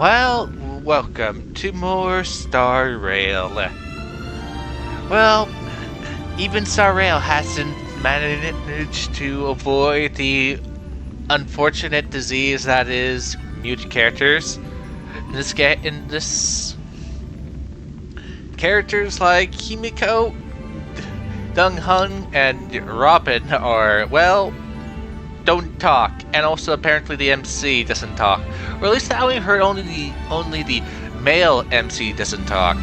Well, welcome to more Star Rail. Well, even Star Rail hasn't managed to avoid the unfortunate disease that is mute characters. In this, characters like Himiko, Dong Hun, and Robin are, well, don't talk, and also apparently the MC doesn't talk, or at least I only heard only the male MC doesn't talk.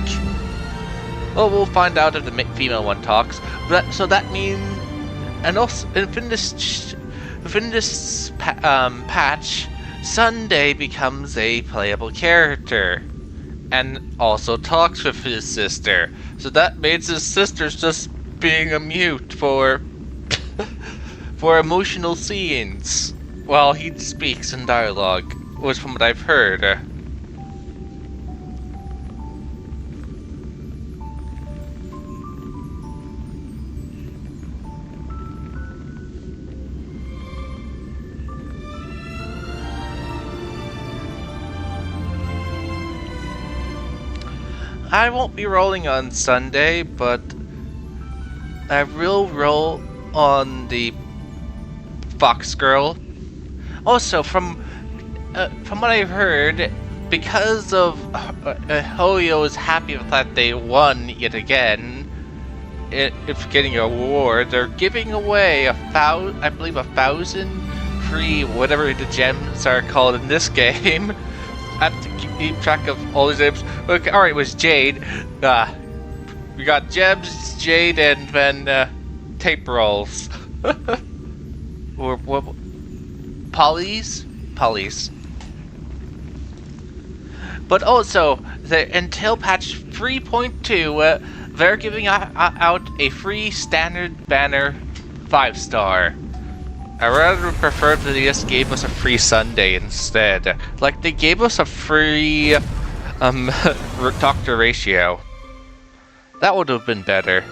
Well, we'll find out if the female one talks. But so that means, and also within this patch, Sunday becomes a playable character, and also talks with his sister. So that means his sister's just being a mute for emotional scenes while he speaks in dialogue, was from what I've heard. I won't be rolling on Sunday, but I will roll on the Fox Girl. Also, from what I've heard, because of Hoyo is happy with that they won yet again, if getting an award, they're giving away I believe 1,000 free whatever the gems are called in this game. I have to keep track of all these names. Okay, all right, it was Jade. We got gems, Jade, and then tape rolls. Or what? Polys? But also, until patch 3.2, they're giving out a free standard banner 5-star. I rather prefer that they just gave us a free Sunday instead. Like, they gave us a free Dr. Ratio. That would have been better.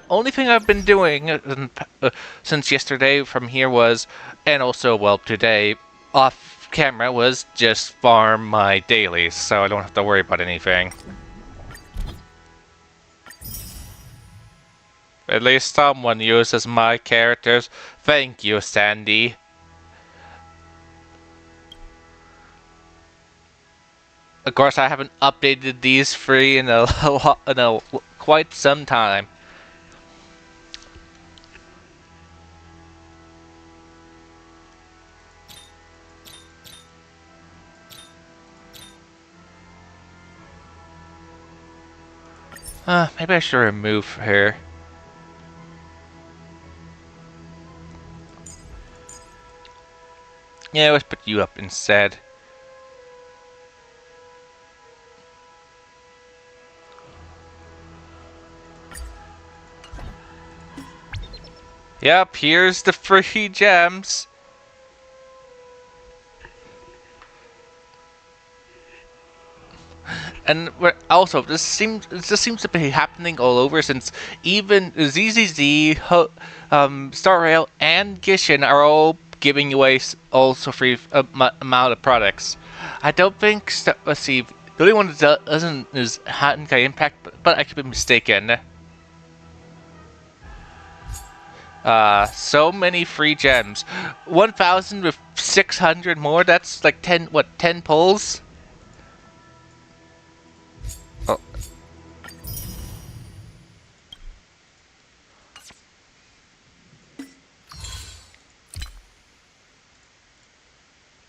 Only thing I've been doing since yesterday from here was, and also, well, today, off camera, was just farm my dailies, so I don't have to worry about anything. At least someone uses my characters. Thank you, Sandy. Of course, I haven't updated these three in quite some time. Maybe I should remove her. Yeah, let's put you up instead. Yep, here's the free gems. And also, this seems to be happening all over, since even ZZZ, Star Rail, and Gishin are all giving away also free amount of products. I don't think. Let's see. The only one that doesn't is Honkai Impact, but I could be mistaken. So many free gems. 1,000 with 600 more. That's like 10 pulls? Oh.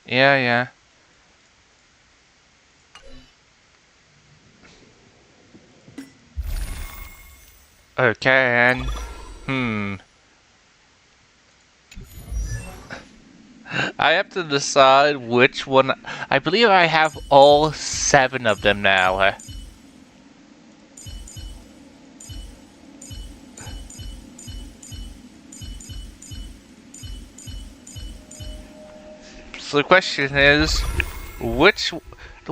Yeah. Okay, and I have to decide which one. I believe I have all 7 of them now. So the question is, the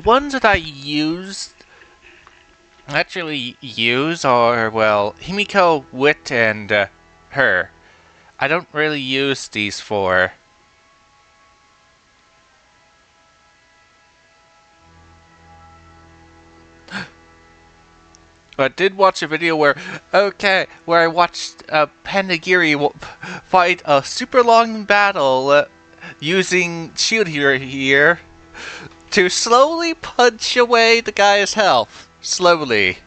ones that I actually use are, well, Himiko, Wit, and her. I don't really use these for. I did watch a video where I watched Panagiri fight a super long battle using shield here to slowly punch away the guy's health. Slowly.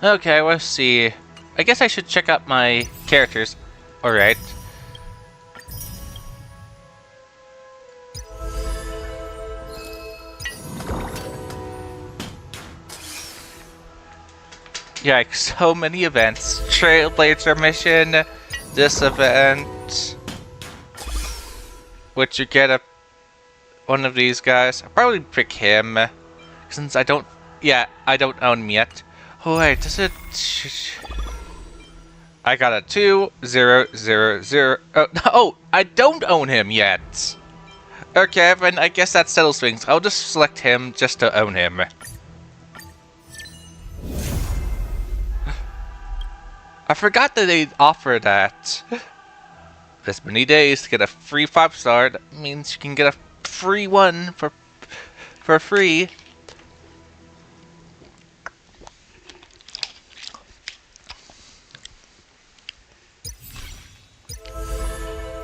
Okay, let's see. I guess I should check out my characters. Alright. Yeah, like so many events. Trailblazer mission, this event, which you get one of these guys. I'll probably pick him, since I don't own him yet. Oh wait, does it? I got a 2000. Oh, I don't own him yet. Okay, then I guess that settles things. I'll just select him just to own him. I forgot that they offer that. This many days to get a free 5-star. That means you can get a free one for free.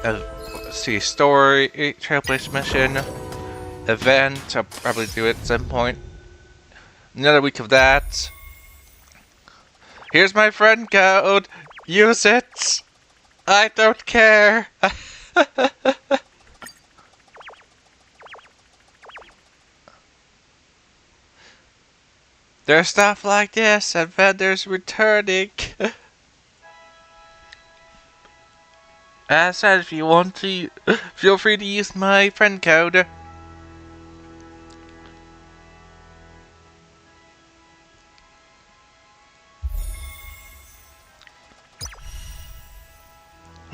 Let's see, story, Trailblazer mission, event. I'll probably do it at some point. Another week of that. Here's my friend code. Use it. I don't care. There's stuff like this and vendors returning. As I said, if you want to, feel free to use my friend code.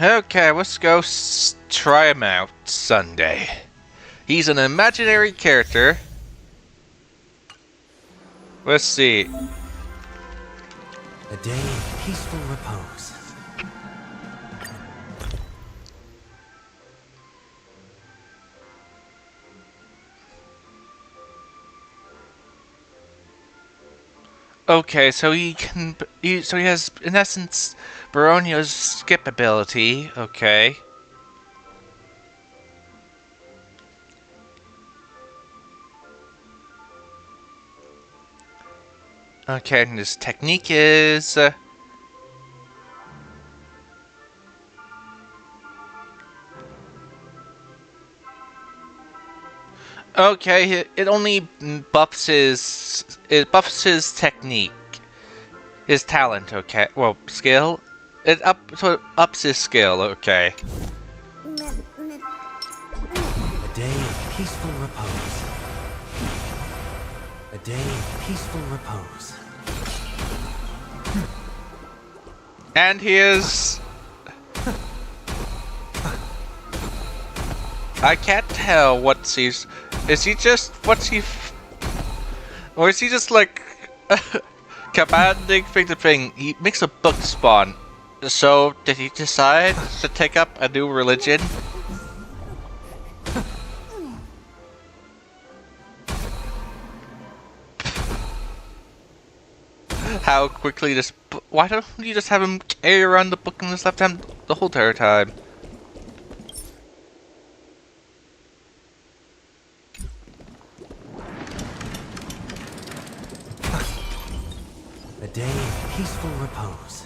Okay, let's go try him out Sunday. He's an imaginary character. Let's see. A day of peaceful repose. Okay, so he has, in essence, Baronio's skip ability. Okay. Okay, and his technique is... okay, it only buffs his technique, his talent. Okay, well, skill. So it ups his skill. Okay. A day of peaceful repose. A day of peaceful repose. And he is... I can't tell what he's... Is he just... What's he... Or is he just like... commanding thing to thing? He makes a book spawn. So, did he decide to take up a new religion? How quickly this... Why don't you just have him carry around the book in his left hand the whole entire time? A day of peaceful repose.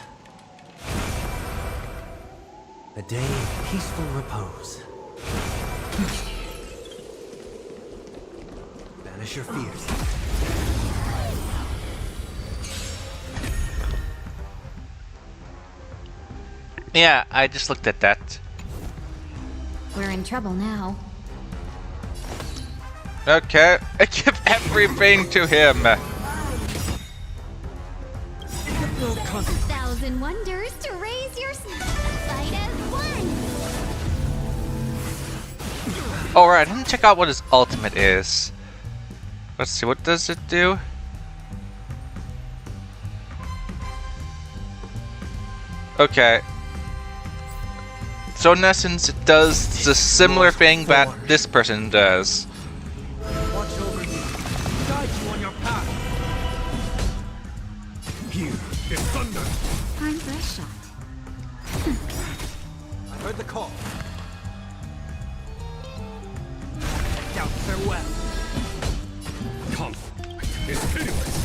A day of peaceful repose. Banish your fears. Yeah, I just looked at that. We're in trouble now. Okay, I give everything to him. 1,000 wonders to raise your fight as one. Alright, let me check out what his ultimate is. Let's see, what does it do? Okay. So in essence, it does the similar thing that this person does. Watch over you. Guide you on your path. Here is thunder. Time for a shot. I heard the call. Doubt farewell. Conflict is pitiless.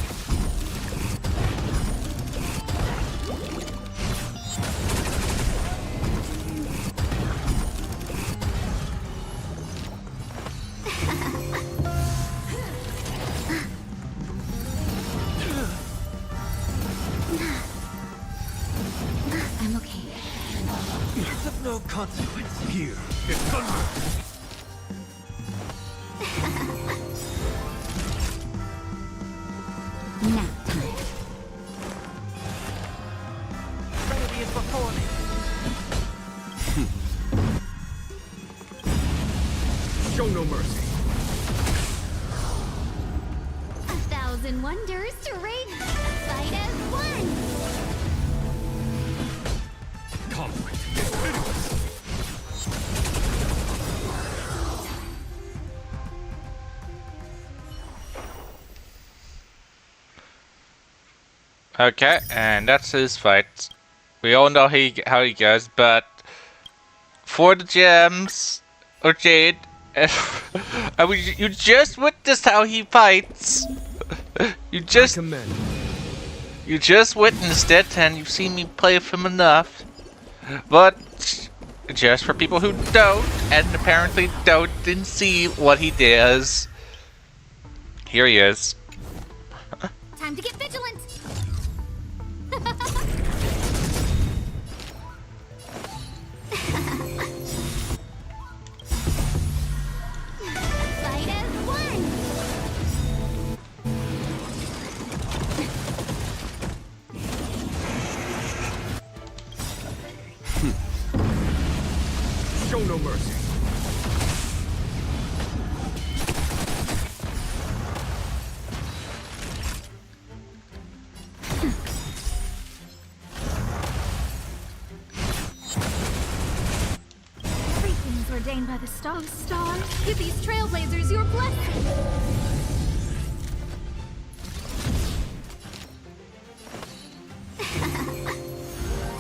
I'm okay. It's of no consequence. Here is thunder. Nap time. Remedy is before me. Show no mercy. 1,000 wonders to raid. Fight as one. Conflict is pitiless. Okay, and that's his fight. We all know how he goes, but for the gems or Jade, I mean, you just witnessed how he fights. You just witnessed it, and you've seen me play with him enough. But just for people who don't, and apparently didn't see what he does, here he is. Time to get vigilant. Fight as one. Show no mercy. Everything's ordained by the stars. Stars, give these trailblazers your blessing.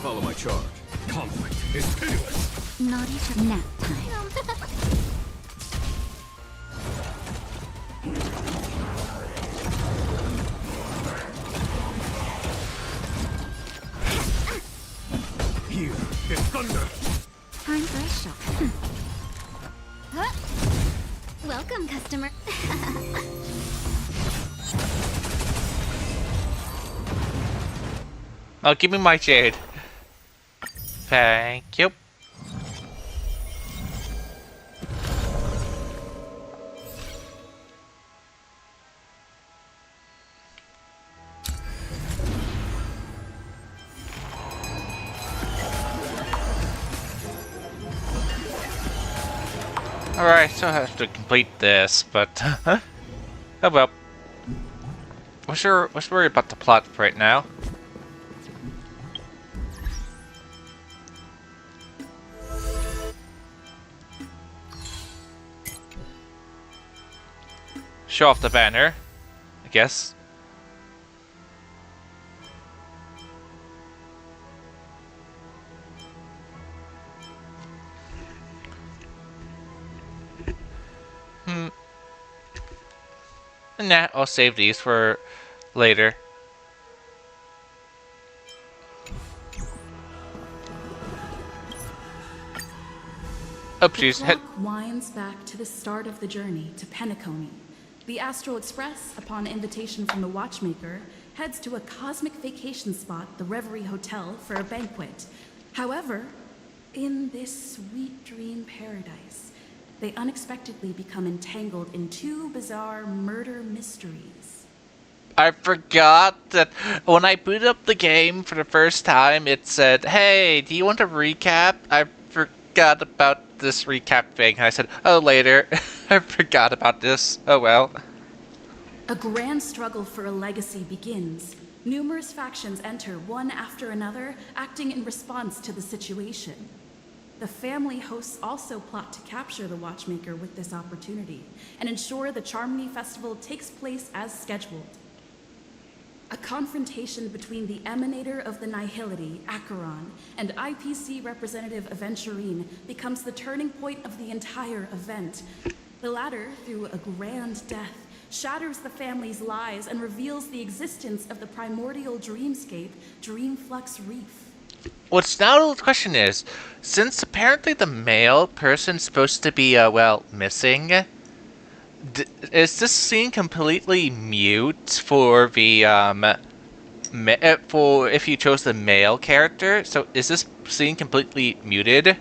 Follow my charge. Conflict is pitiless. Not each nap time. Here is thunder. Time for a shot. Huh? Welcome, customer. Oh, give me my Jade. Thank you. Alright, so I have to complete this, but oh well. Let's worry about the plot right now. Show off the banner, I guess. Nah, I'll save these for later. Oopsies. The clock winds back to the start of the journey to Penacony. The Astral Express, upon invitation from the Watchmaker, heads to a cosmic vacation spot, the Reverie Hotel, for a banquet. However, in this sweet dream paradise, they unexpectedly become entangled in two bizarre murder mysteries. I forgot that when I booted up the game for the first time, it said, "Hey, do you want a recap?" I forgot about this recap thing. And I said, "Oh, later." I forgot about this. Oh well. A grand struggle for a legacy begins Numerous factions enter one after another, acting in response to the situation. The family hosts also plot to capture the Watchmaker with this opportunity and ensure the Charmony Festival takes place as scheduled. A confrontation between the emanator of the Nihility, Acheron, and IPC representative Aventurine becomes the turning point of the entire event. The latter, through a grand death, shatters the family's lies and reveals the existence of the primordial dreamscape, Dreamflux Reef. What's now the question is, since apparently the male person's supposed to be, well, missing, is this scene completely mute for the, for if you chose the male character? So is this scene completely muted?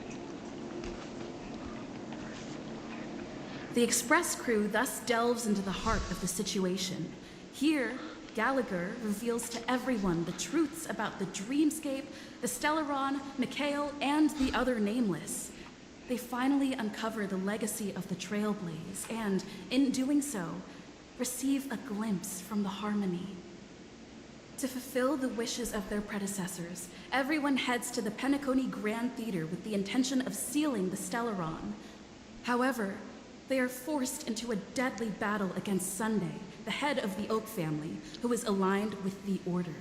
The Express crew thus delves into the heart of the situation. Here, Gallagher reveals to everyone the truths about the Dreamscape, the Stellaron, Mikhail, and the other Nameless. They finally uncover the legacy of the Trailblaze and, in doing so, receive a glimpse from the Harmony. To fulfill the wishes of their predecessors, everyone heads to the Penacony Grand Theater with the intention of sealing the Stellaron. However, they are forced into a deadly battle against Sunday, the head of the Oak family, who is aligned with the Order.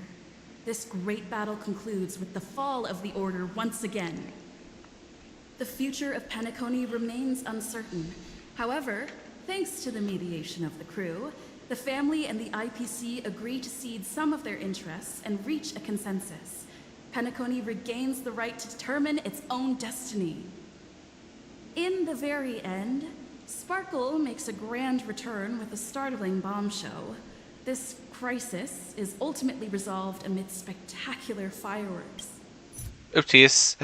This great battle concludes with the fall of the Order once again. The future of Penacony remains uncertain. However, thanks to the mediation of the crew, the family and the IPC agree to cede some of their interests and reach a consensus. Penacony regains the right to determine its own destiny. In the very end, Sparkle makes a grand return with a startling bombshell. This crisis is ultimately resolved amid spectacular fireworks. Oopsies.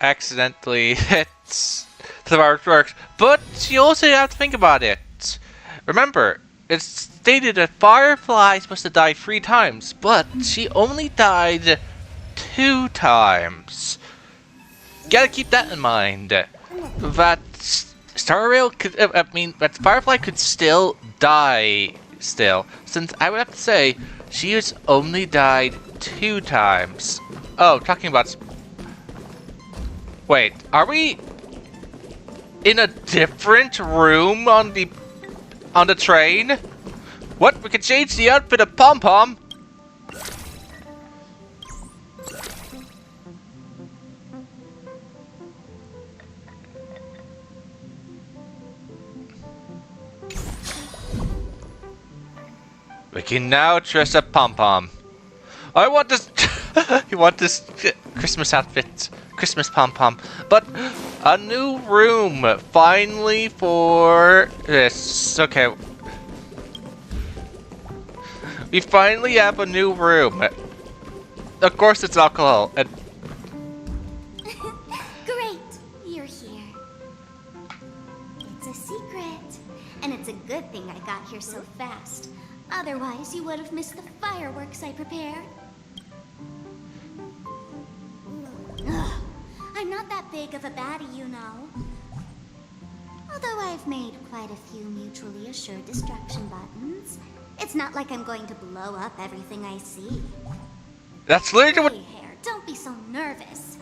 Accidentally hits the fireworks. But you also have to think about it. Remember, it's stated that Firefly is supposed to die 3 times, but she only died 2 times. Gotta keep that in mind. That Star Rail could, that Firefly could still die still, since I would have to say she has only died 2 times. Oh, talking about. Wait, are we in a different room on the train? What? We could change the outfit of Pom Pom. We can now dress up Pom Pom. I want this. You want this Christmas outfit, Christmas Pom Pom, but a new room finally for this. Okay, we finally have a new room. Of course, it's alcohol. And Great, you're here. It's a secret, and it's a good thing I got here so fast. Otherwise, you would have missed the fireworks I prepared. Ugh, I'm not that big of a baddie, you know. Although I've made quite a few mutually assured destruction buttons, it's not like I'm going to blow up everything I see. that's literally what. Hey, Hair, don't be so nervous.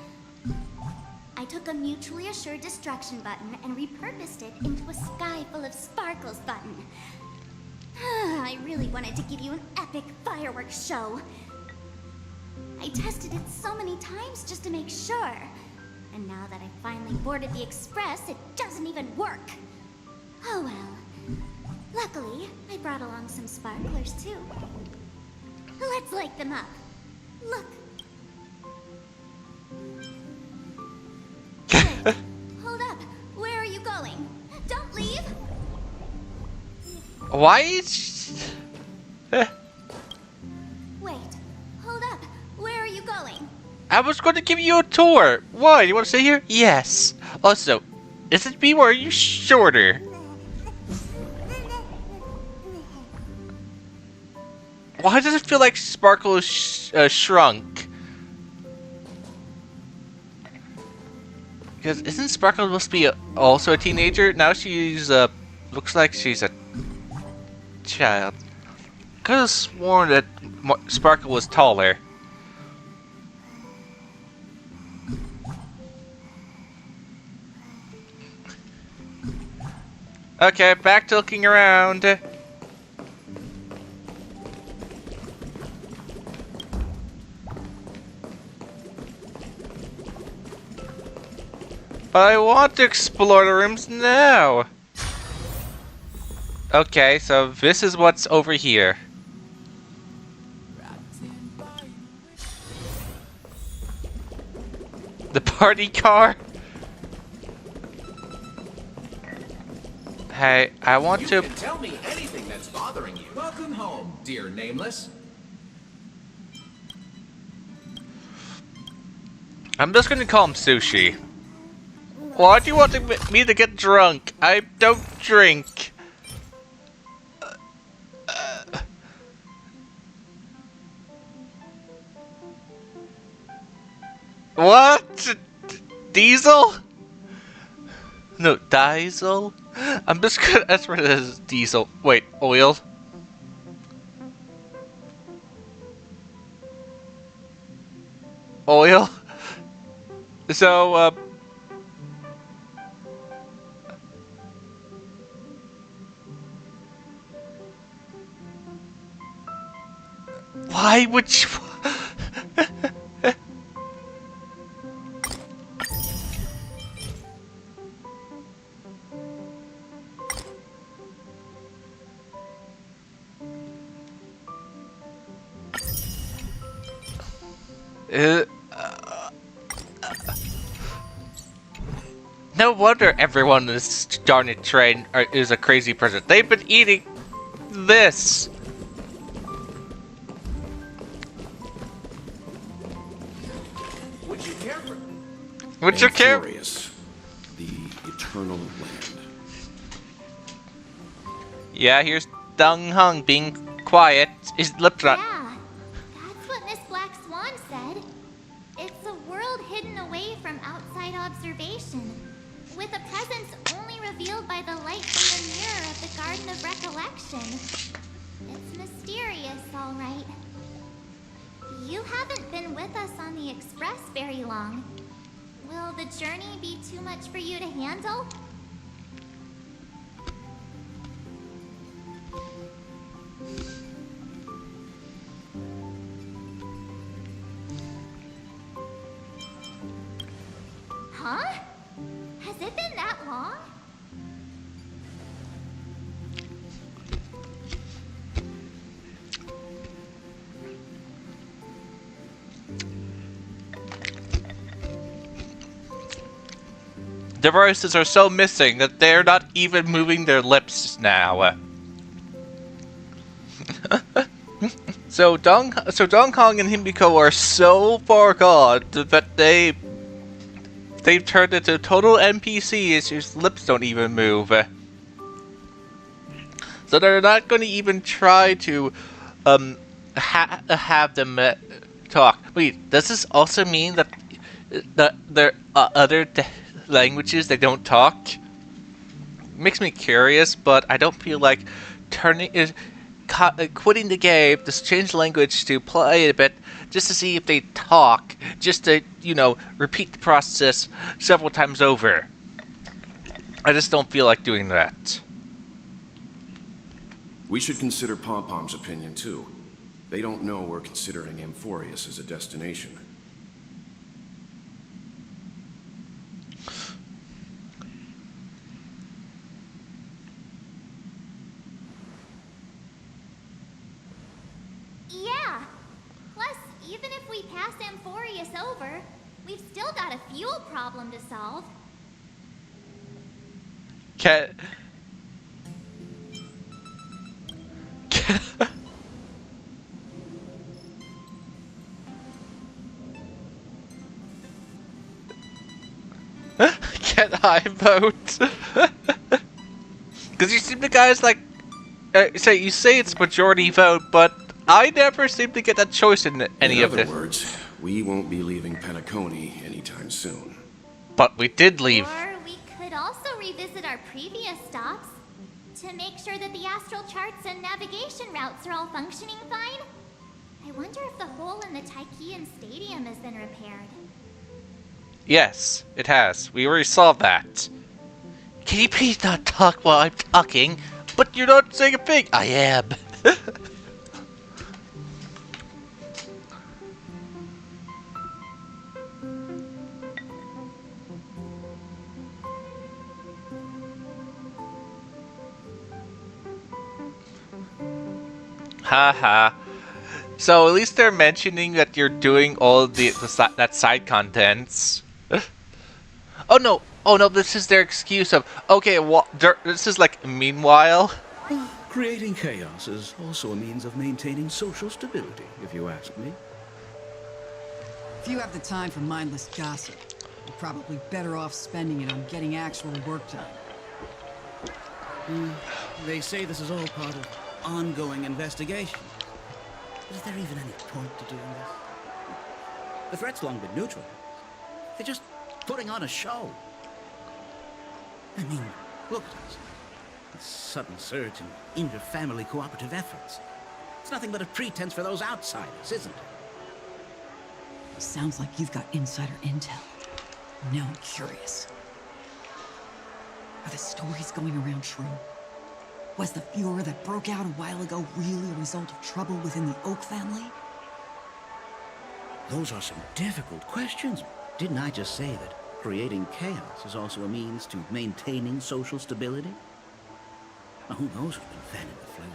I took a mutually assured destruction button and repurposed it into a sky full of sparkles button. I really wanted to give you an epic fireworks show. I tested it so many times just to make sure. And now that I finally boarded the express, it doesn't even work. Oh well. Luckily, I brought along some sparklers too. Let's light them up. Look. Wait, hold up. Where are you going? Don't leave. Why is. Wait, hold up. Where are you going? I was going to give you a tour. Why? You want to stay here? Yes. Also, is it me or are you shorter? Why does it feel like Sparkle is shrunk? Because isn't Sparkle supposed to be also a teenager? Now she's looks like she's a child. could have sworn that Sparkle was taller. Okay, back to looking around. But I want to explore the rooms now. Okay, so this is what's over here. The party car? Hey, I want to... You can tell me anything that's bothering you. Welcome home, dear Nameless. I'm just gonna call him Sushi. Why do you want me to get drunk? I don't drink. What? Diesel? No, Diesel? I'm just gonna ask for this Diesel. Wait, oil? Oil? So, why would you... No wonder everyone in this darn train is a crazy person. They've been eating this. Would you care for... Would you care? The eternal land. Yeah, here's Dong Hung being quiet. His lips not. Yeah, that's what Miss Black Swan said. It's a world hidden away from outside observation, with a presence only revealed by the light from the mirror of the Garden of Recollection. It's mysterious, all right. You haven't been with us on the Express very long. Will the journey be too much for you to handle? Huh? Has it been that long? The voices are so missing that they're not even moving their lips now. So Dong Kong and Himiko are so far gone that they've turned into total NPCs whose lips don't even move. So they're not going to even try to have them talk. Wait, does this also mean that there are other languages they don't talk? Makes me curious, but I don't feel like quitting the game, just change language to play it a bit, just to see if they talk, just to, you know, repeat the process several times over. I just don't feel like doing that. We should consider Pom Pom's opinion too. They don't know we're considering Amphorius as a destination. Yeah. Plus, even if we pass Amphorius over, we've still got a fuel problem to solve. Can I vote? Because you seem to guys like say you say it's majority vote, but I never seem to get that choice in any of this. In other words, we won't be leaving Penacony anytime soon. But we did leave. Or we could also revisit our previous stops. To make sure that the astral charts and navigation routes are all functioning fine? I wonder if the hole in the Tychean Stadium has been repaired. Yes, it has. We already saw that. Can you please not talk while I'm talking? But you're not saying a thing. I am. Haha. So at least they're mentioning that you're doing all that side contents. Oh no, this is their excuse of, okay, this is like, meanwhile. Creating chaos is also a means of maintaining social stability, if you ask me. If you have the time for mindless gossip, you're probably better off spending it on getting actual work done. They say this is all part of ongoing investigation. But is there even any point to doing this? The threat's long been neutral. They're just putting on a show. I mean, look at us. A sudden surge in inter-family cooperative efforts. It's nothing but a pretense for those outsiders, isn't it? Sounds like you've got insider intel. Now I'm curious. Are the stories going around true? Was the furor that broke out a while ago really a result of trouble within the Oak family? Those are some difficult questions. Didn't I just say that creating chaos is also a means to maintaining social stability? Now, who knows who's been fanning the flames?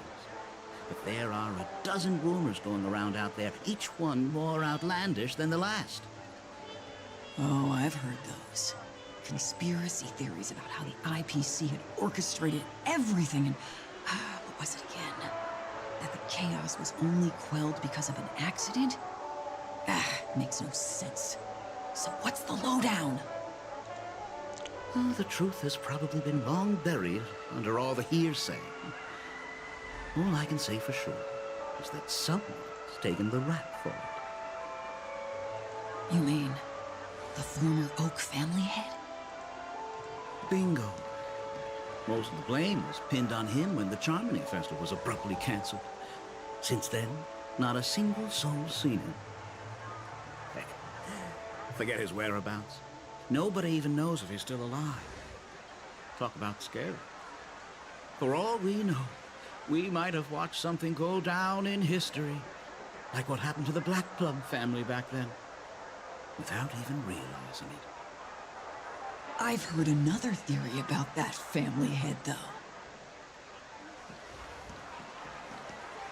But there are a dozen rumors going around out there, each one more outlandish than the last. Oh, I've heard those. Conspiracy theories about how the IPC had orchestrated everything and... what was it again? That the chaos was only quelled because of an accident? Makes no sense. So what's the lowdown? Oh, the truth has probably been long buried under all the hearsay. All I can say for sure is that someone's taken the rap for it. You mean the former Oak family head? Bingo. Most of the blame was pinned on him when the Charmony Festival was abruptly cancelled. Since then, not a single soul's seen him. Heck, forget his whereabouts. Nobody even knows if he's still alive. Talk about scary. For all we know, we might have watched something go down in history, like what happened to the Black Plum family back then, without even realizing it. I've heard another theory about that family head, though.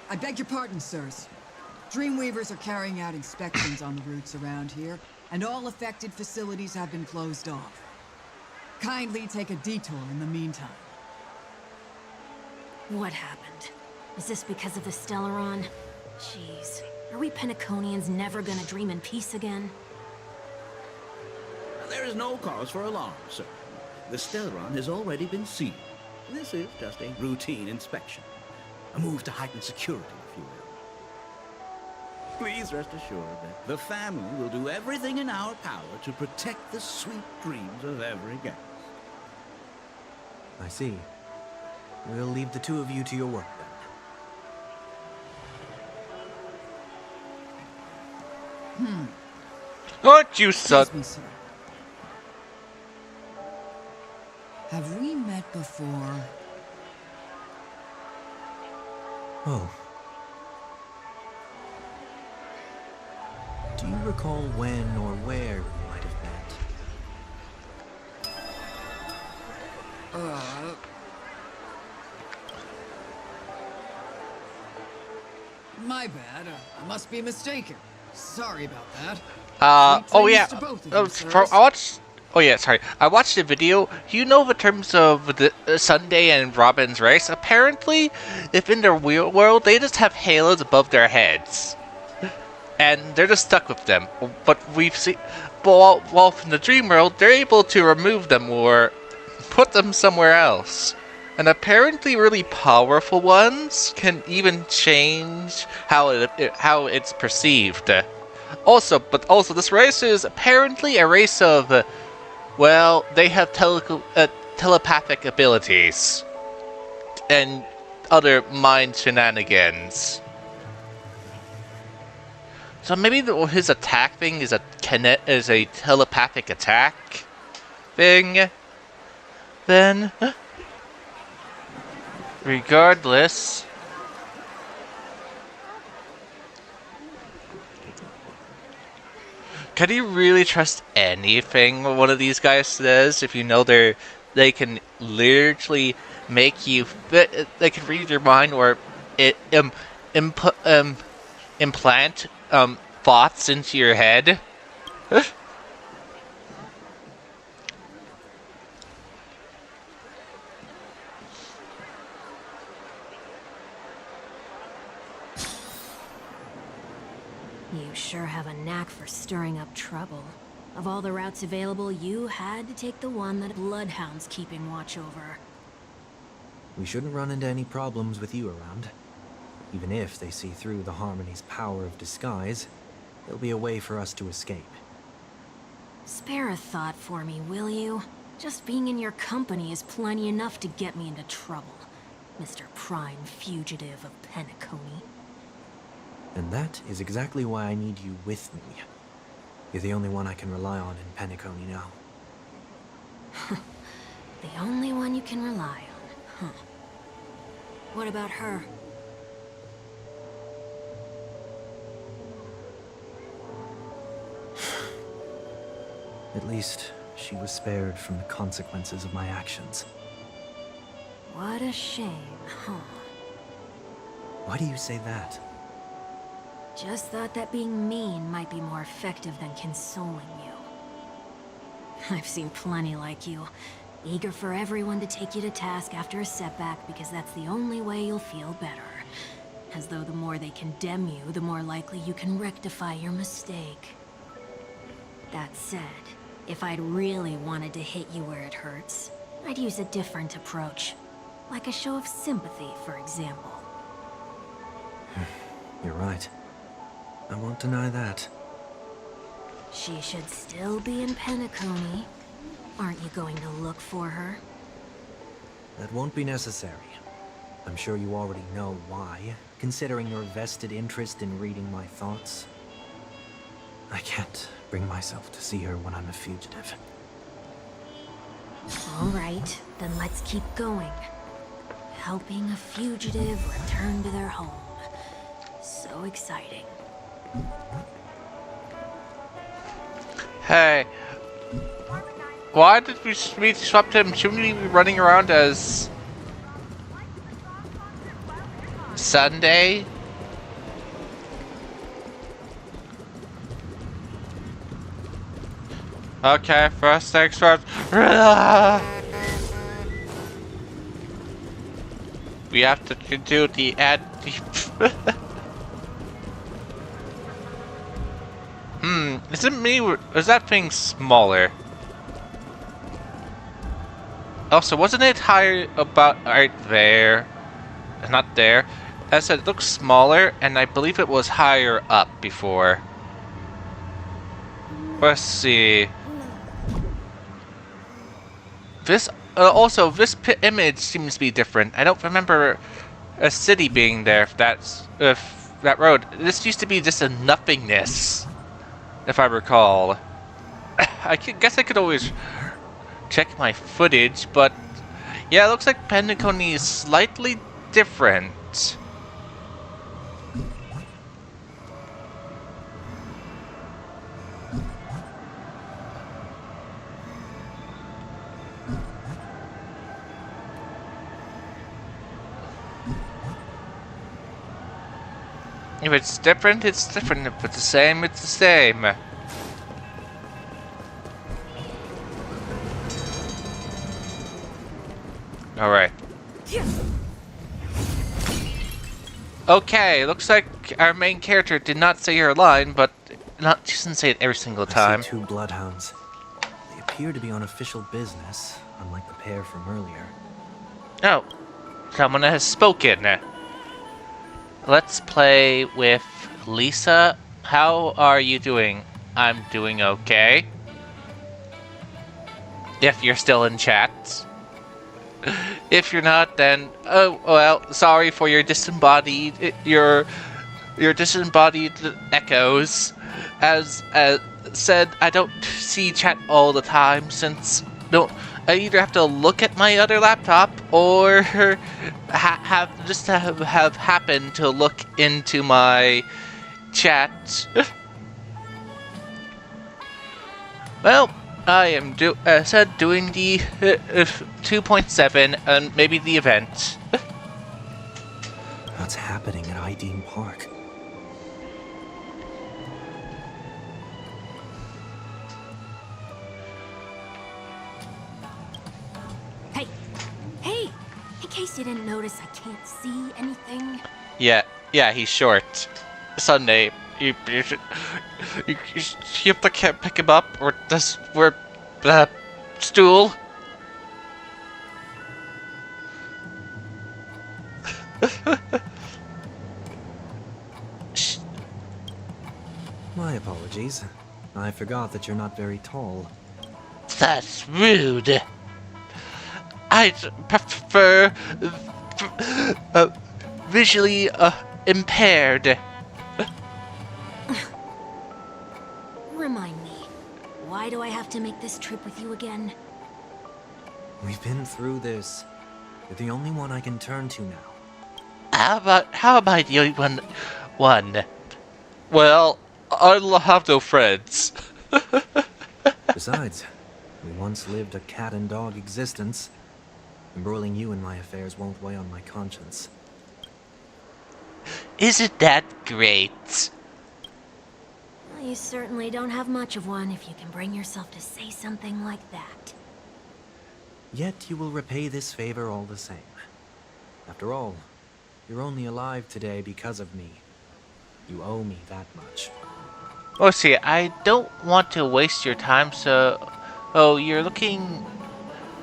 I beg your pardon, sirs. Dreamweavers are carrying out inspections on the routes around here, and all affected facilities have been closed off. Kindly take a detour in the meantime. What happened? Is this because of the Stellaron? Jeez, are we Penaconians never gonna dream in peace again? There is no cause for alarm, sir. The Stellaron has already been sealed. This is just a routine inspection. A move to heighten security, if you will. Please rest assured that the family will do everything in our power to protect the sweet dreams of every guest. I see. We'll leave the two of you to your work then. Aren't you, son? Excuse me, sir. Have we met before? Oh. Do you recall when or where we might have met? My bad. I must be mistaken. Sorry about that. Oh Sweet yeah. dreams to both of you, sirs. I watched. Oh yeah, sorry. I watched the video. You know, the terms of the Sunday and Robin's race. Apparently, if in their real world, they just have halos above their heads, and they're just stuck with them. But we've seen, while from the dream world, they're able to remove them or put them somewhere else. And apparently, really powerful ones can even change how it's perceived. Also, this race is apparently a race of, well, they have telepathic abilities. and other mind shenanigans. So maybe his attack thing is a telepathic attack thing. Then, regardless, can you really trust anything one of these guys says if you know they can literally make you they can read your mind or implant thoughts into your head? You sure have a knack for stirring up trouble. Of all the routes available, you had to take the one that Bloodhound's keeping watch over. We shouldn't run into any problems with you around. Even if they see through the Harmony's power of disguise, there'll be a way for us to escape. Spare a thought for me, will you? Just being in your company is plenty enough to get me into trouble, Mr. Prime Fugitive of Penacony. And that is exactly why I need you with me. You're the only one I can rely on in Penacony now. The only one you can rely on, huh? What about her? At least, she was spared from the consequences of my actions. What a shame, huh? Why do you say that? Just thought that being mean might be more effective than consoling you. I've seen plenty like you, eager for everyone to take you to task after a setback because that's the only way you'll feel better. As though the more they condemn you, the more likely you can rectify your mistake. That said, if I'd really wanted to hit you where it hurts, I'd use a different approach. Like a show of sympathy, for example. You're right. I won't deny that. She should still be in Penacony. Aren't you going to look for her? That won't be necessary. I'm sure you already know why, considering your vested interest in reading my thoughts. I can't bring myself to see her when I'm a fugitive. All right, then let's keep going. Helping a fugitive return to their home. So exciting. Hey, why did we swap him? Shouldn't we be running around as Sunday? Okay, first things first. We have to do the ad. Is it me or is that thing smaller? Also, wasn't it higher about right there? Not there. As I said, it looks smaller, and I believe it was higher up before. Let's see. This also this image seems to be different. I don't remember a city being there. If that road. This used to be just a nothingness, if I recall. I guess I could always check my footage, but yeah, it looks like Penacony is slightly different. If it's different, it's different. If it's the same, it's the same. Alright. Okay, looks like our main character did not say her line, but she doesn't say it every single time. I see 2 bloodhounds. They appear to be on official business, unlike the pair from earlier. Oh, someone has spoken. Let's play with Lisa. How are you doing? I'm doing okay. If you're still in chat. If you're not, then oh well. Sorry for your disembodied your disembodied echoes. As said, I don't see chat all the time since don't. I either have to look at my other laptop or have happened to look into my chat. Well, I am doing the 2.7 and maybe the event. What's happening at Ideen Park? Hey! Hey! In case you didn't notice, I can't see anything. Yeah, he's short. Sunday, you have to pick him up or this we're stool. My apologies. I forgot that you're not very tall. That's rude. I prefer visually impaired. Remind me, why do I have to make this trip with you again? We've been through this. You're the only one I can turn to now. How am I the only one? Well, I have no friends. Besides, we once lived a cat and dog existence. Embroiling you in my affairs won't weigh on my conscience. Isn't that great? Well, you certainly don't have much of one if you can bring yourself to say something like that. Yet you will repay this favor all the same. After all, you're only alive today because of me. You owe me that much. Oh, see, I don't want to waste your time, so... Oh, you're looking...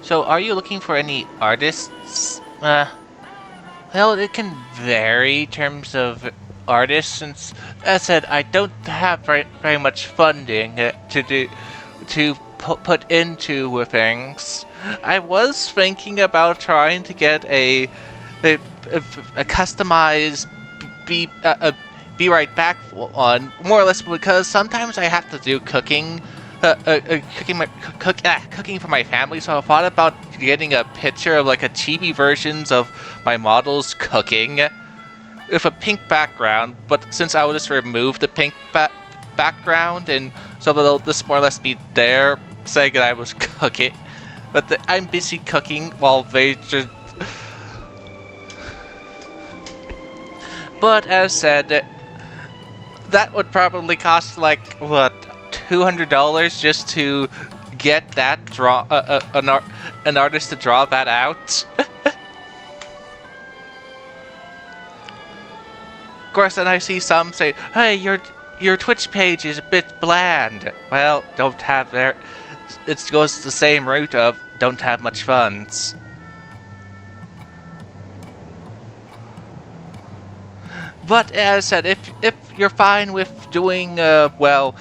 So, are you looking for any artists? Well, it can vary in terms of artists, since, as I said, I don't have very much funding to put into things. I was thinking about trying to get a customized be right back one, more or less, because sometimes I have to do cooking, cooking for my family. So I thought about getting a picture of like a chibi versions of my models cooking with a pink background. But since I will just remove the pink background, and so it'll just more or less be there saying that I was cooking. But I'm busy cooking while they just. But as said, that would probably cost like what, $200 just to get that an artist to draw that out. Of course, then I see some say, "Hey, your Twitch page is a bit bland." Well, don't have there. It goes the same route of don't have much funds. But as I said, if you're fine with doing well,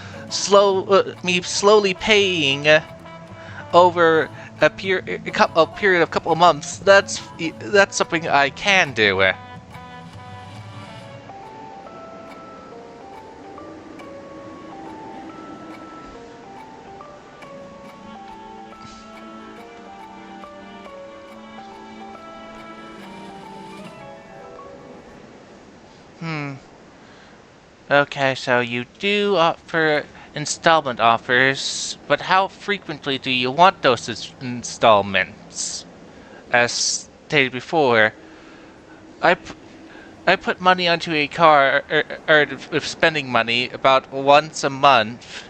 me slowly paying over a period of a couple of months, that's something I can do. Okay, so you do offer installment offers, but how frequently do you want those installments? As stated before, I put money onto a car, or with spending money, about once a month.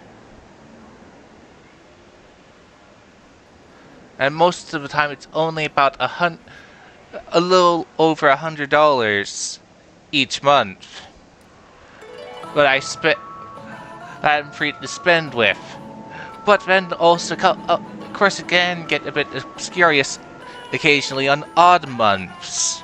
And most of the time it's only about a little over $100 each month. But I'm free to spend with. But then also, of course, again, get a bit obscurious occasionally on odd months.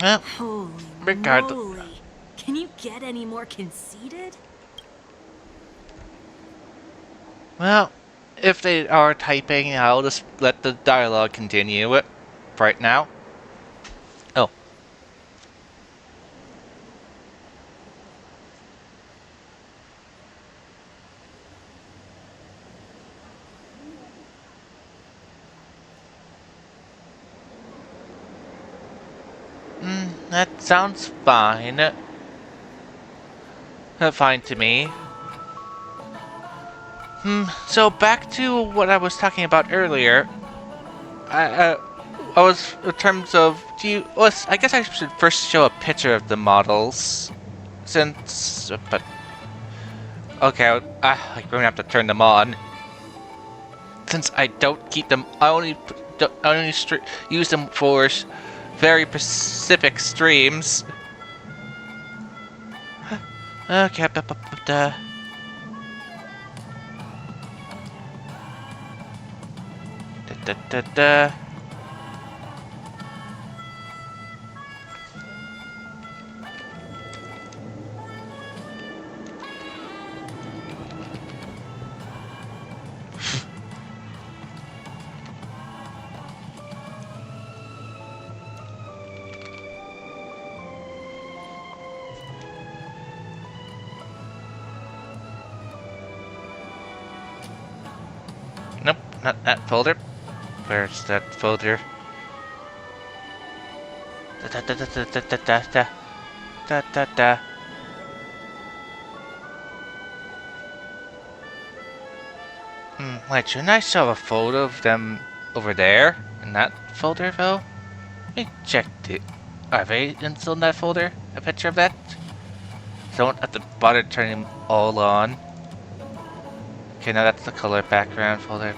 Well, Holy regard. moly. Can you get any more conceited? Well, if they are typing, I'll just let the dialogue continue it right now. Oh. That sounds fine. Fine to me. So back to what I was talking about earlier. I was, in terms of, I guess I should first show a picture of the models. But, okay, I'm gonna have to turn them on. Since I don't keep them, I only use them for very specific streams. Okay, Nope, not that folder. Where's that folder? Da. Wait, shouldn't I show a photo of them over there? In that folder, though? Let me check it. Are they still in that folder? A picture of that? Don't have to bother turning them all on. Okay, now that's the color background folder.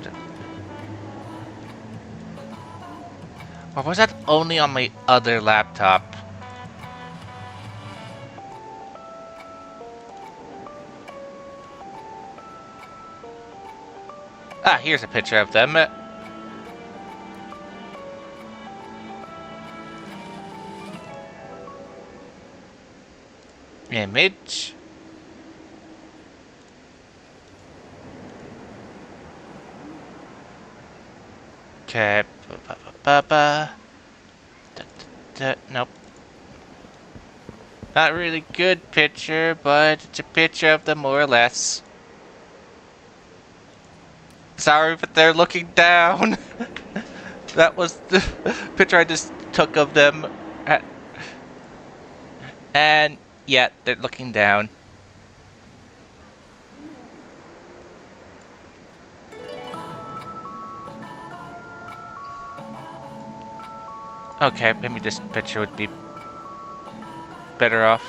Or was that only on my other laptop? Ah, here's a picture of them. Image. Okay. Nope. Not really good picture, but it's a picture of them more or less. Sorry, but they're looking down. That was the picture I just took of them. And yeah, they're looking down. Okay, maybe this picture would be better off.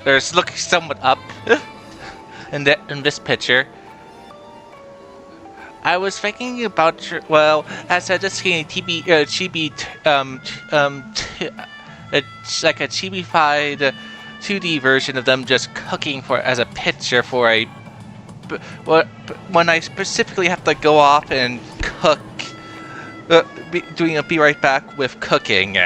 There's looking somewhat up in this picture. I was thinking about as I just seen a it's like a chibi-fied 2D version of them just cooking as a picture for a. When I specifically have to go off and cook, be right back with cooking.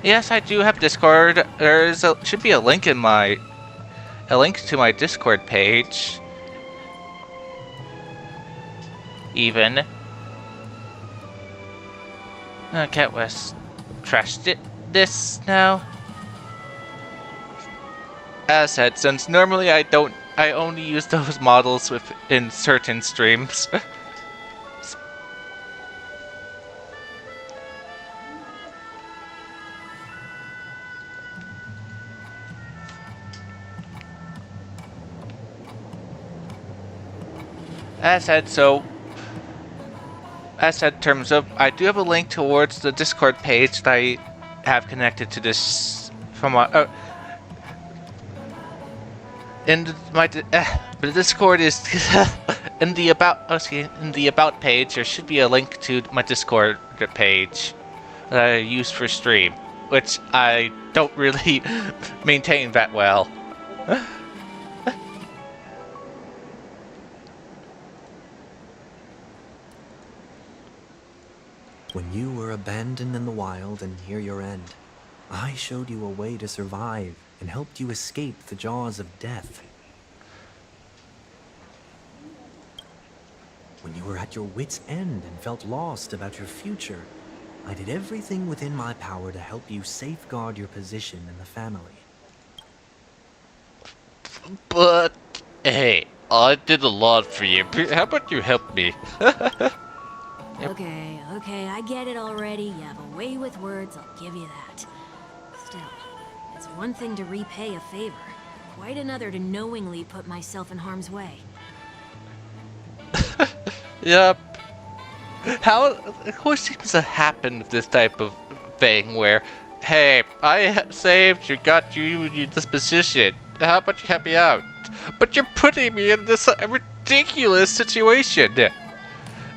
Yes, I do have Discord. Should be a link to my Discord page. Even. Okay, let's trash this now. As said, since normally I only use those models in certain streams. As said, in terms of, I do have a link towards the Discord page that I have connected to this from my. The Discord is in the about page. There should be a link to my Discord page that I use for stream. which I don't really maintain that well. When you were abandoned in the wild and near your end, I showed you a way to survive and helped you escape the jaws of death. When you were at your wit's end and felt lost about your future, I did everything within my power to help you safeguard your position in the family. But, hey, I did a lot for you. How about you help me? Okay, I get it already. You have a way with words, I'll give you that. Still, it's one thing to repay a favor, quite another to knowingly put myself in harm's way. Yep. What seems to happen with this type of thing where, hey, I saved you, got you in this position. How about you help me out? But you're putting me in this ridiculous situation.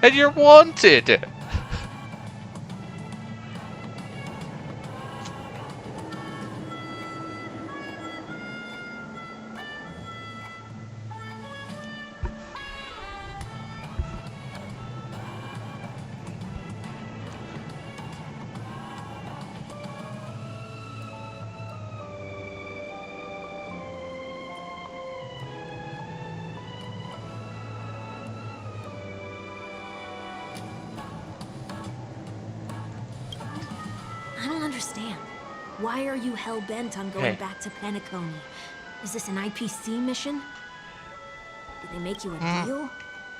And you're wanted. I don't understand. Why are you hell-bent on going Hey. back to Penacony? Is this an IPC mission? Did they make you a deal?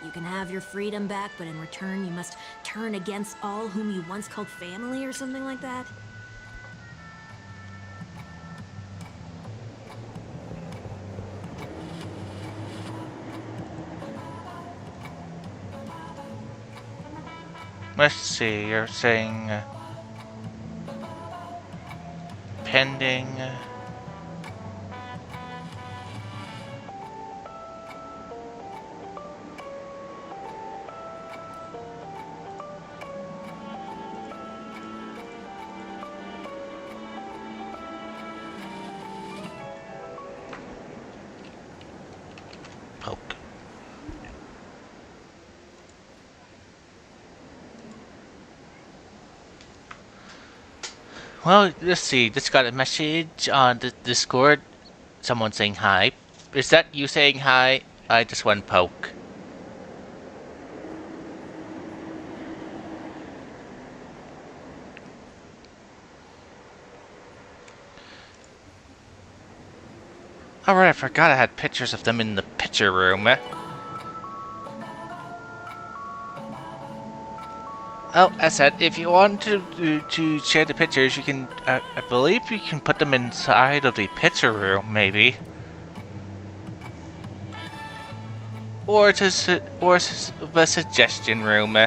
You can have your freedom back, but in return you must turn against all whom you once called family or something like that? Let's see, you're saying pending. Poke. Well, let's see. Just got a message on the Discord. Someone saying hi. Is that you saying hi? I just went poke. Alright, I forgot I had pictures of them in the picture room. Oh, as said, if you want to share the pictures, you can. I believe you can put them inside of the picture room, maybe. Or the suggestion room.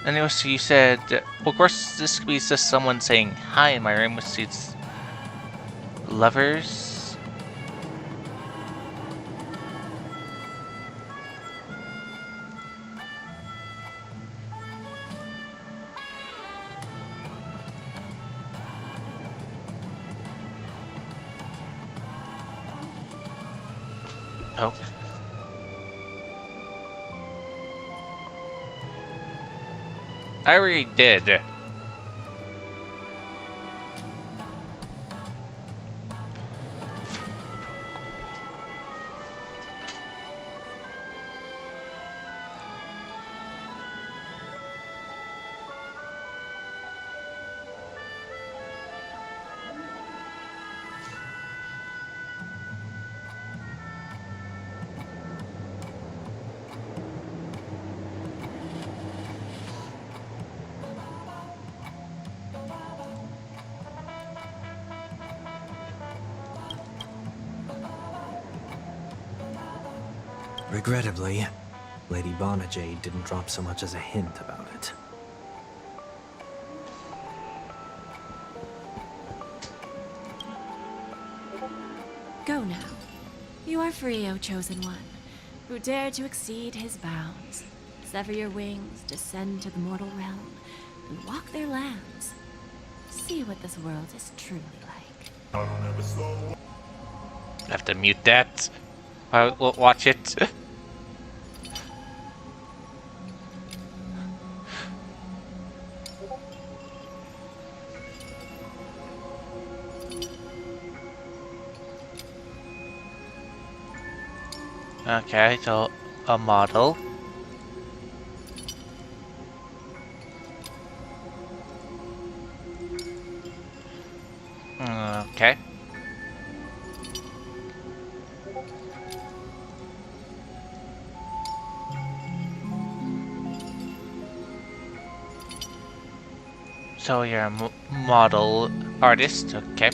Anyway, so you said, well, of course, this could be just someone saying hi in my room, which is lovers. Oh. I already did. Regrettably, Lady Bonajade didn't drop so much as a hint about it. Go now. You are free, O Chosen One, who dare to exceed his bounds. Sever your wings, descend to the mortal realm, and walk their lands. See what this world is truly like. I have to mute that. I'll watch it. Okay, so a model. Okay. So you're a model artist, okay.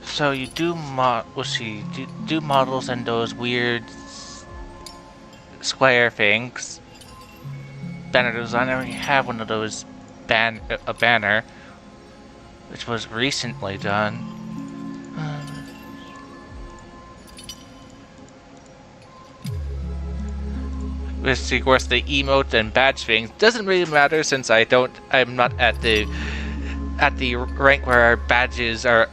So you do do models and those weird square things. Banner design. I already have one of those a banner, which was recently done. Which, of course, the emote and badge thing doesn't really matter since I'm not at the rank where our badges are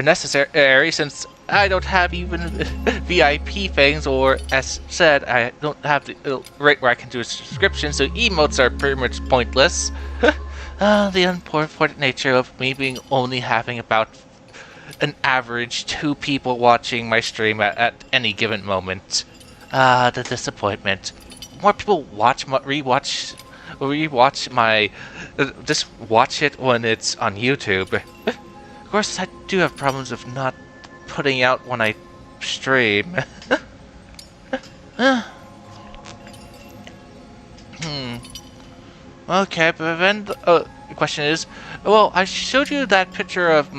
necessary, since I don't have even VIP things, or as said, I don't have the rate where I can do a subscription, so emotes are pretty much pointless. The unfortunate nature of me being only having about an average 2 people watching my stream at any given moment. The disappointment. More people rewatch my just watch it when it's on YouTube. Of course, I do have problems of not putting out when I stream. Okay, but then the question is, well, I showed you that picture of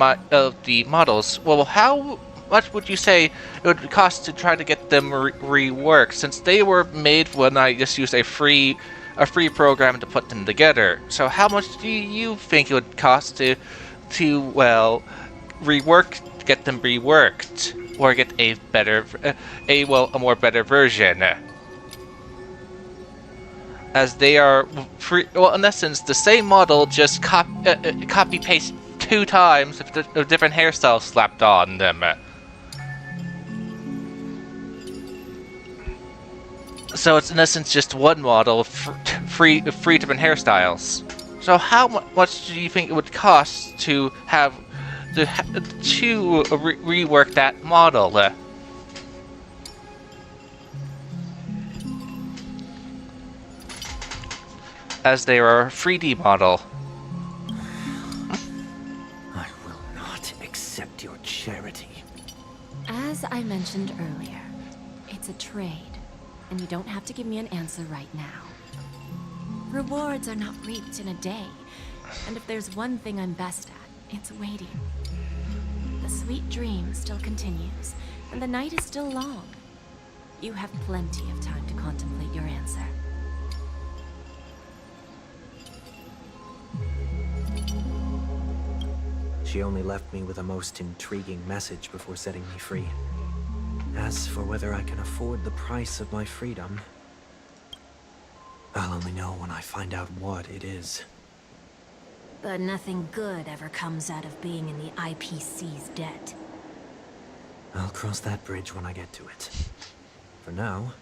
the models. Well, how much would you say it would cost to try to get them reworked, since they were made when I just used a free program to put them together? So how much do you think it would cost to well get them reworked, or get a better a more better version? As they are free, well, in essence, the same model, just copy paste 2 times with different hairstyles slapped on them. So it's in essence just one model, three different hairstyles. So how much do you think it would cost to have rework that model? As they are a 3D model. I will not accept your charity. As I mentioned earlier, it's a trade, and you don't have to give me an answer right now. Rewards are not reaped in a day, and if there's one thing I'm best at, it's waiting. The sweet dream still continues, and the night is still long. You have plenty of time to contemplate your answer. She only left me with a most intriguing message before setting me free. As for whether I can afford the price of my freedom, I'll only know when I find out what it is. But nothing good ever comes out of being in the IPC's debt. I'll cross that bridge when I get to it. For now,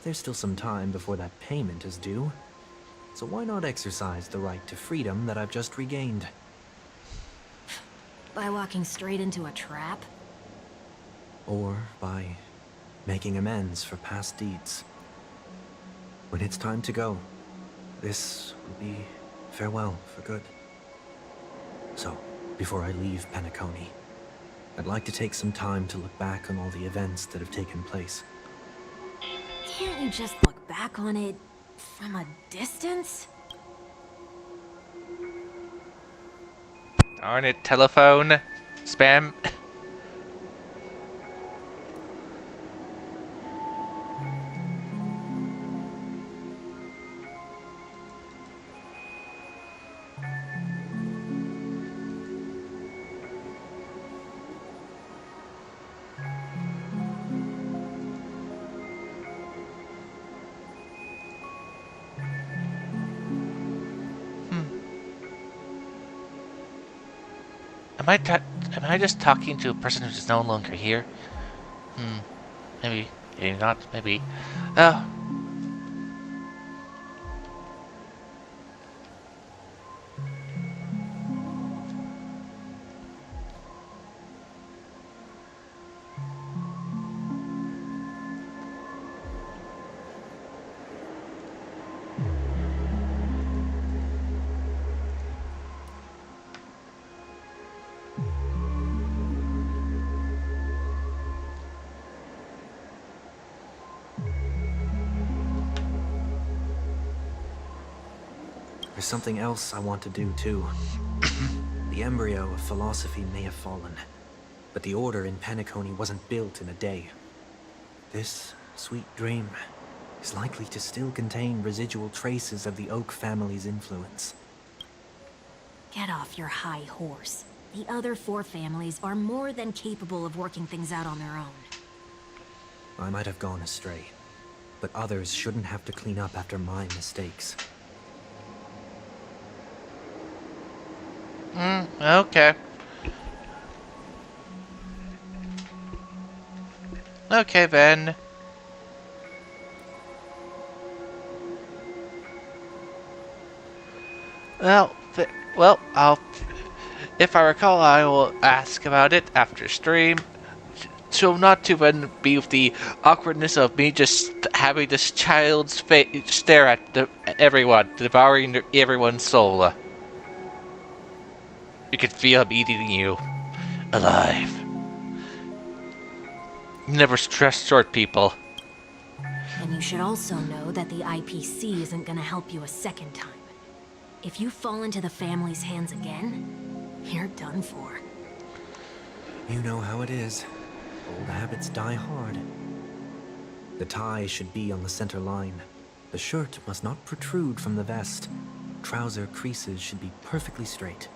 there's still some time before that payment is due. So why not exercise the right to freedom that I've just regained? By walking straight into a trap? Or by making amends for past deeds. When it's time to go, this will be farewell for good. So, before I leave Penacony, I'd like to take some time to look back on all the events that have taken place. Can't you just look back on it from a distance? Darn it, telephone. Spam. Am I just talking to a person who's no longer here? Maybe. Maybe not. Maybe. Oh. There's something else I want to do, too. The embryo of philosophy may have fallen, but the order in Penacony wasn't built in a day. This sweet dream is likely to still contain residual traces of the Oak family's influence. Get off your high horse. The other 4 families are more than capable of working things out on their own. I might have gone astray, but others shouldn't have to clean up after my mistakes. Okay. Okay, then. Well, if I recall, I will ask about it after stream. So not to then be with the awkwardness of me just having this child's face stare at everyone, devouring everyone's soul. You can feel him eating you alive. Never stress short people. And you should also know that the IPC isn't gonna help you a second time. If you fall into the family's hands again, you're done for. You know how it is. Old habits die hard. The tie should be on the center line. The shirt must not protrude from the vest. Trouser creases should be perfectly straight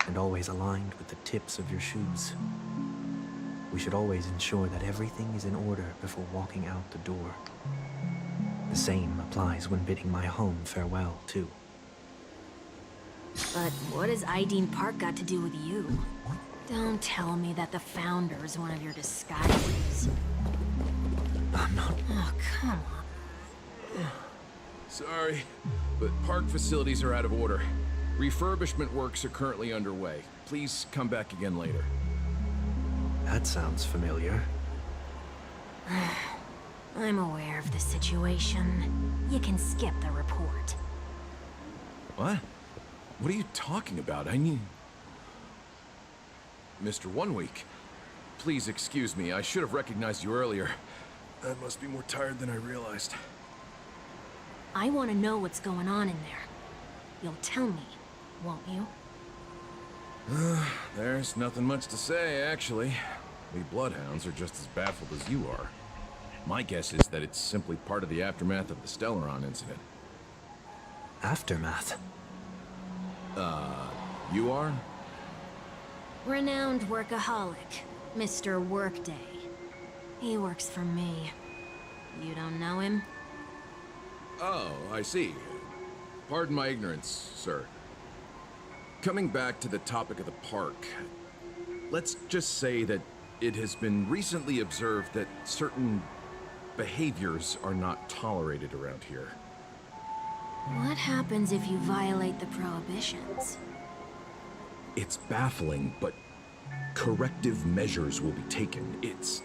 and always aligned with the tips of your shoes. We should always ensure that everything is in order before walking out the door. The same applies when bidding my home farewell, too. But what has Ideen Park got to do with you? Don't tell me that the Founder is one of your disguises. I'm not... Oh, come on. Sorry, but park facilities are out of order. Refurbishment works are currently underway. Please come back again later. That sounds familiar. I'm aware of the situation. You can skip the report. What? What are you talking about? I mean... Mr. One Week, please excuse me. I should have recognized you earlier. I must be more tired than I realized. I want to know what's going on in there. You'll tell me, won't you? There's nothing much to say, actually. We Bloodhounds are just as baffled as you are. My guess is that it's simply part of the aftermath of the Stellaron incident. Aftermath? You are? Renowned workaholic, Mr. Workday. He works for me. You don't know him? Oh, I see. Pardon my ignorance, sir. Coming back to the topic of the park, let's just say that it has been recently observed that certain behaviors are not tolerated around here. What happens if you violate the prohibitions? It's baffling, but corrective measures will be taken. It's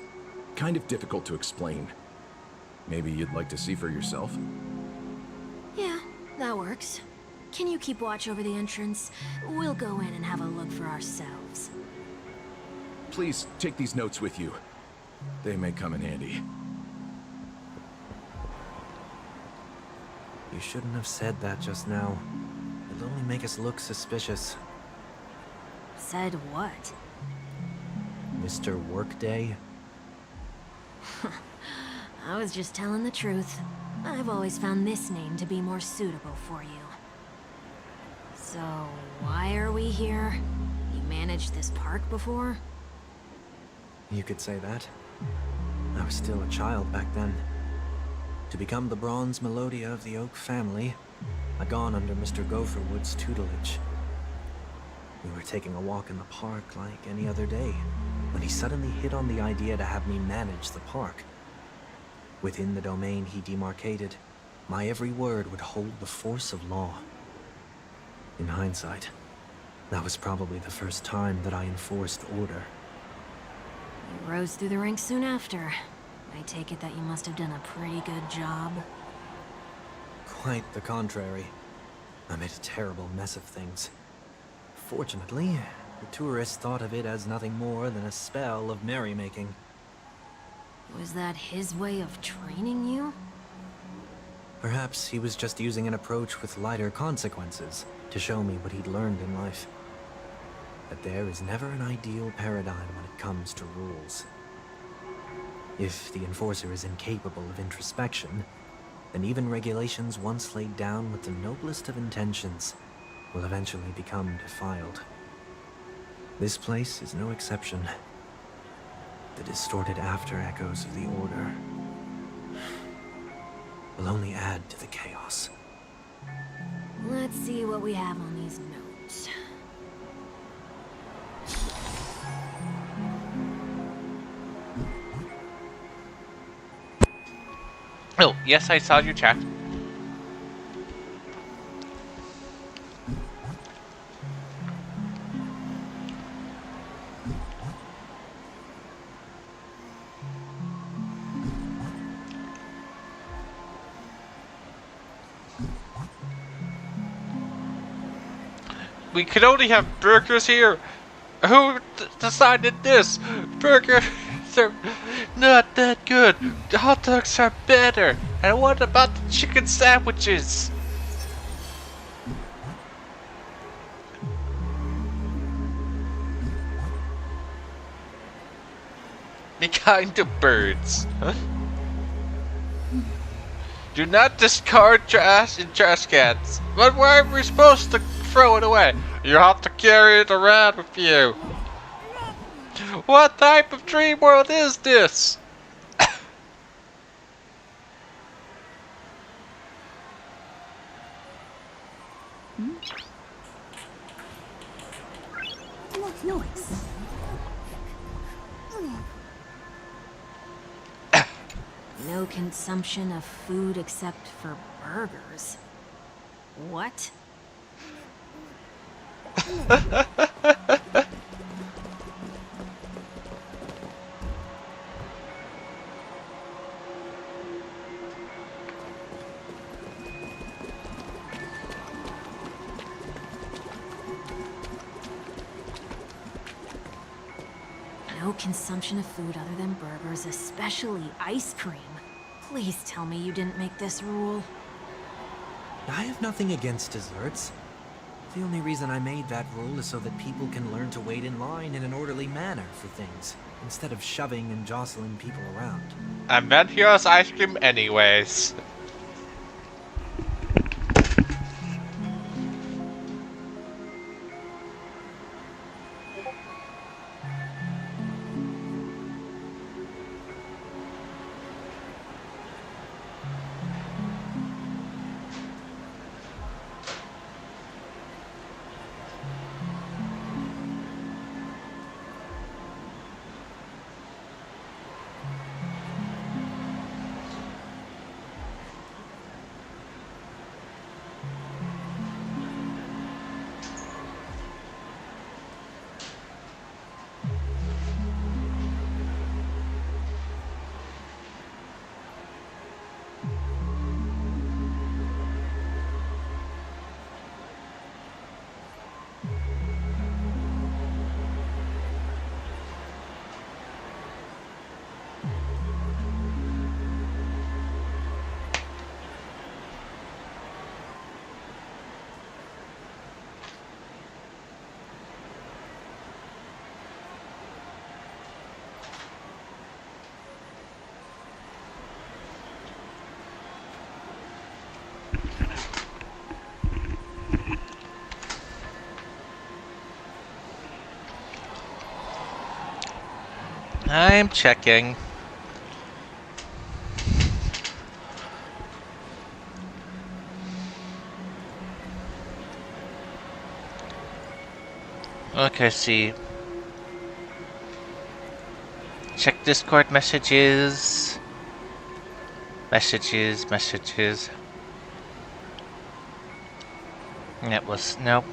kind of difficult to explain. Maybe you'd like to see for yourself? Yeah, that works. Can you keep watch over the entrance? We'll go in and have a look for ourselves. Please take these notes with you. They may come in handy. You shouldn't have said that just now. It'll only make us look suspicious. Said what? Mr. Workday? I was just telling the truth. I've always found this name to be more suitable for you. So, why are we here? You managed this park before? You could say that. I was still a child back then. To become the bronze Melodia of the Oak family, I'd gone under Mr. Gopherwood's tutelage. We were taking a walk in the park like any other day, when he suddenly hit on the idea to have me manage the park. Within the domain he demarcated, my every word would hold the force of law. In hindsight, that was probably the first time that I enforced order. You rose through the ranks soon after. I take it that you must have done a pretty good job. Quite the contrary. I made a terrible mess of things. Fortunately, the tourists thought of it as nothing more than a spell of merrymaking. Was that his way of training you? Perhaps he was just using an approach with lighter consequences to show me what he'd learned in life. But there is never an ideal paradigm when it comes to rules. If the enforcer is incapable of introspection, then even regulations once laid down with the noblest of intentions will eventually become defiled. This place is no exception. The distorted after echoes of the Order will only add to the chaos. Let's see what we have on these notes. Oh, yes, I saw your chat. We could only have burgers here. Who decided this? Burgers are not that good. The hot dogs are better. And what about the chicken sandwiches? The kind of birds. Huh? Do not discard trash in trash cans. But where are we supposed to throw it away? You have to carry it around with you. What type of dream world is this? What noise? No consumption of food except for burgers. What? No consumption of food other than burgers, especially ice cream. Please tell me you didn't make this rule. I have nothing against desserts. The only reason I made that rule is so that people can learn to wait in line in an orderly manner for things, instead of shoving and jostling people around. I meant here's ice cream anyways. I'm checking. Okay, see. Check Discord messages. Messages. It was nope.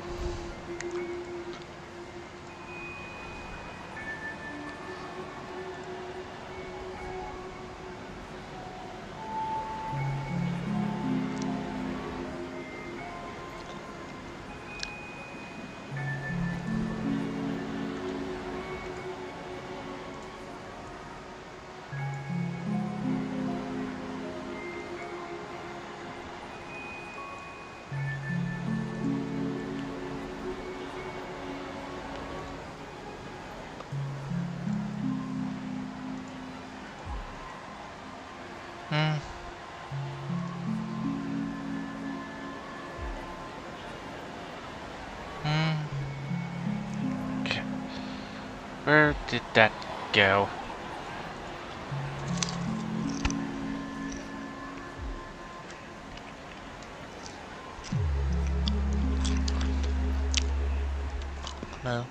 Okay. Where did that go? No.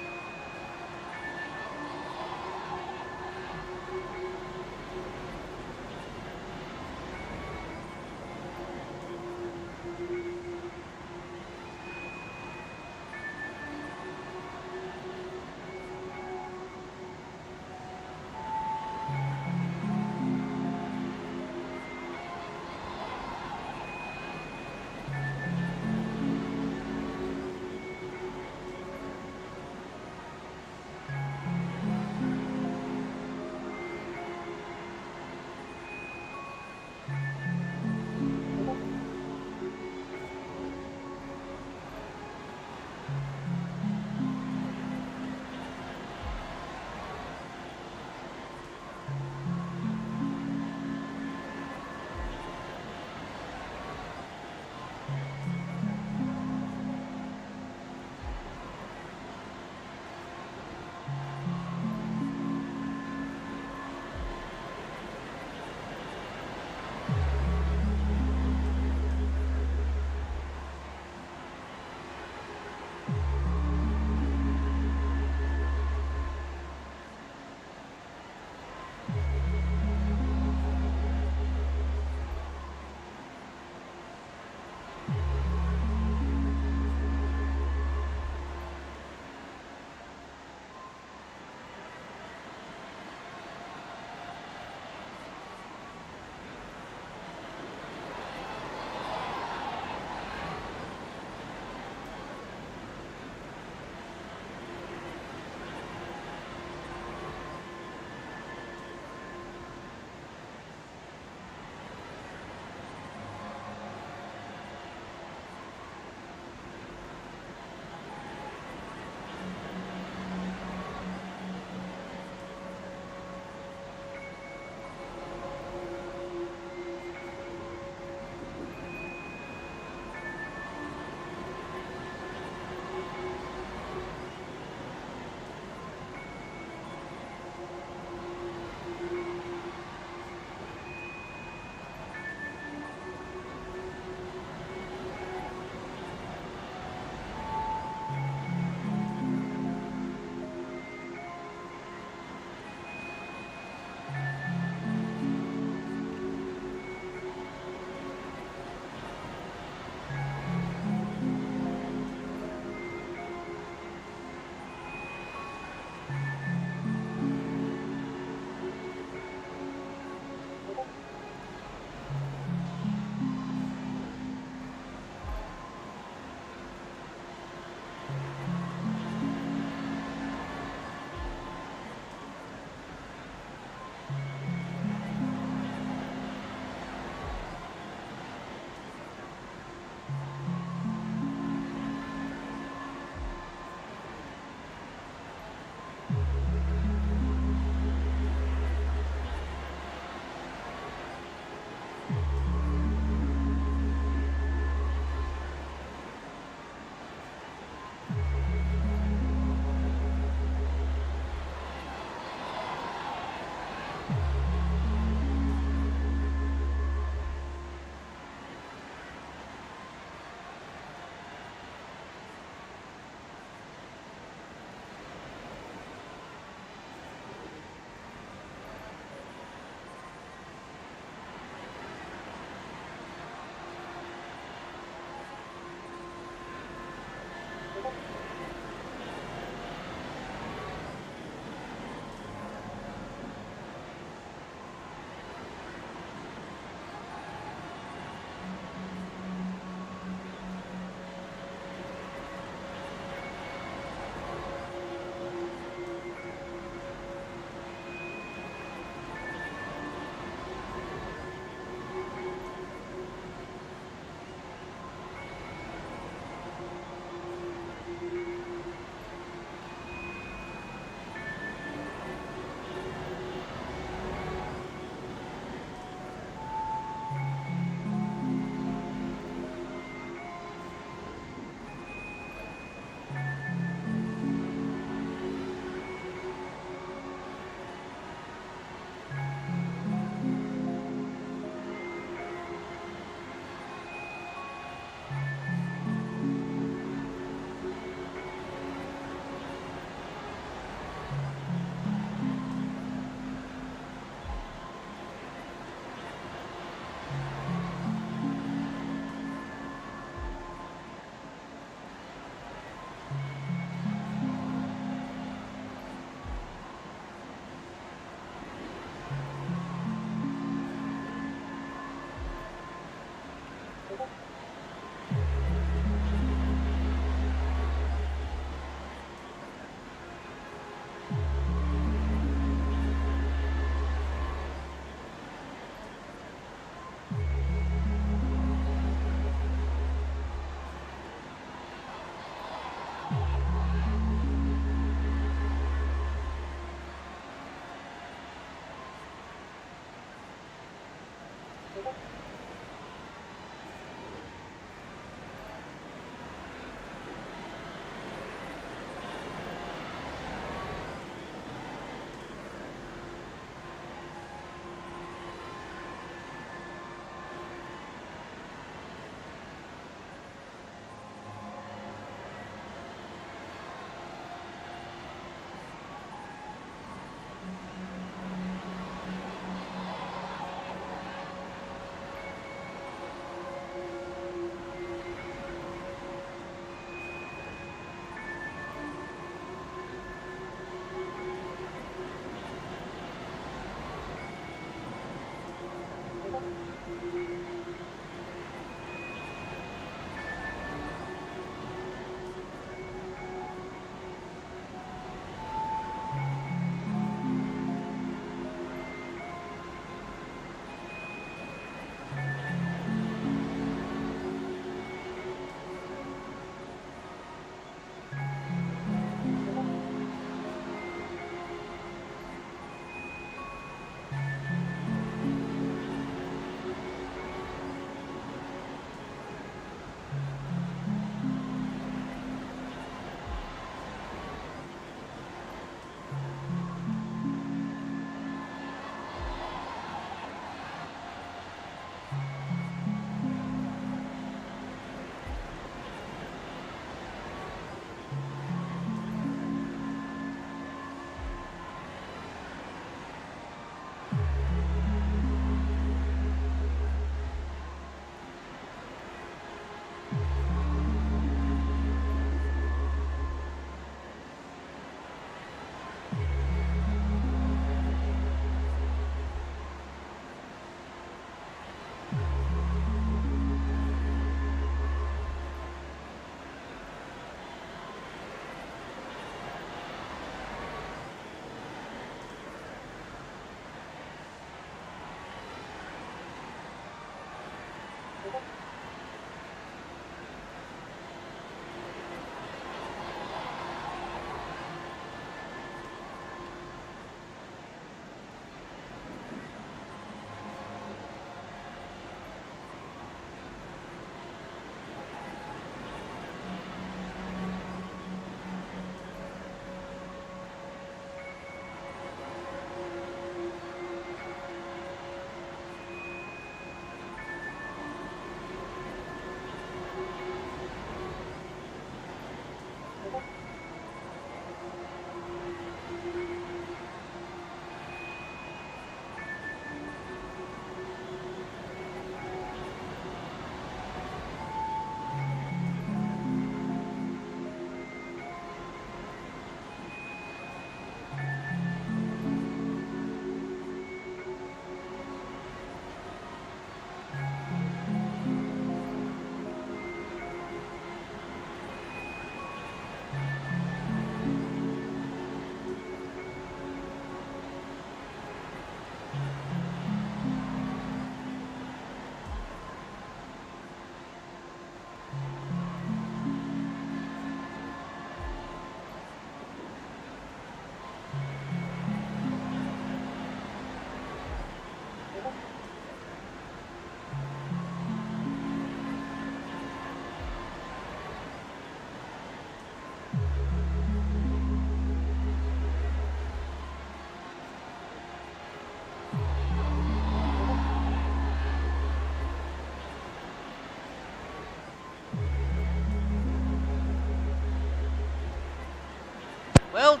Well,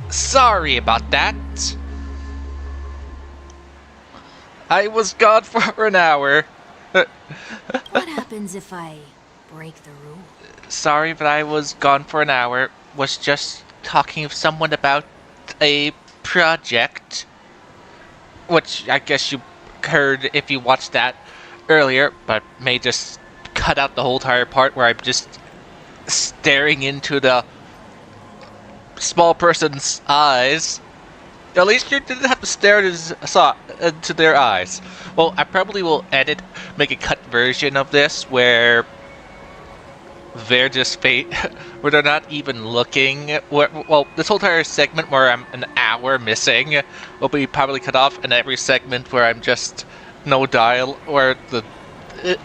sorry about that. I was gone for an hour. What happens if I break the rule? Sorry, but I was gone for an hour. Was just talking with someone about a project. Which I guess you heard if you watched that earlier, but may just cut out the whole entire part where I'm just staring into the small person's eyes. At least you didn't have to stare into their eyes. Well, I probably will make a cut version of this where they're just where they're not even looking. Well, this whole entire segment where I'm an hour missing will be probably cut off, and every segment where I'm just no dial, where the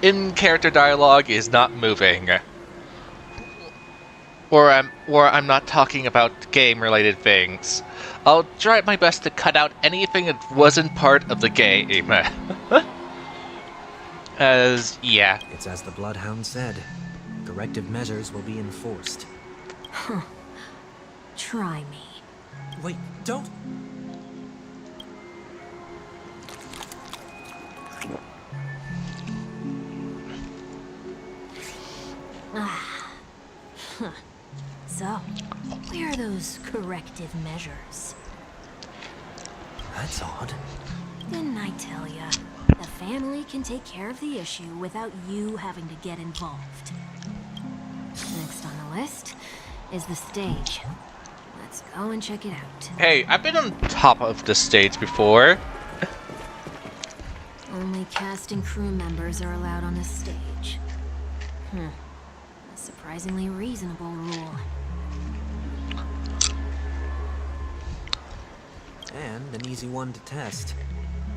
in-character dialogue is not moving. Or I'm not talking about game-related things. I'll try my best to cut out anything that wasn't part of the game. Yeah. It's as the Bloodhound said. Corrective measures will be enforced. Huh. Try me. Wait, don't... So, where are those corrective measures? That's odd. Didn't I tell ya? The family can take care of the issue without you having to get involved. Next on the list is the stage. Let's go and check it out. Hey, I've been on top of the stage before. Only cast and crew members are allowed on this stage. A surprisingly reasonable rule. And an easy one to test.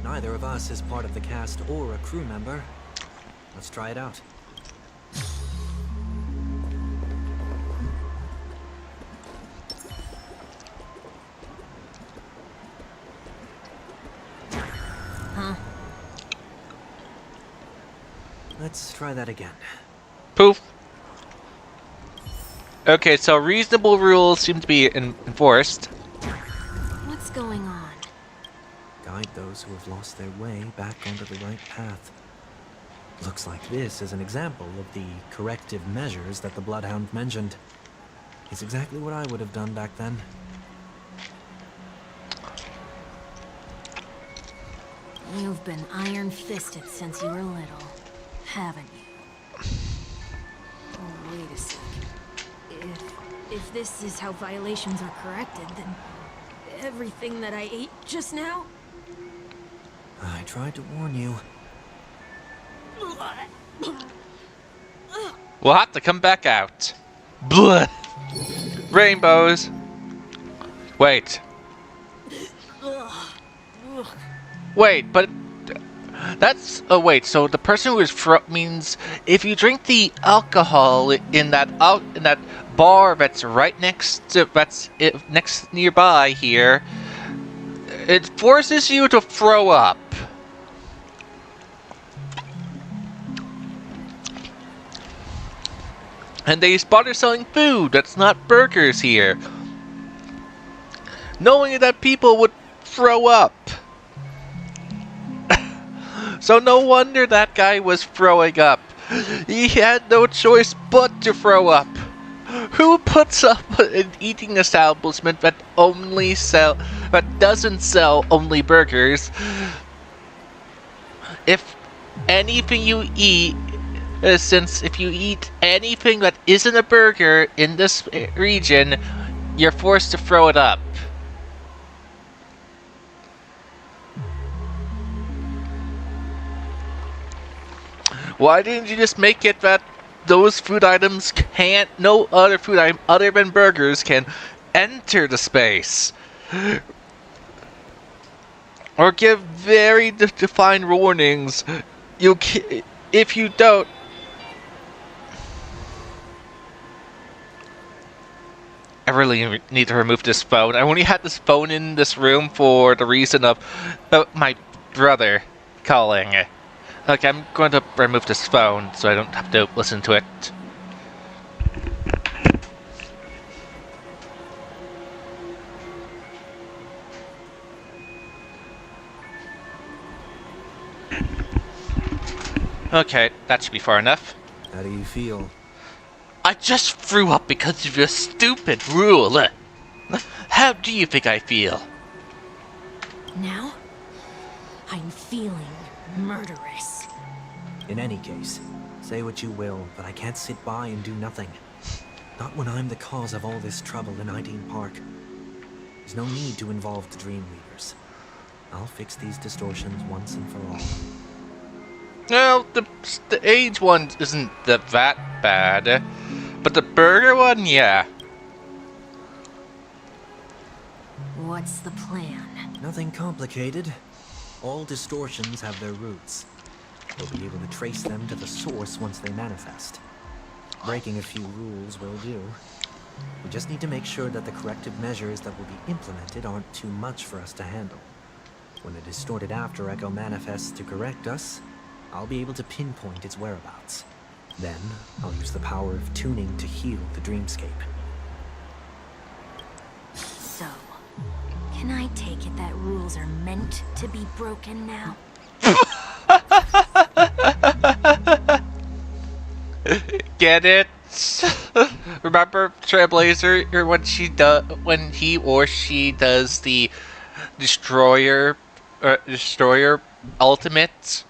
Neither of us is part of the cast or a crew member. Let's try it out. Huh? Let's try that again. Poof. Okay, so reasonable rules seem to be enforced. What's going on? Guide those who have lost their way back onto the right path. Looks like this is an example of the corrective measures that the Bloodhound mentioned. It's exactly what I would have done back then. You've been iron-fisted since you were little, haven't you? Oh, wait a sec. If this is how violations are corrected, then everything that I ate just now? I tried to warn you. We'll have to come back out. Blah. Rainbows. Wait. Wait, but that's wait. So the person who is means if you drink the alcohol in that bar that's right next nearby here, it forces you to throw up. And they spotted selling food that's not burgers here, knowing that people would throw up. So no wonder that guy was throwing up. He had no choice but to throw up. Who puts up an eating establishment that doesn't sell only burgers? If anything you eat, since if you eat anything that isn't a burger in this region, you're forced to throw it up. Why didn't you just make it that those food items no other food item other than burgers can enter the space? Or give very defined warnings. If you don't, I really need to remove this phone. I only had this phone in this room for the reason of my brother calling. Okay, I'm going to remove this phone so I don't have to listen to it. Okay, that should be far enough. How do you feel? I just threw up because of your stupid rule. How do you think I feel? Now, I'm feeling murderous. In any case, say what you will, but I can't sit by and do nothing. Not when I'm the cause of all this trouble in Ideen Park. There's no need to involve the Dream Weavers. I'll fix these distortions once and for all. Well, the AIDS one isn't that bad, but the burger one, yeah. What's the plan? Nothing complicated. All distortions have their roots. We'll be able to trace them to the source once they manifest. Breaking a few rules will do. We just need to make sure that the corrective measures that will be implemented aren't too much for us to handle. When a distorted after echo manifests to correct us, I'll be able to pinpoint its whereabouts. Then, I'll use the power of tuning to heal the dreamscape. So, can I take it that rules are meant to be broken now? Get it? Remember Trailblazer when he or she does the destroyer ultimate?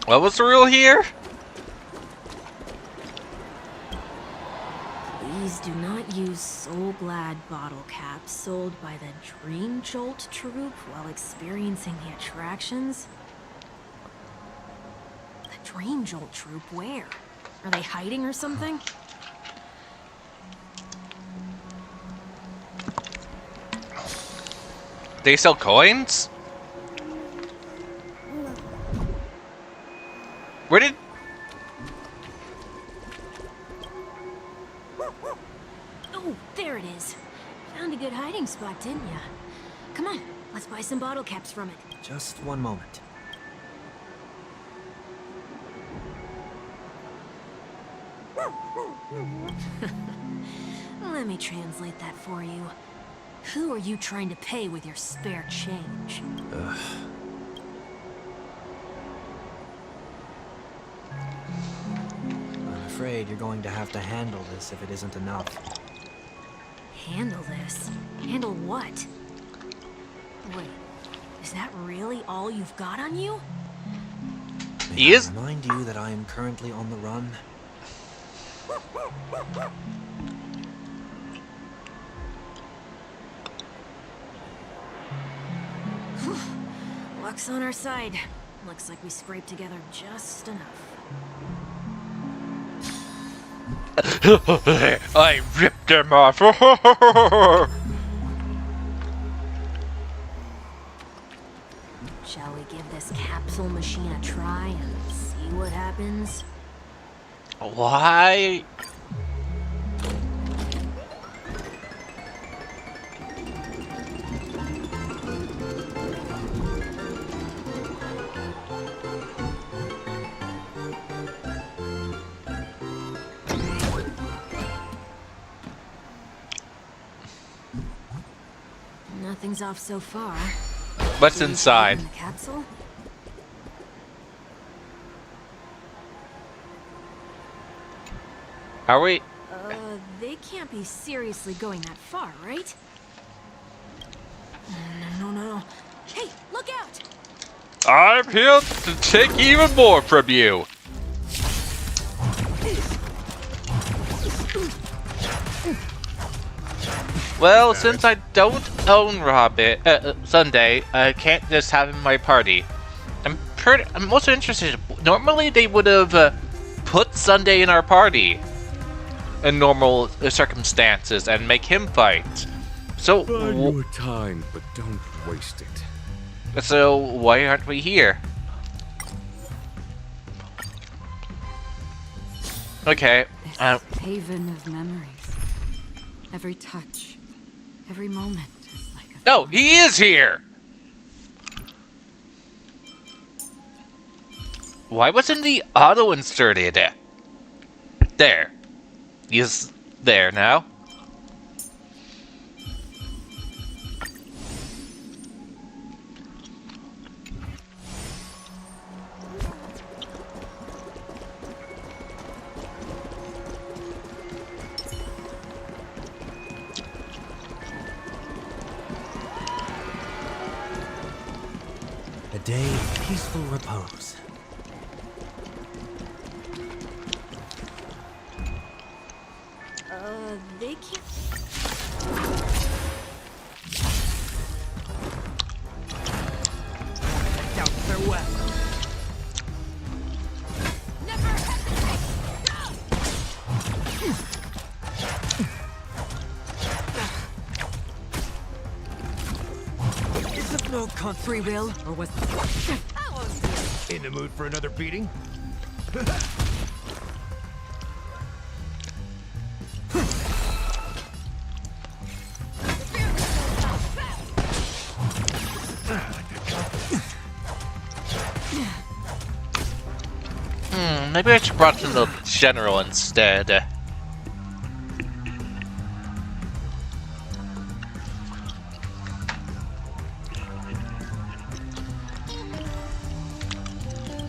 What was the rule here? Please do not use Soul Glad bottle caps sold by the Dream Jolt troupe while experiencing the attractions. The Dream Jolt troupe? Where? Are they hiding or something? They sell coins? Where did... Oh, there it is. Found a good hiding spot, didn't ya? Come on, let's buy some bottle caps from it. Just one moment. Let me translate that for you. Who are you trying to pay with your spare change? Ugh. I'm afraid you're going to have to handle this if it isn't enough. Handle this? Handle what? Wait, is that really all you've got on you? He is? May I remind you that I am currently on the run? Luck's on our side. Looks like we scraped together just enough. I ripped them off. Shall we give this capsule machine a try and see what happens? Why? Nothing's off so far. What's Did you inside? open the capsule? Are we? They can't be seriously going that far, right? No. Hey, look out! I'm here to take even more from you. Well, since I don't own Sunday, I can't just have him in my party. I'm also interested. Normally, they would have put Sunday in our party in normal circumstances and make him fight. So, Bide your time, but don't waste it. so why aren't we here? Okay. This haven of memories. Every touch, every moment is like a... No, he is here! Why wasn't the auto inserted? There. He's there now. day of peaceful repose. They can't... Doubt farewell. Never hesitate! It's of no Free will, or was... In the mood for another beating? Maybe I should brought in the general instead.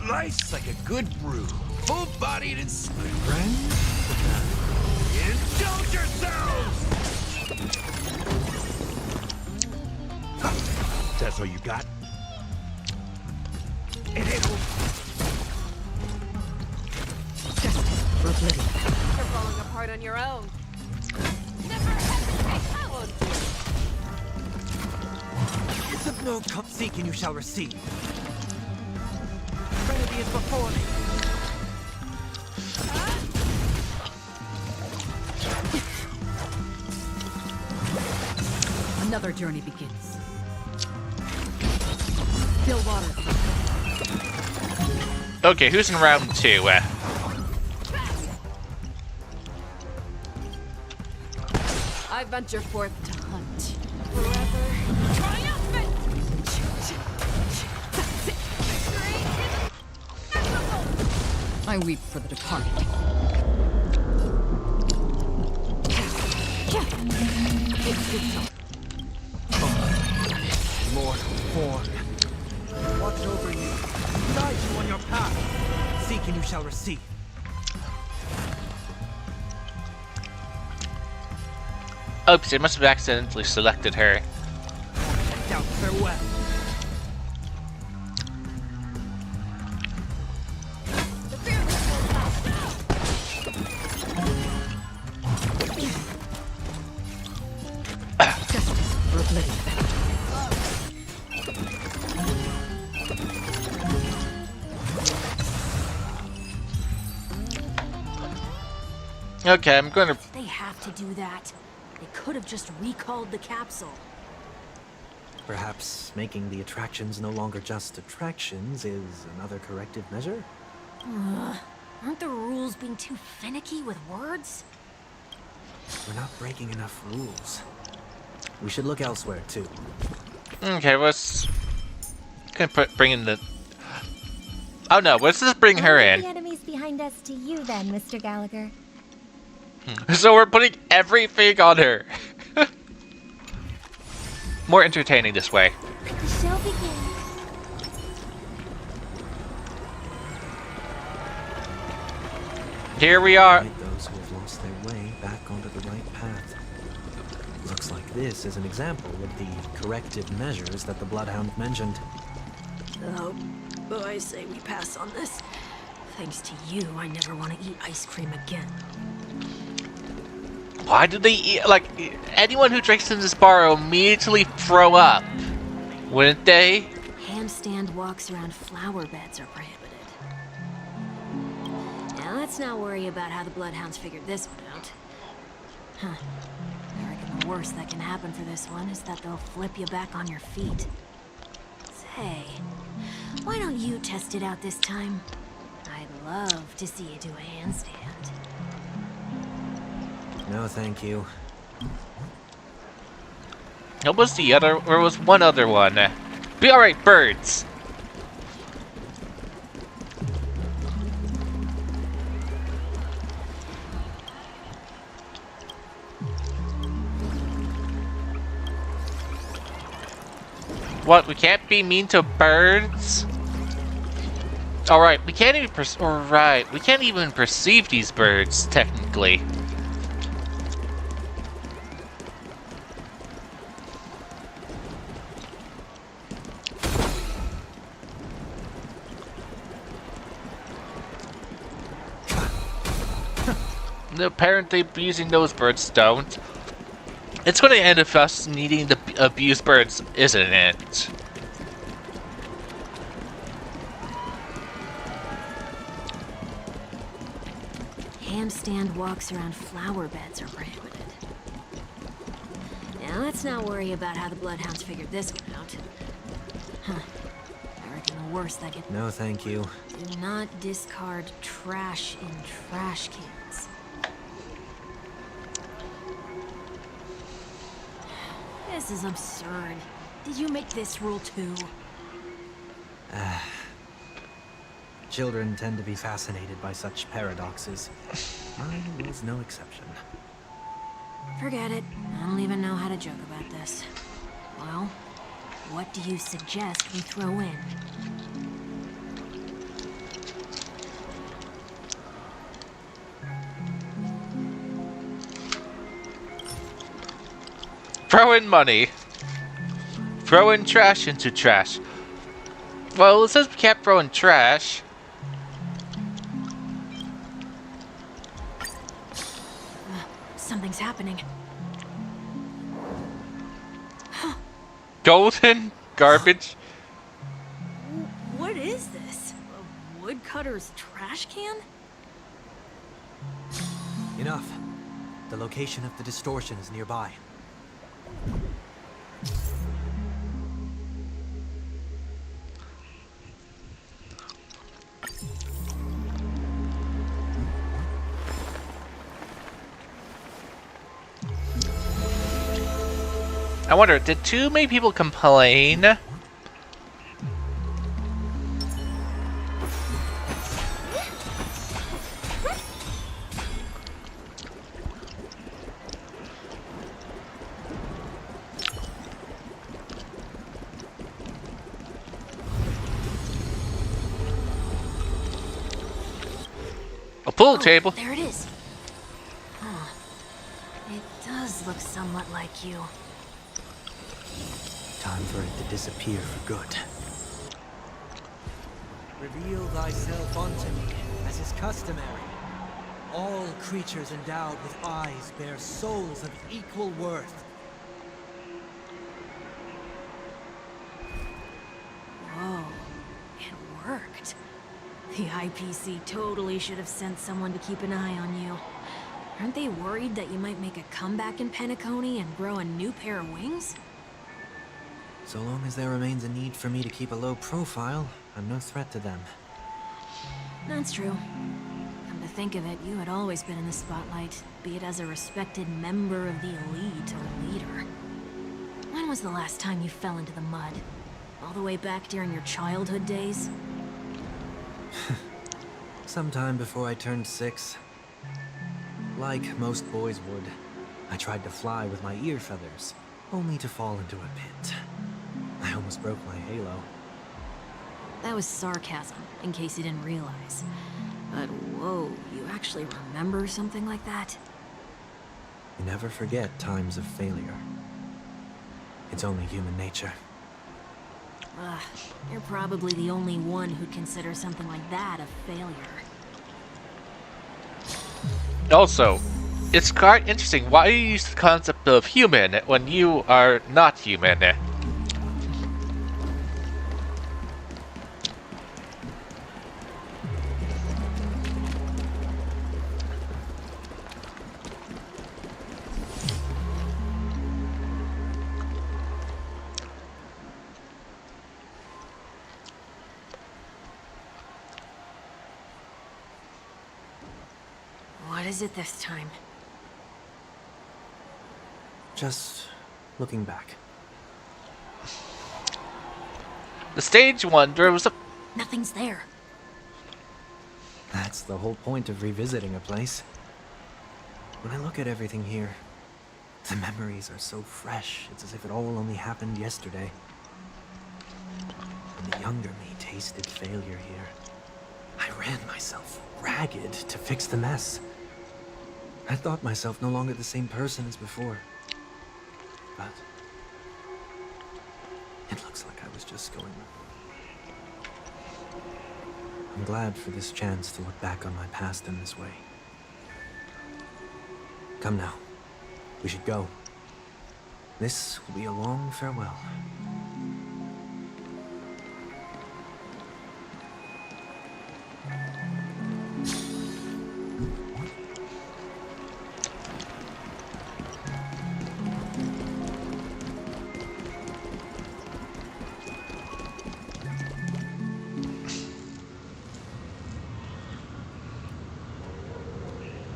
Nice, like a good brew. Full-bodied and my friends. Indulge yourselves! That's all you got? And it'll... You're falling apart on your own. Never hesitate. I won't do it. It's of no seek and you shall receive. Remedy is before me. Another journey begins. Still water. Okay, who's in round 2? I venture forth to hunt. Forever triumphant! I weep for the departed. Lord Horn, watch over you, guide you on your path. Seek and you shall receive. Oops, I must have accidentally selected her. Doubt farewell. Okay, I'm gonna... They have to do that. They could have just recalled the capsule. Perhaps making the attractions no longer just attractions is another corrective measure? Aren't the rules being too finicky with words? We're not breaking enough rules. We should look elsewhere, too. Okay, let's... bring in the... Oh no, let's just bring her in. The enemies behind us to you then, Mr. Gallagher. So we're putting everything on her. More entertaining this way. The show begins. Here we are. Guide those who have lost their way back onto the right path. Looks like this is an example of the corrective measures that the Bloodhound mentioned. Oh, I say we pass on this. Thanks to you, I never want to eat ice cream again. Why do they eat? Like, anyone who drinks in this bar will immediately throw up, wouldn't they? Handstand walks around flower beds are prohibited. Now let's not worry about how the Bloodhounds figured this one out. Huh. I reckon the worst that can happen for this one is that they'll flip you back on your feet. Say, why don't you test it out this time? I'd love to see you do a handstand. No, thank you. What was the other? There was one other one. Be alright, birds. What? We can't be mean to birds? Alright, we can't even we can't even perceive these birds, technically. apparently abusing those birds don't. It's going to end with us needing to abuse birds, isn't it? Handstand walks around flower beds are prohibited. Now let's not worry about how the Bloodhounds figured this one out. Huh. I reckon the worst I get. No, thank you. Do not discard trash in trash cans. This is absurd. Did you make this rule too? Children tend to be fascinated by such paradoxes. Mine was no exception. Forget it. I don't even know how to joke about this. Well, what do you suggest we throw in? Throw in money. Throw in trash into trash. Well, it says we can't throw in trash. Something's happening. Golden garbage. What is this? A woodcutter's trash can? Enough. The location of the distortion is nearby. I wonder, did too many people complain? A pool table. There it is. Huh. It does look somewhat like you. Time for it to disappear for good. Reveal thyself unto me, as is customary. All creatures endowed with eyes bear souls of equal worth. Whoa. It worked. The IPC totally should have sent someone to keep an eye on you. Aren't they worried that you might make a comeback in Penacony and grow a new pair of wings? So long as there remains a need for me to keep a low profile, I'm no threat to them. That's true. Come to think of it, you had always been in the spotlight, be it as a respected member of the elite or leader. When was the last time you fell into the mud? All the way back during your childhood days? Sometime before I turned 6. Like most boys would, I tried to fly with my ear feathers, only to fall into a pit. I almost broke my halo. That was sarcasm, in case you didn't realize. But whoa, you actually remember something like that? You never forget times of failure. It's only human nature. Ugh, you're probably the only one who'd consider something like that a failure. Also, it's quite interesting why you use the concept of human when you are not human. What is it this time? Just looking back. The stage one, there was a... Nothing's there. That's the whole point of revisiting a place. When I look at everything here, the memories are so fresh, it's as if it all only happened yesterday. When the younger me tasted failure here, I ran myself ragged to fix the mess. I thought myself no longer the same person as before. But it looks like I was just going. I'm glad for this chance to look back on my past in this way. Come now. We should go. This will be a long farewell.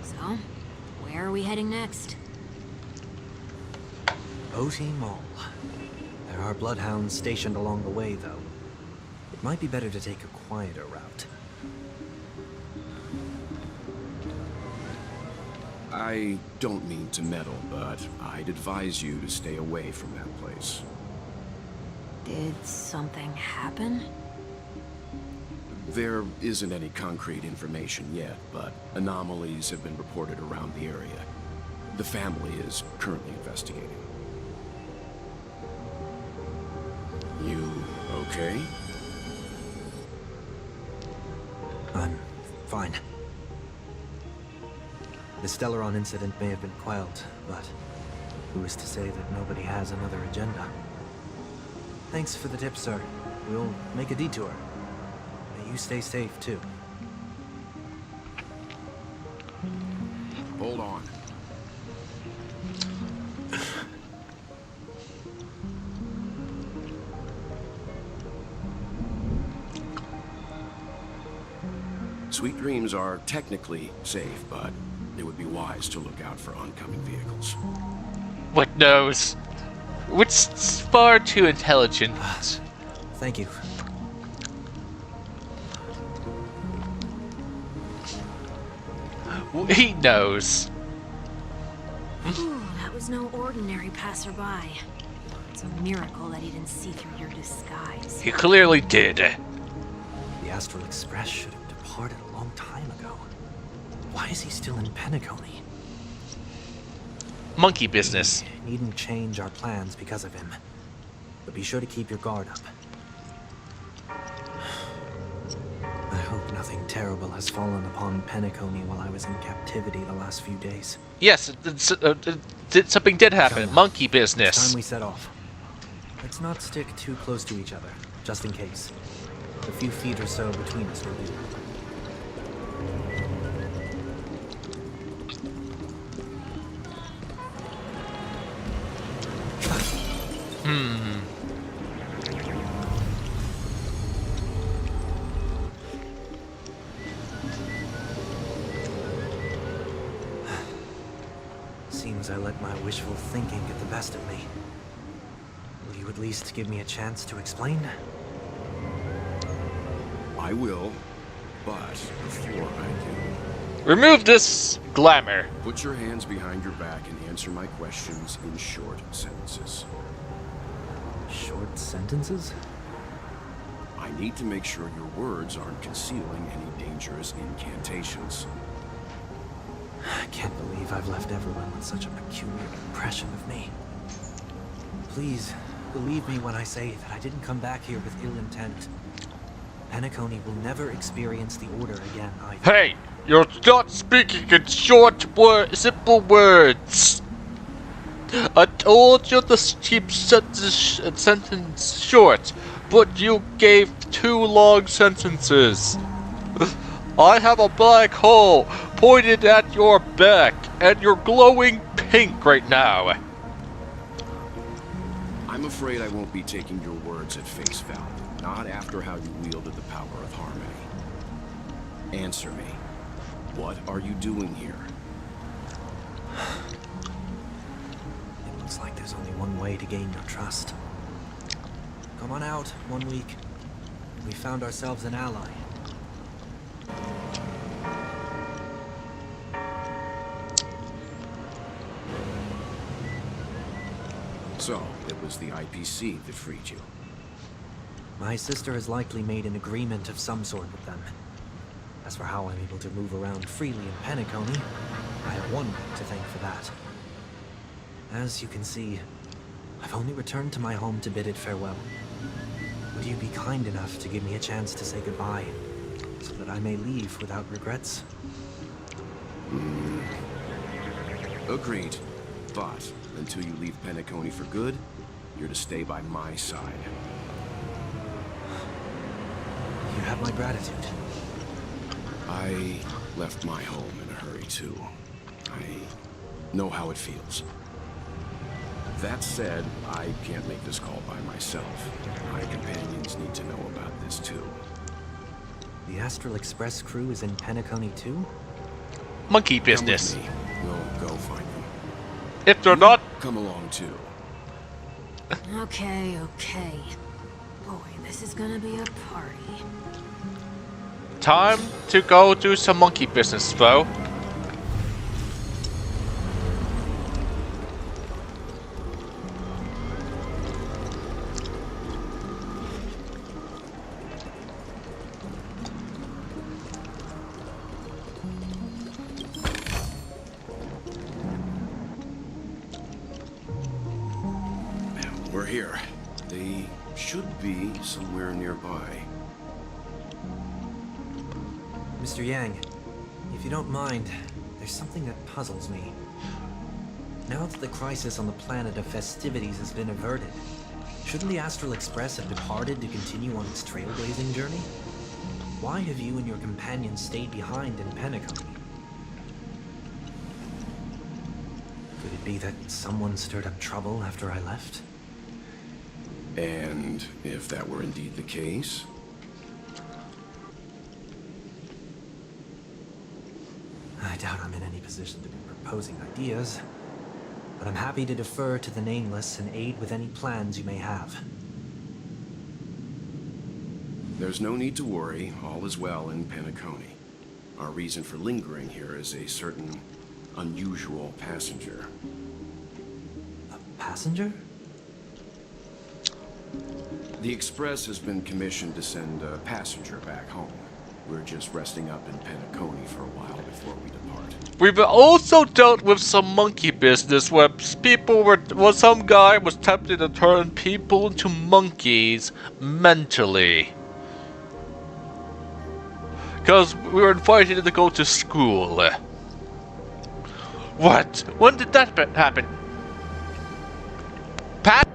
So, where are we heading next? OT Mall. There are bloodhounds stationed along the way, though. It might be better to take a quieter route. I don't mean to meddle, but I'd advise you to stay away from that place. Did something happen? There isn't any concrete information yet, but anomalies have been reported around the area. The family is currently investigating. You okay? I'm fine. The Stellaron incident may have been quelled, but who is to say that nobody has another agenda? Thanks for the tip, sir. We'll make a detour. May you stay safe, too. Hold on. Sweet Dreams are technically safe, but it would be wise to look out for oncoming vehicles. What knows? It's far too intelligent. Thank you. He knows. Ooh, that was no ordinary passerby. It's a miracle that he didn't see through your disguise. He clearly did. The Astral Express should have departed a long time ago. Why is he still in Penacony? Monkey business. We needn't change our plans because of him. But be sure to keep your guard up. I hope nothing terrible has fallen upon Penacony while I was in captivity the last few days. Yes, something did happen. Come. Monkey It's business. time we set off. Let's not stick too close to each other, just in case. A few feet or so between us will do. Seems I let my wishful thinking get the best of me. Will you at least give me a chance to explain? I will, but before I do, Remove this glamour. put your hands behind your back and answer my questions in short sentences. Short sentences? I need to make sure your words aren't concealing any dangerous incantations. I can't believe I've left everyone with such a peculiar impression of me. Please, believe me when I say that I didn't come back here with ill intent. Penacony will never experience the Order again either. Hey, you're not speaking in simple words. I told you to keep sentence short, but you gave 2 long sentences. I have a black hole pointed at your back, and you're glowing pink right now. I'm afraid I won't be taking your words at face value, not after how you wielded the power of harmony. Answer me. What are you doing here? It looks like there's only one way to gain your trust. Come on out, 1 week. We found ourselves an ally. So, it was the IPC that freed you. My sister has likely made an agreement of some sort with them. As for how I'm able to move around freely in Penacony, I have one week to thank for that. As you can see, I've only returned to my home to bid it farewell. Would you be kind enough to give me a chance to say goodbye, so that I may leave without regrets? Agreed. But until you leave Penacony for good, you're to stay by my side. You have my gratitude. I left my home in a hurry, too. I know how it feels. That said, I can't make this call by myself. My companions need to know about this, too. The Astral Express crew is in Penacony too? Monkey Come business. with me. We'll go find them. If they're not, Come along, too. Okay, okay. Boy, this is gonna be a party. time to go do some monkey business, though. We're here. They should be somewhere nearby. Mr. Yang, if you don't mind, there's something that puzzles me. Now that the crisis on the planet of festivities has been averted, shouldn't the Astral Express have departed to continue on its trailblazing journey? Why have you and your companions stayed behind in Penacony? Could it be that someone stirred up trouble after I left? And if that were indeed the case, I doubt I'm in any position to be proposing ideas, but I'm happy to defer to the Nameless and aid with any plans you may have. there's no need to worry. All is well in Penacony. Our reason for lingering here is a certain unusual passenger. A passenger? The Express has been commissioned to send a passenger back home. We're just resting up in Penacony for a while before we depart. We've also dealt with some monkey business where some guy was tempted to turn people into monkeys mentally. Because we were invited to go to school. What? When did that happen? Pat?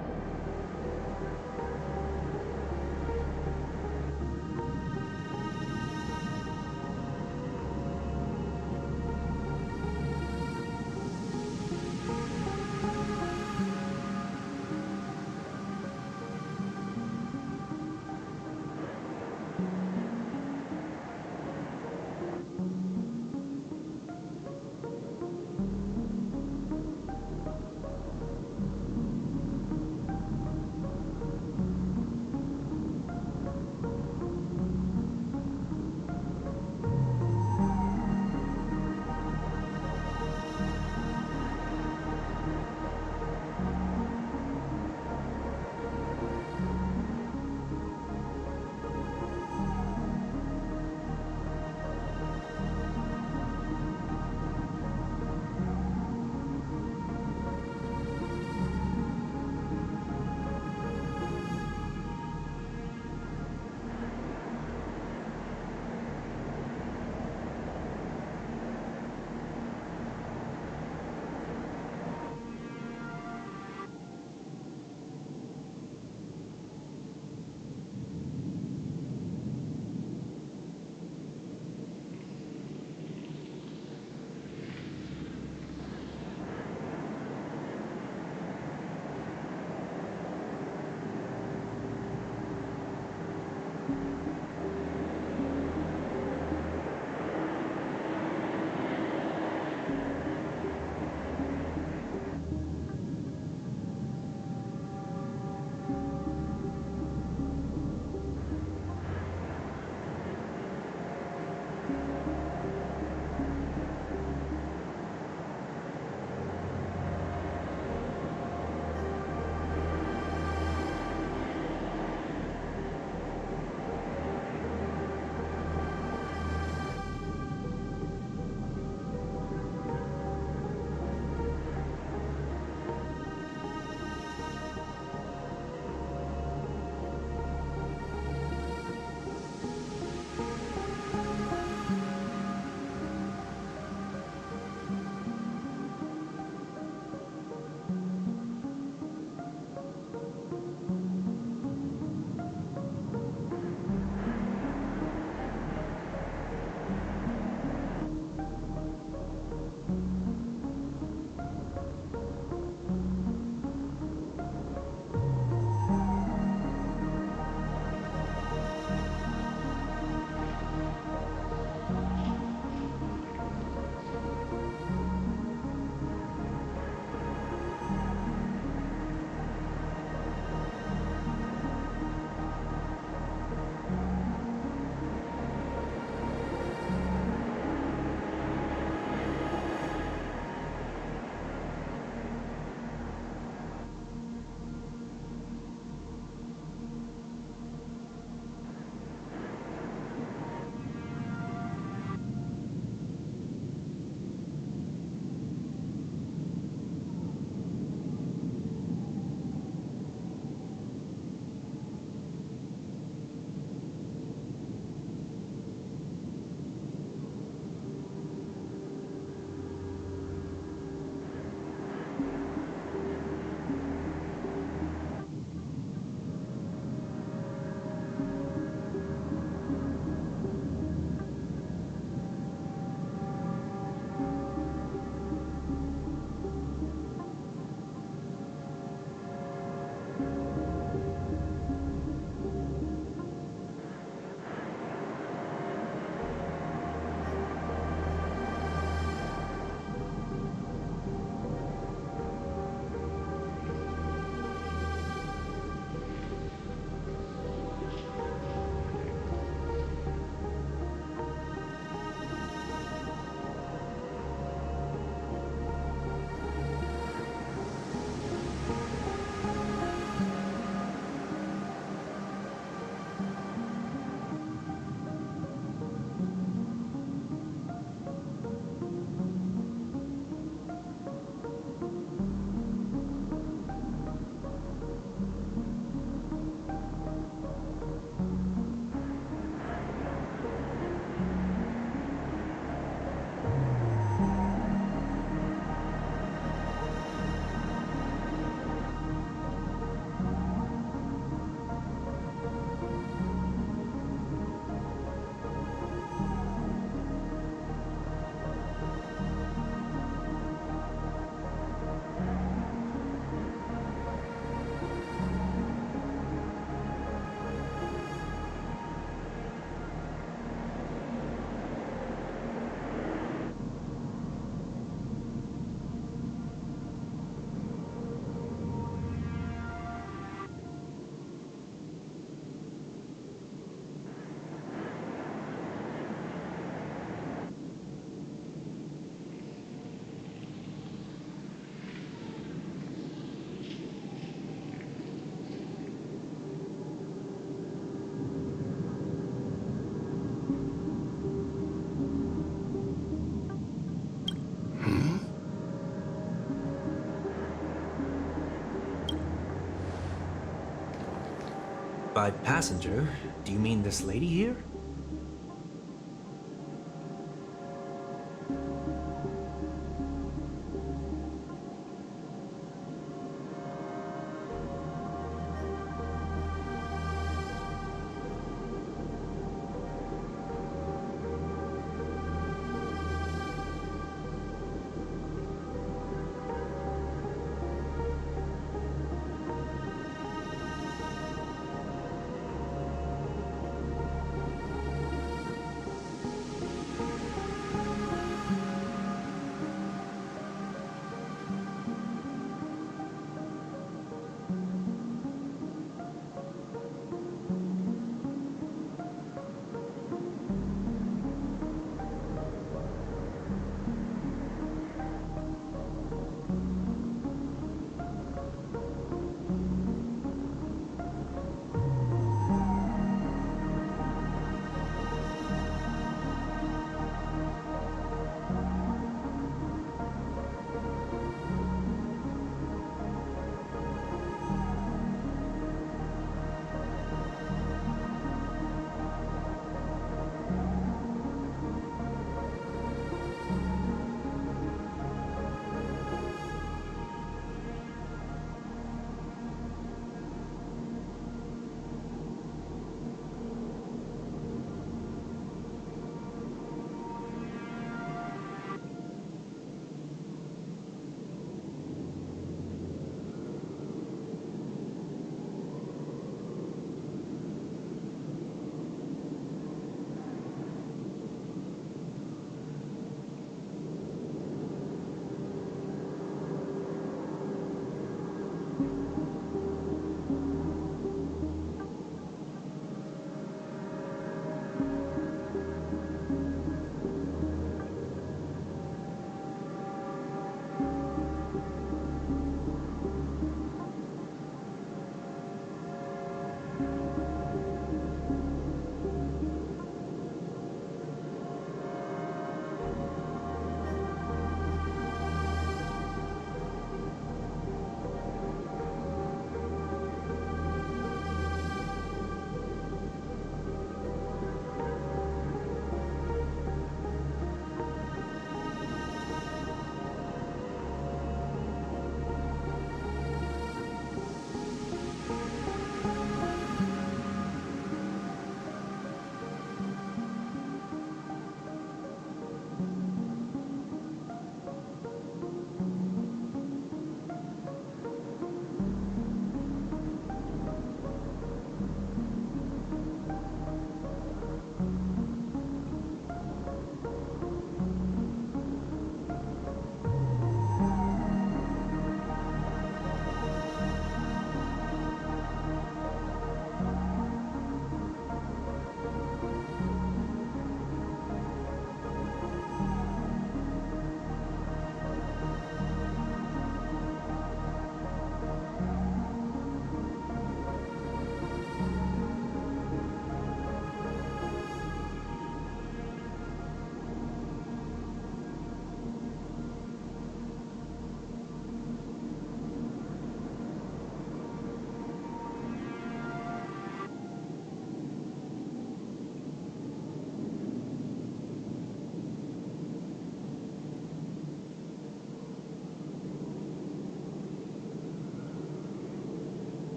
By passenger, do you mean this lady here?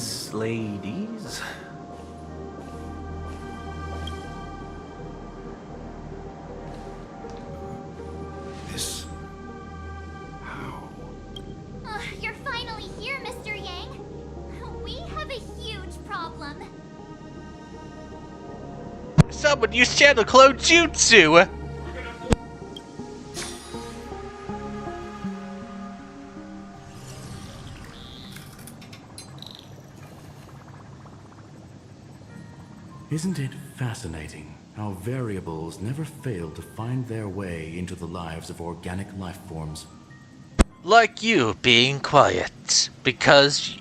Greetings, ladies. This... How? You're finally here, Mr. Yang. We have a huge problem. Someone used channel clone jutsu! Isn't it fascinating how variables never fail to find their way into the lives of organic life forms? Like you being quiet, because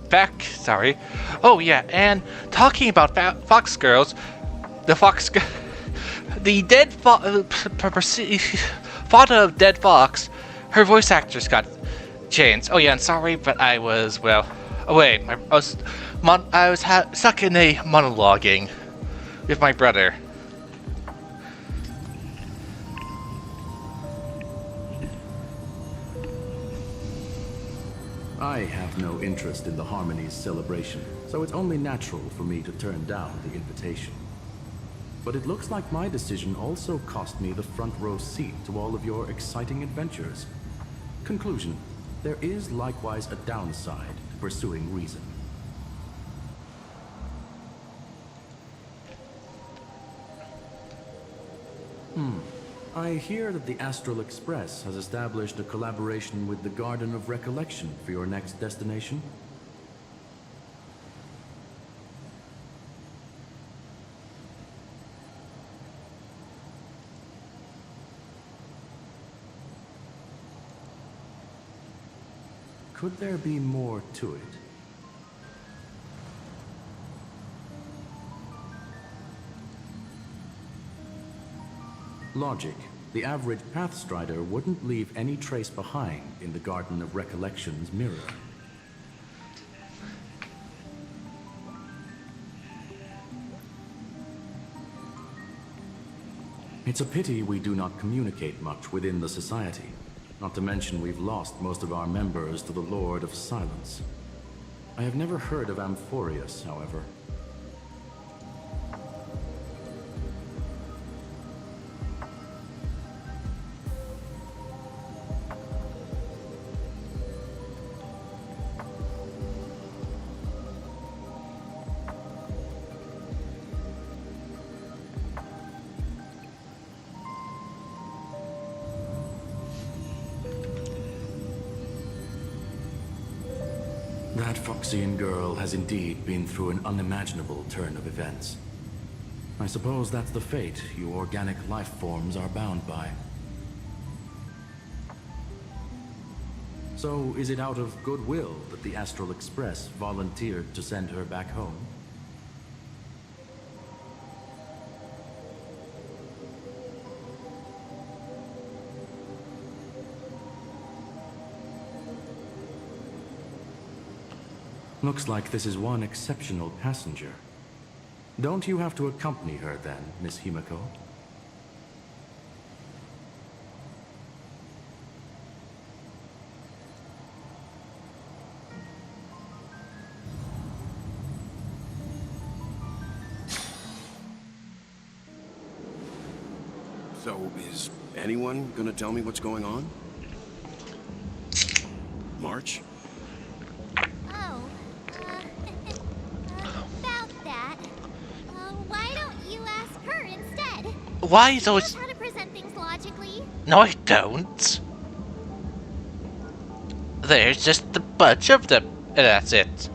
back. Sorry. Oh yeah, and talking about fox girls, the fox, the dead father of dead fox. Her voice actress got changed. Oh yeah, and sorry, but I was Oh wait, I was stuck in a monologuing with my brother. I have no interest in the Harmony's celebration, so it's only natural for me to turn down the invitation. But it looks like my decision also cost me the front row seat to all of your exciting adventures. Conclusion: there is likewise a downside to pursuing reason. I hear that the Astral Express has established a collaboration with the Garden of Recollection for your next destination. Could there be more to it? Logic. The average Pathstrider wouldn't leave any trace behind in the Garden of Recollection's mirror. It's a pity we do not communicate much within the society. Not to mention we've lost most of our members to the Lord of Silence. I have never heard of Amphorius, however. That Foxian girl has indeed been through an unimaginable turn of events. I suppose that's the fate you organic life forms are bound by. So, is it out of goodwill that the Astral Express volunteered to send her back home? Looks like this is one exceptional passenger. Don't you have to accompany her then, Miss Himiko? So, is anyone gonna tell me what's going on? March? Oh, about that. Why don't you ask her instead? Why is She knows always... how to present things logically. No, I don't. There's just a bunch of them, and that's it.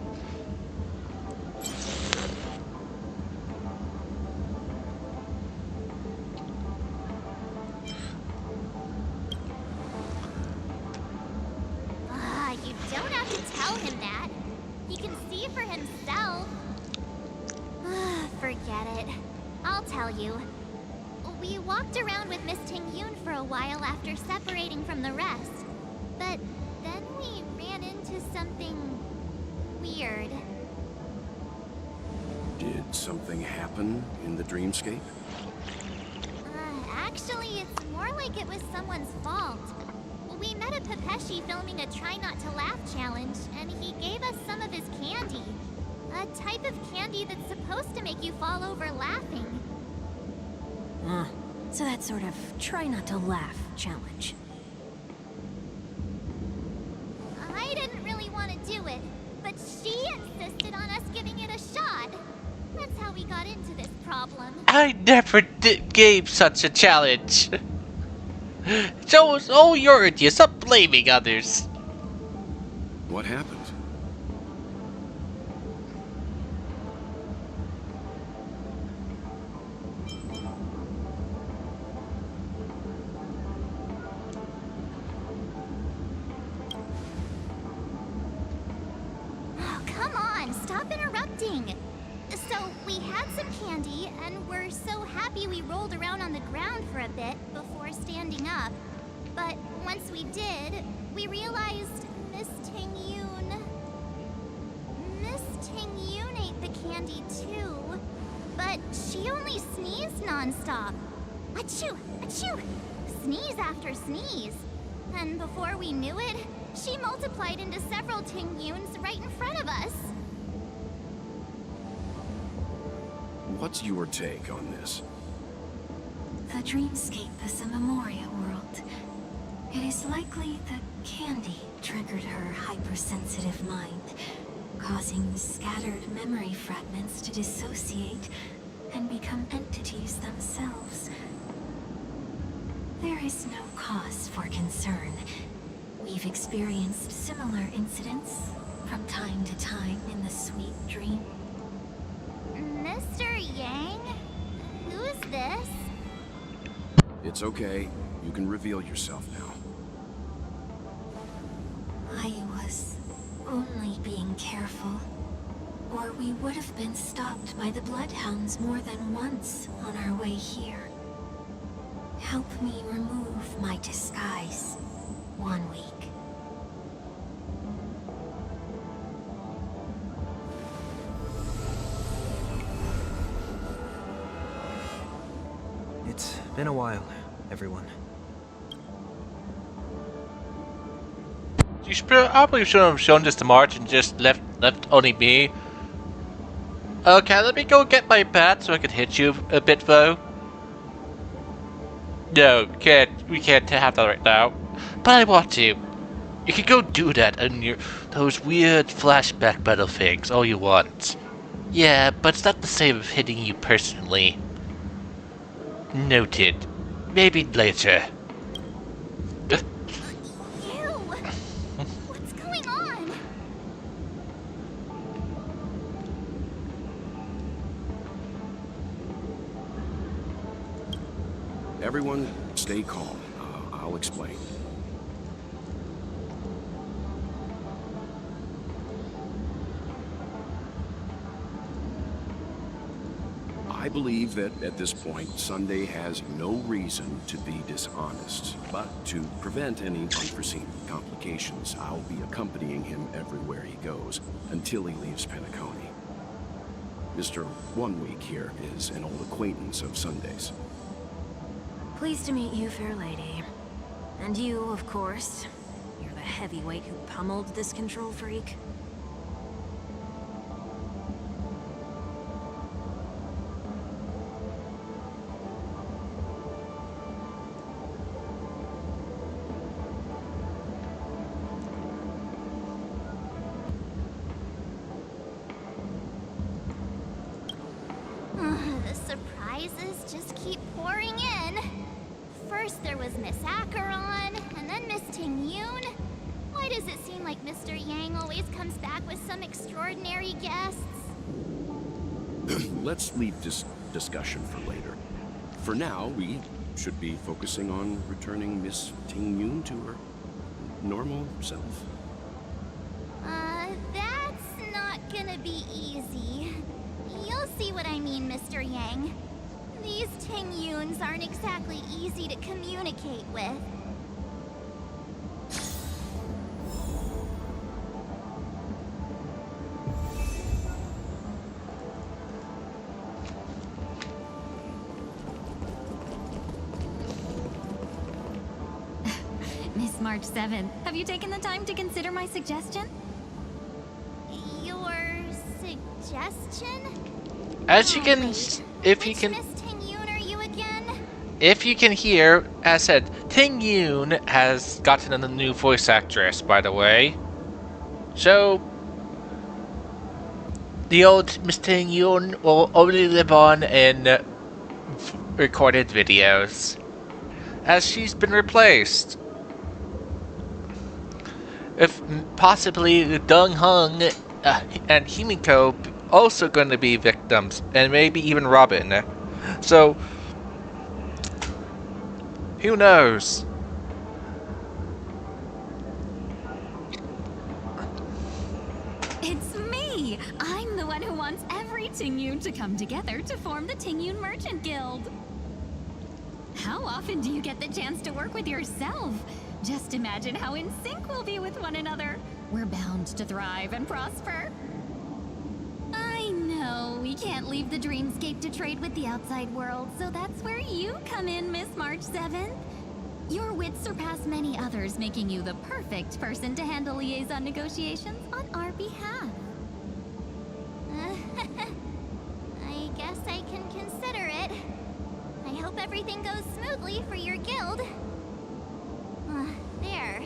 You don't have to tell him that. He can see for himself. Forget it. I'll tell you. We walked around with Miss Ting-Yun for a while after separating from the rest. But then we ran into something weird. Did something happen in the dreamscape? Actually, it's more like it was someone's fault. We met a Pepeshi filming a Try Not to Laugh challenge, and he gave us some of his candy. A type of candy that's supposed to make you fall over laughing. So that sort of try not to laugh challenge. I didn't really want to do it, but she insisted on us giving it a shot. That's how we got into this problem. I never gave such a challenge. So it's all your idea. Stop blaming others. What happened? Oh, come acting. So we had some candy, and we're so happy we rolled around on the ground for a bit before standing up. But once we did, we realized Miss Ting-Yoon ate the candy too. But she only sneezed nonstop. Achoo! Achoo! Sneeze after sneeze. And before we knew it, she multiplied into several Ting-Yoons right in front of us. What's your take on this? The dreamscape is a memoria world. It is likely the candy triggered her hypersensitive mind, causing the scattered memory fragments to dissociate and become entities themselves. There is no cause for concern. We've experienced similar incidents from time to time in the sweet dream. Mr. Yang? Who's this? It's okay. You can reveal yourself now. I was only being careful, or we would have been stopped by the Bloodhounds more than once on our way here. Help me remove my disguise. 1 week. It's been a while, everyone. You probably should have shown this to March and just left only me. Okay, let me go get my bat so I can hit you a bit though. No, we can't have that right now. But I want to. You can go do that and those weird flashback battle things all you want. Yeah, but it's not the same as hitting you personally. Noted. Maybe later. Ew! What's going on? Everyone, stay calm. I'll explain. I believe that at this point, Sunday has no reason to be dishonest. But to prevent any unforeseen complications, I'll be accompanying him everywhere he goes until he leaves Penacony. Mr. 1 Week here is an old acquaintance of Sunday's. Pleased to meet you, fair lady. And you, of course. You're the heavyweight who pummeled this control freak. The surprises just keep pouring in. First there was Miss Acheron, and then Miss Ting-Yoon. Why does it seem like Mr. Yang always comes back with some extraordinary guests? Let's leave this discussion for later. For now, we should be focusing on returning Miss Ting-Yoon to her normal self. That's not gonna be easy. You'll see what I mean, Mr. Yang. These Ting-Yoons aren't exactly easy to communicate with. Miss March 7th, have you taken the time to consider my suggestion? Your suggestion? As you can, if you Which can, Miss Ting-Yoon are you again? if you can hear, as said, Ting-Yoon has gotten a new voice actress, by the way. So, the old Miss Ting-Yoon will only live on in recorded videos, as she's been replaced. If possibly Dong Hung and Himiko also going to be victims, and maybe even Robin. So, who knows? It's me! I'm the the one who wants every Tingyun to come together to form the Tingyun Merchant Guild. How often do you get the chance to work with yourself? Just imagine how in sync we'll be with one another. We're bound to thrive and prosper. I know we can't leave the dreamscape to trade with the outside world, so that's where you come in, Miss March 7th. Your wits surpass many others, making you the perfect person to handle liaison negotiations on our behalf. I guess I can consider it. I hope everything goes smoothly for your guild. There.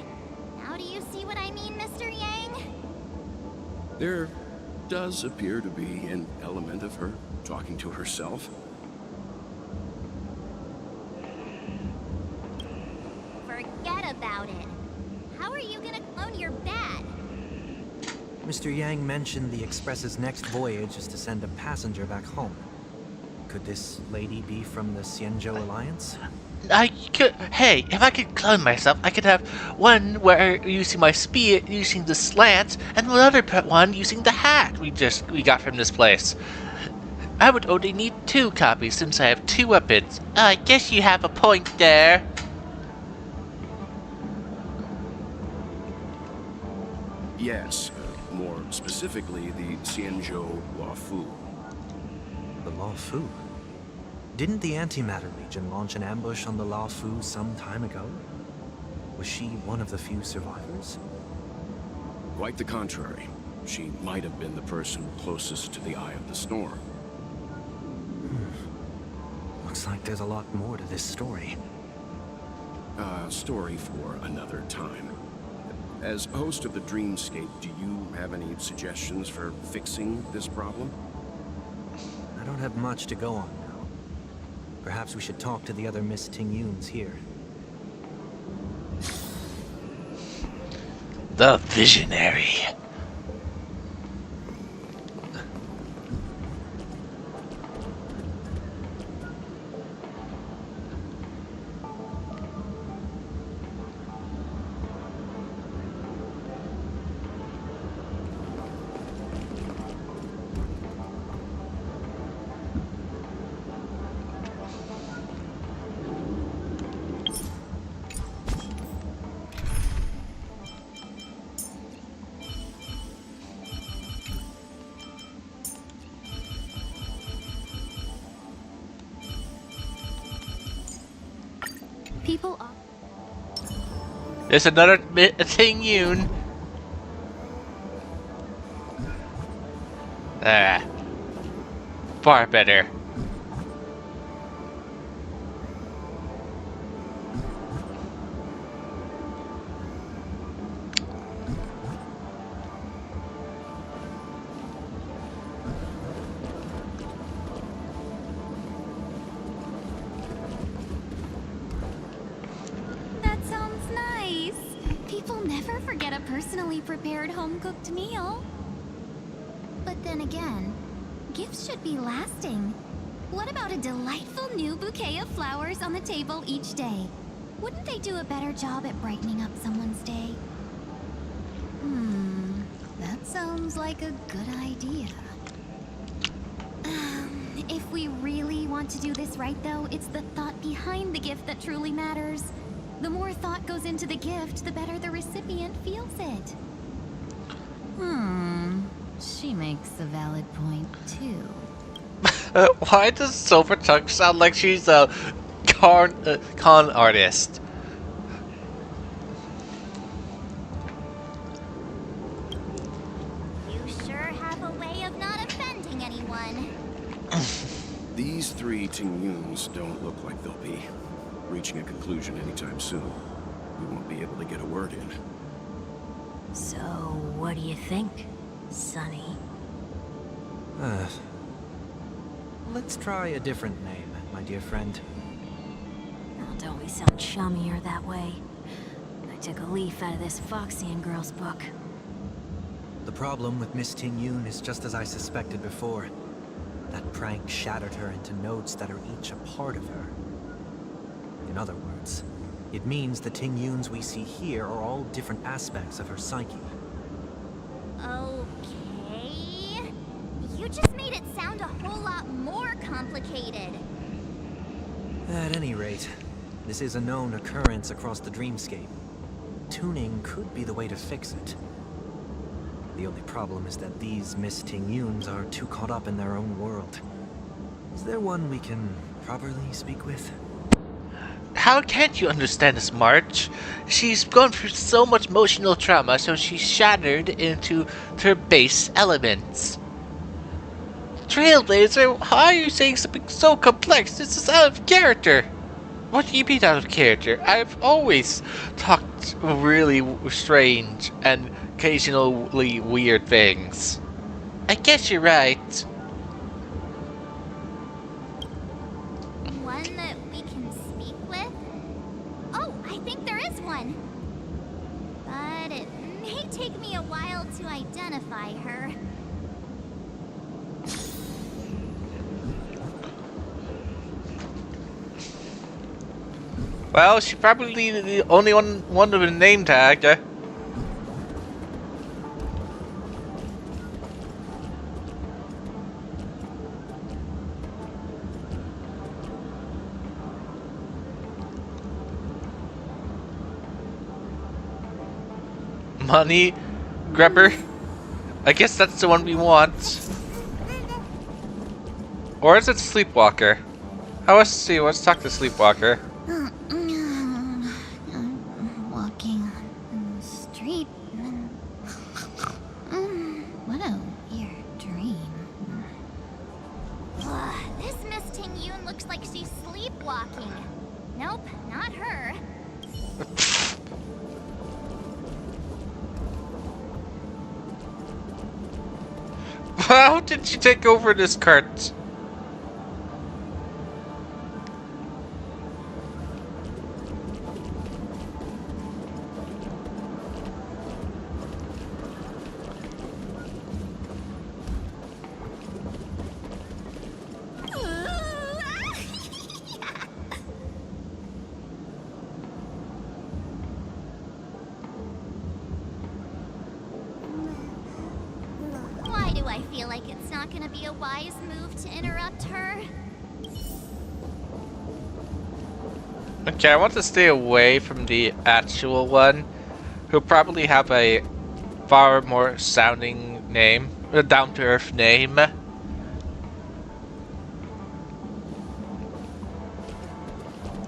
Now do you see what I mean, Mr. Yang? There does appear to be an element of her talking to herself. Forget about it. How are you gonna clone your bat? Mr. Yang mentioned the Express's next voyage is to send a passenger back home. Could this lady be from the Xianzhou Alliance? I could. Hey, if I could clone myself, I could have one where using my spear, using the slant, and another one using the hat we got from this place. I would only need 2 copies since I have 2 weapons. I guess you have a point there. Yes, more specifically, the Xianzhou Luofu. The Luofu? Didn't the Antimatter Legion launch an ambush on the Luofu some time ago? Was she one of the few survivors? Quite the contrary. She might have been the person closest to the eye of the storm. Looks like there's a lot more to this story. Story for another time. As host of the Dreamscape, do you have any suggestions for fixing this problem? I don't have much to go on now. Perhaps we should talk to the other Miss Tingyuns here. The Visionary. People are... There's another Tingyun. Ah. Far better. Never forget a personally prepared home-cooked meal. But then again, gifts should be lasting. What about a delightful new bouquet of flowers on the table each day? Wouldn't they do a better job at brightening up someone's day? That sounds like a good idea. If we really want to do this right, though, it's the thought behind the gift that truly matters. The more thought goes into the gift, the better the recipient feels it. She makes a valid point, too. Why does Silvertongue sound like she's a con artist? You sure have a way of not offending anyone. These 3 Tingyuns don't look like they'll be reaching a conclusion anytime soon. We won't be able to get a word in. So, what do you think, Sonny? Let's try a different name, my dear friend. Oh, don't we sound chummier that way? I took a leaf out of this Foxian girl's book. The problem with Miss Tingyun is just as I suspected before. That prank shattered her into notes that are each a part of her. In other words, it means the Tingyuns we see here are all different aspects of her psyche. Okay. You just made it sound a whole lot more complicated. At any rate, this is a known occurrence across the dreamscape. Tuning could be the way to fix it. The only problem is that these Miss Ting-Yuns are too caught up in their own world. Is there one we can properly speak with? How can't you understand this, March? She's gone through so much emotional trauma, so she's shattered into her base elements. Trailblazer, how are you saying something so complex? This is out of character. What do you mean out of character? I've always talked really strange and occasionally weird things. I guess you're right. One that we can speak with? Oh, I think there is one. But it may take me a while to identify her. Well, she's probably the only one with a name tag. Money grabber. I guess that's the one we want. Or is it Sleepwalker? Oh, let's see. Let's talk to Sleepwalker. Walking on the street. What a weird dream. This Miss Ting-Yun looks like she's sleepwalking. Nope, not her. How did she take over this cart? Why do I feel like it's not gonna be a wise move to interrupt her? Okay, I want to stay away from the actual one, who probably have a far more sounding name, a down-to-earth name.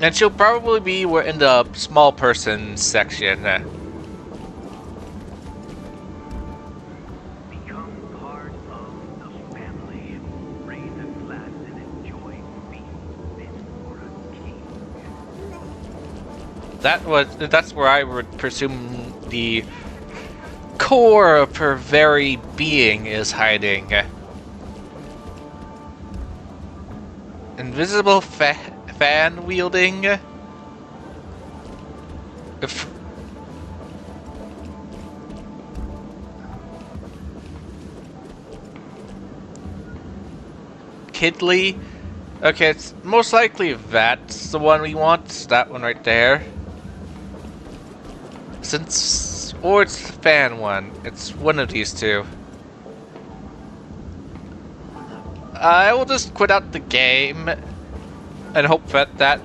And she'll probably be in the small person section. That's where I would presume the core of her very being is hiding. Invisible fan wielding. Kidley. Okay, it's most likely that's the one we want. It's that one right there. Or it's the fan one. It's one of these two. I will just quit out the game and hope that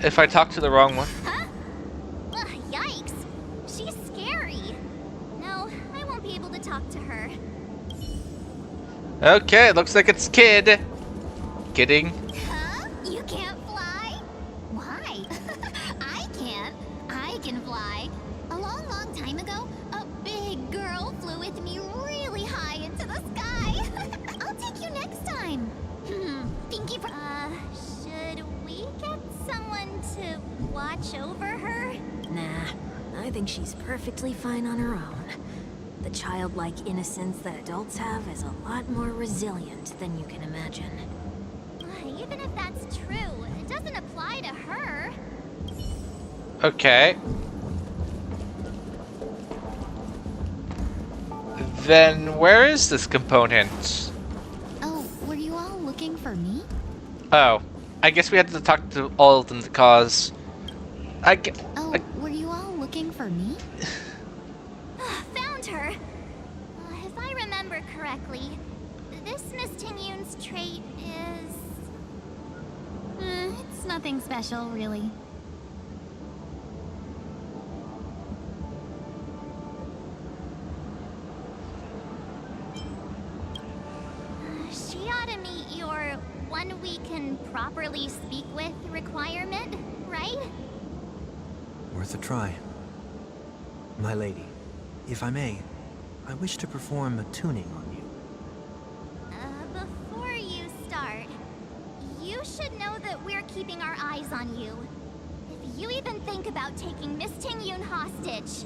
if I talk to the wrong one. Huh? Ugh, yikes. She's scary. No, I won't be able to talk to her. Okay, looks like it's Kid. Kidding. Huh? You can't fly? Why? I can't. I can fly. A long, long time ago, a big girl flew with me really high into the sky. I'll take you next time. Pinky should we get someone to watch over her? Nah, I think she's perfectly fine on her own. The childlike innocence that adults have is a lot more resilient than you can imagine. Even if that's true, it doesn't apply to her. Okay. Then where is this component? Oh, were you all looking for me? Oh, I guess we had to talk to all of them because Were you all looking for me? Found her. correctly, this Miss Tingyun's trait is... It's nothing special, really. She ought to meet your one we can properly speak with requirement, right? Worth a try. My lady, if I may, I wish to perform a tuning on you. Before you start, you should know that we're keeping our eyes on you. If you even think about taking Miss Tingyun hostage...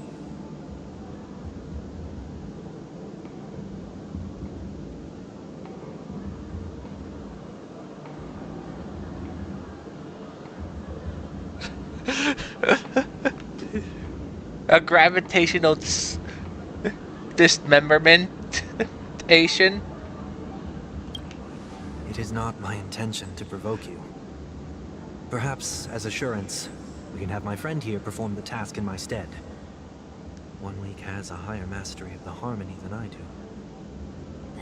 A gravitational dismembermentation? It is not my intention to provoke you. Perhaps, as assurance, we can have my friend here perform the task in my stead. One week has a higher mastery of the harmony than I do.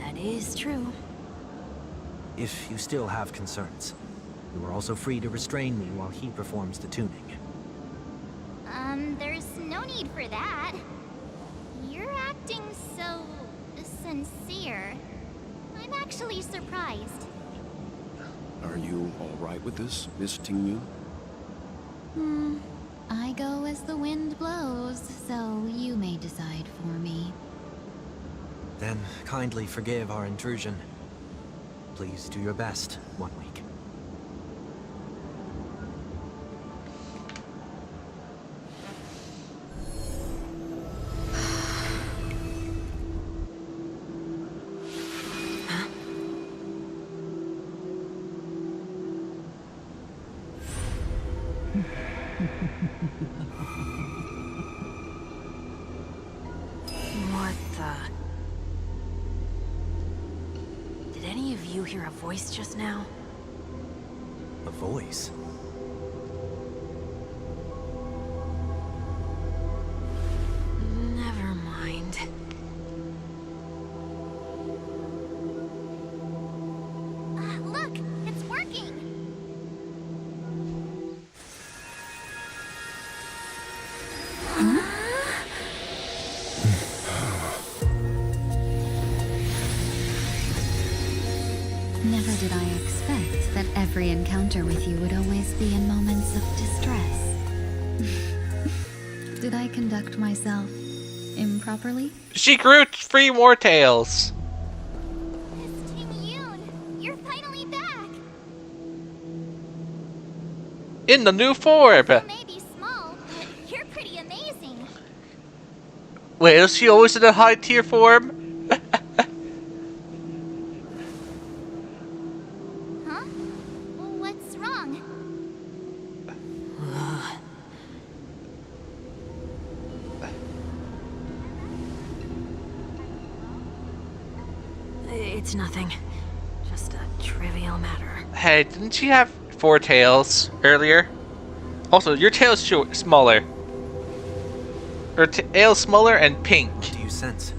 That is true. If you still have concerns, you are also free to restrain me while he performs the tuning. There's no need for that. You're acting so... sincere. I'm actually surprised. Are you all right with this, Miss Tingyun? I go as the wind blows, so you may decide for me. Then kindly forgive our intrusion. Please do your best, 1 week. What the... Did any of you hear a voice just now? A voice? Never mind. Look! It's working! Never did I expect that every encounter with you would always be in moments of distress. Did I conduct myself improperly? She grew 3 more tails. Miss Tingyun, you're finally back! In the new form. You may be small, but you're pretty amazing. Wait, is she always in a high tier form? Huh? What's wrong? It's nothing. Just a trivial matter. Hey, didn't she have 4 tails earlier? Also, your tail's smaller. Her tail's smaller and pink. What do you sense?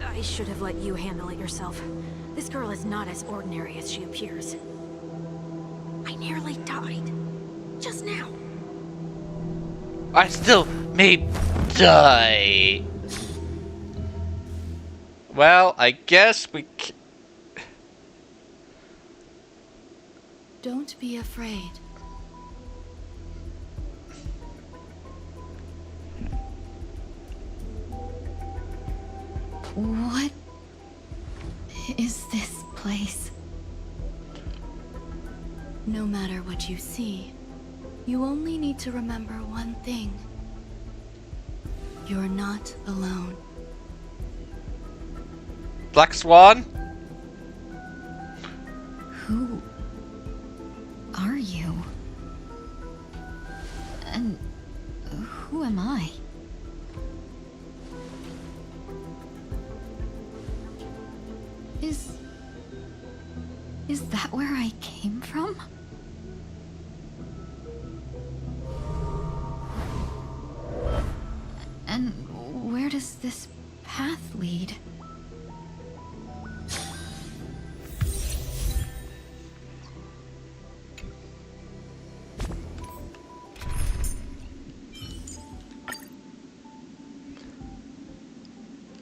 I should have let you handle it yourself. This girl is not as ordinary as she appears. I nearly died. Just now. I still may die. Well, I guess we Don't be afraid. What is this place? No matter what you see, you only need to remember one thing. You're not alone. Black Swan? Who are you? And who am I? Is that where I came from? And where does this path lead?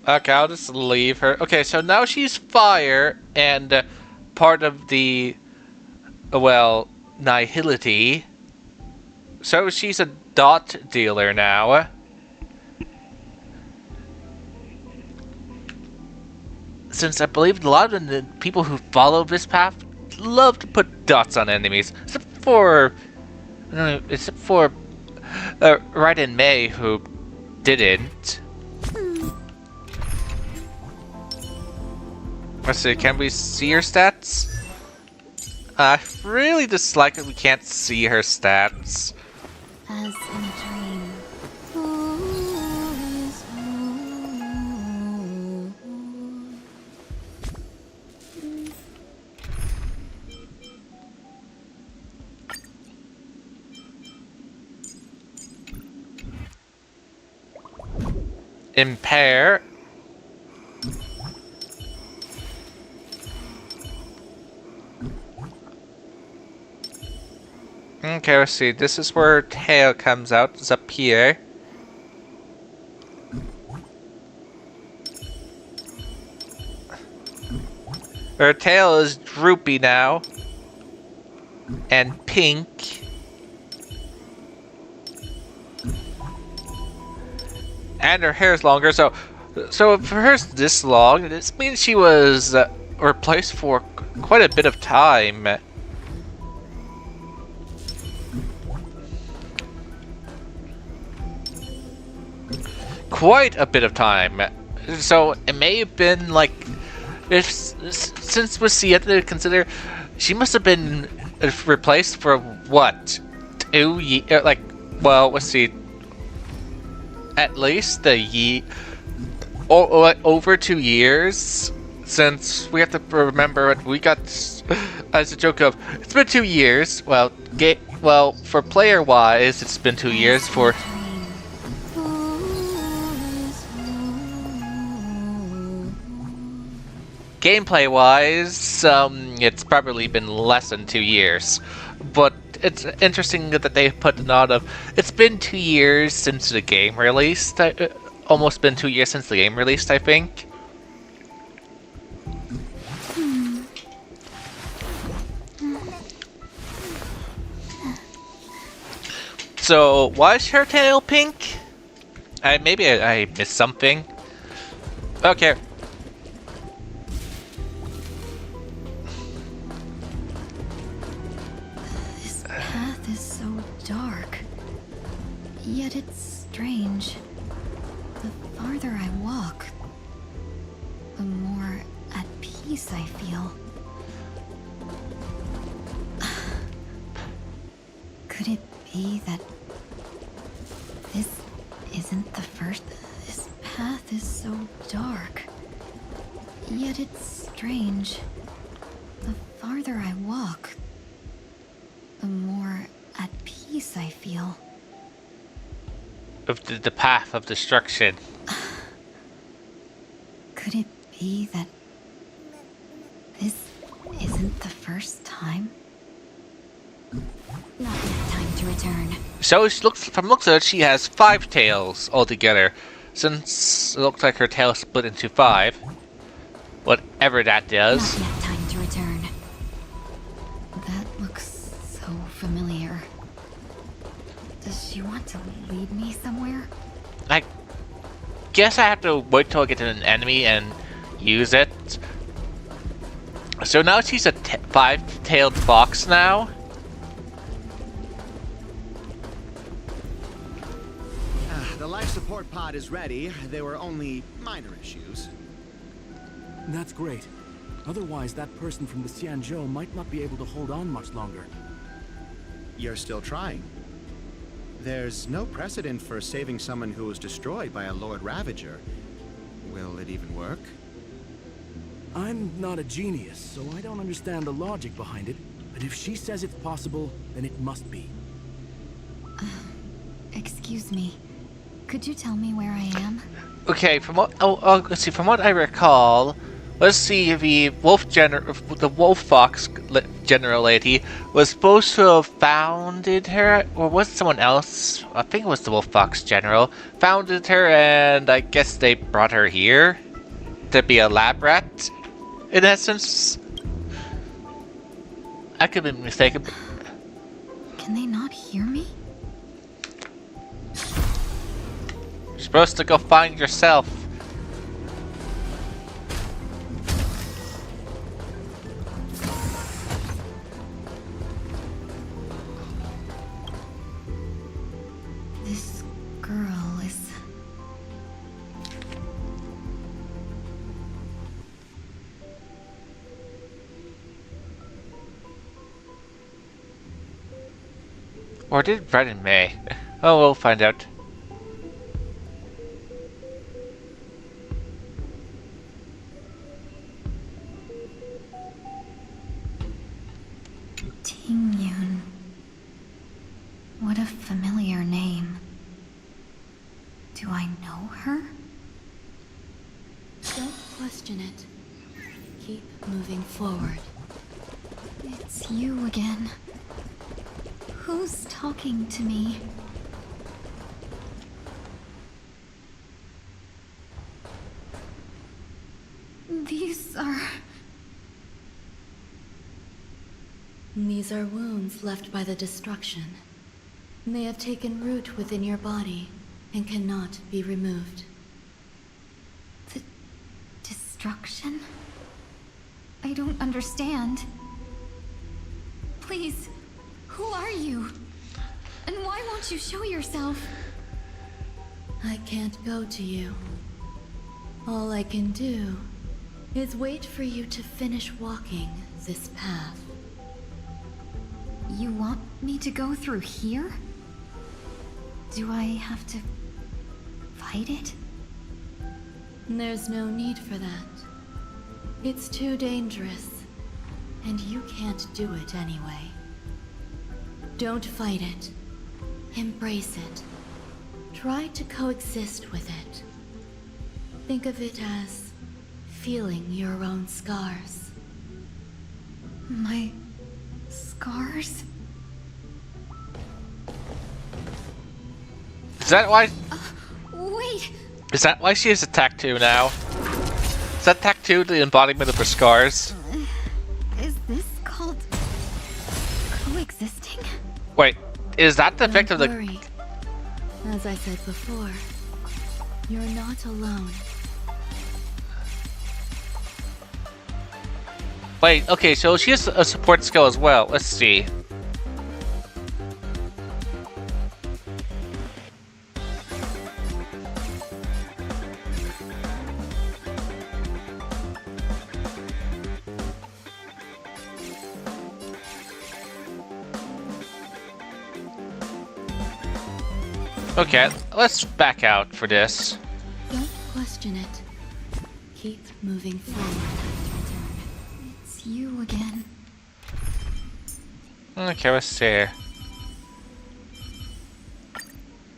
Okay, I'll just leave her. Okay, so now she's fire and part of the, well, nihility. So she's a dot dealer now. Since I believe a lot of the people who follow this path love to put dots on enemies, except for Right in May, who didn't. Let's see, can we see her stats? I really dislike that we can't see her stats. As in a dream. Impair. Okay, let's see. This is where her tail comes out. It's up here. Her tail is droopy now. And pink. And her hair is longer, so if her hair's this long, this means she was replaced for quite a bit of time. Quite a bit of time. So it may have been like, since we have to consider, she must have been replaced for what, 2 years? Like, well, let's see. At least a year, over 2 years, since we have to remember we got as a joke of it's been 2 years. Well, for player wise, it's been 2 years. For gameplay wise, it's probably been less than 2 years, but. It's interesting that they put a lot of. It's been 2 years since the game released. Almost been 2 years since the game released, I think. So, why is her tail pink? Maybe I missed something. Okay. Yet it's strange. The farther I walk, the more at peace I feel. Could it be that this isn't the first? This path is so dark. Yet it's strange. The farther I walk, the more at peace I feel. Of the path of destruction. Could it be that this isn't the first time? Not yet time to return. So from looks of it, she has 5 tails altogether. Since it looks like her tail split into 5. Whatever that does. Not yet time to return. That looks so familiar. Does she want to lead me somewhere? I guess I have to wait till I get to an enemy and use it. So now she's a 5-tailed fox now. The life support pod is ready. There were only minor issues. That's great. Otherwise, that person from the Xianzhou might not be able to hold on much longer. You're still trying. There's no precedent for saving someone who was destroyed by a Lord Ravager. Will it even work? I'm not a genius, so I don't understand the logic behind it. But if she says it's possible, then it must be. Excuse me. Could you tell me where I am? Okay, from what let's see. From what I recall, let's see, the wolf fox general lady was supposed to have founded her, or was it someone else? I think it was the wolf fox general. Founded her, and I guess they brought her here to be a lab rat, in essence. I could be mistaken. Can they not hear me? You're supposed to go find yourself. This girl is... Or did Brett and May? Oh, we'll find out. Tingyun. What a familiar name. Do I know her? Don't question it. Keep moving forward. It's you again. Who's talking to me? These are... These are wounds left by the destruction. They have taken root within your body and cannot be removed. The destruction? I don't understand. Please, who are you? And why won't you show yourself? I can't go to you. All I can do is wait for you to finish walking this path. You want me to go through here? Do I have to fight it? There's no need for that. It's too dangerous, and you can't do it anyway. Don't fight it. Embrace it. Try to coexist with it. Think of it as feeling your own scars. My scars? Is that why? Wait! Is that why she has a tattoo now? Is that tattoo the embodiment of her scars? Is this called coexisting? Wait, is that the effect of the? Worry. As I said before, you're not alone. Wait, okay, so she has a support skill as well. Let's see. Okay, let's back out for this. Don't question it. Keep moving forward. It's you again. Okay, let's see.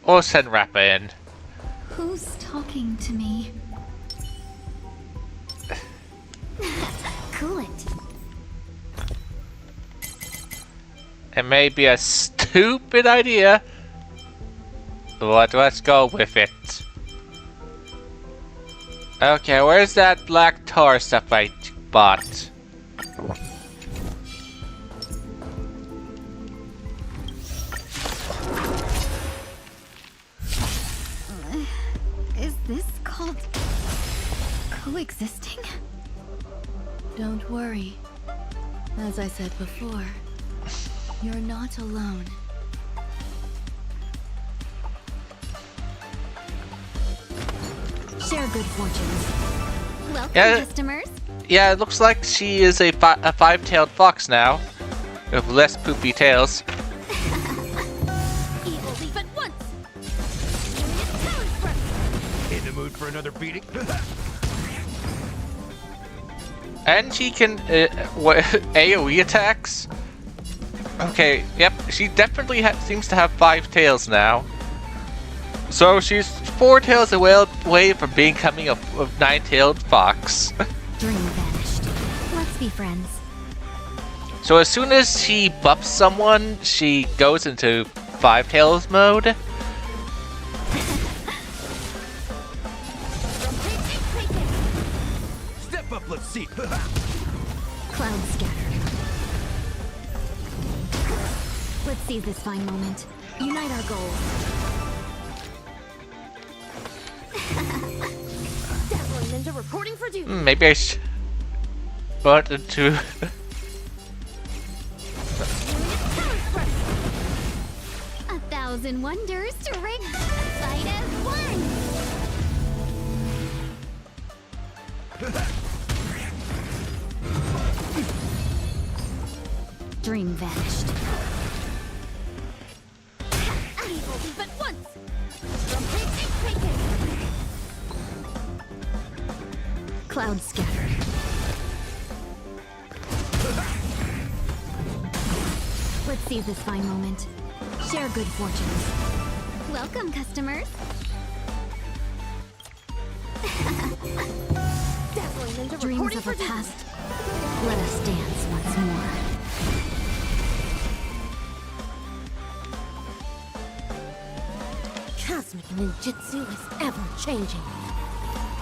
We'll send Rappa in. Who's talking to me? Cool it. It may be a stupid idea, but let's go with it. Okay, where's that black tar stuff I bought? Is this called coexisting? Don't worry. As I said before, you're not alone. Share good fortunes. Welcome, Yeah. customers. Yeah, it looks like she is a five-tailed fox now, with less poopy tails. Evil leap at once. In the mood for another beating? And she can AoE attacks. Okay, yep, she definitely seems to have 5 tails now. So she's 4 tails away from becoming a 9-tailed fox. Dream vanished. Let's be friends. So as soon as she buffs someone, she goes into Five Tails mode. Step up, let's see. Cloud scattered. Let's seize this fine moment. Unite our goals. Dazzling Ninja reporting for duty. Maybe I should put into. 1,000 wonders to rig fight as one. Dream vanished. I only but once. Cloud scattered. Let's seize this fine moment. Share good fortunes. Welcome, customers. Dreams of a past. Let us dance once more. Cosmic ninjutsu is ever changing.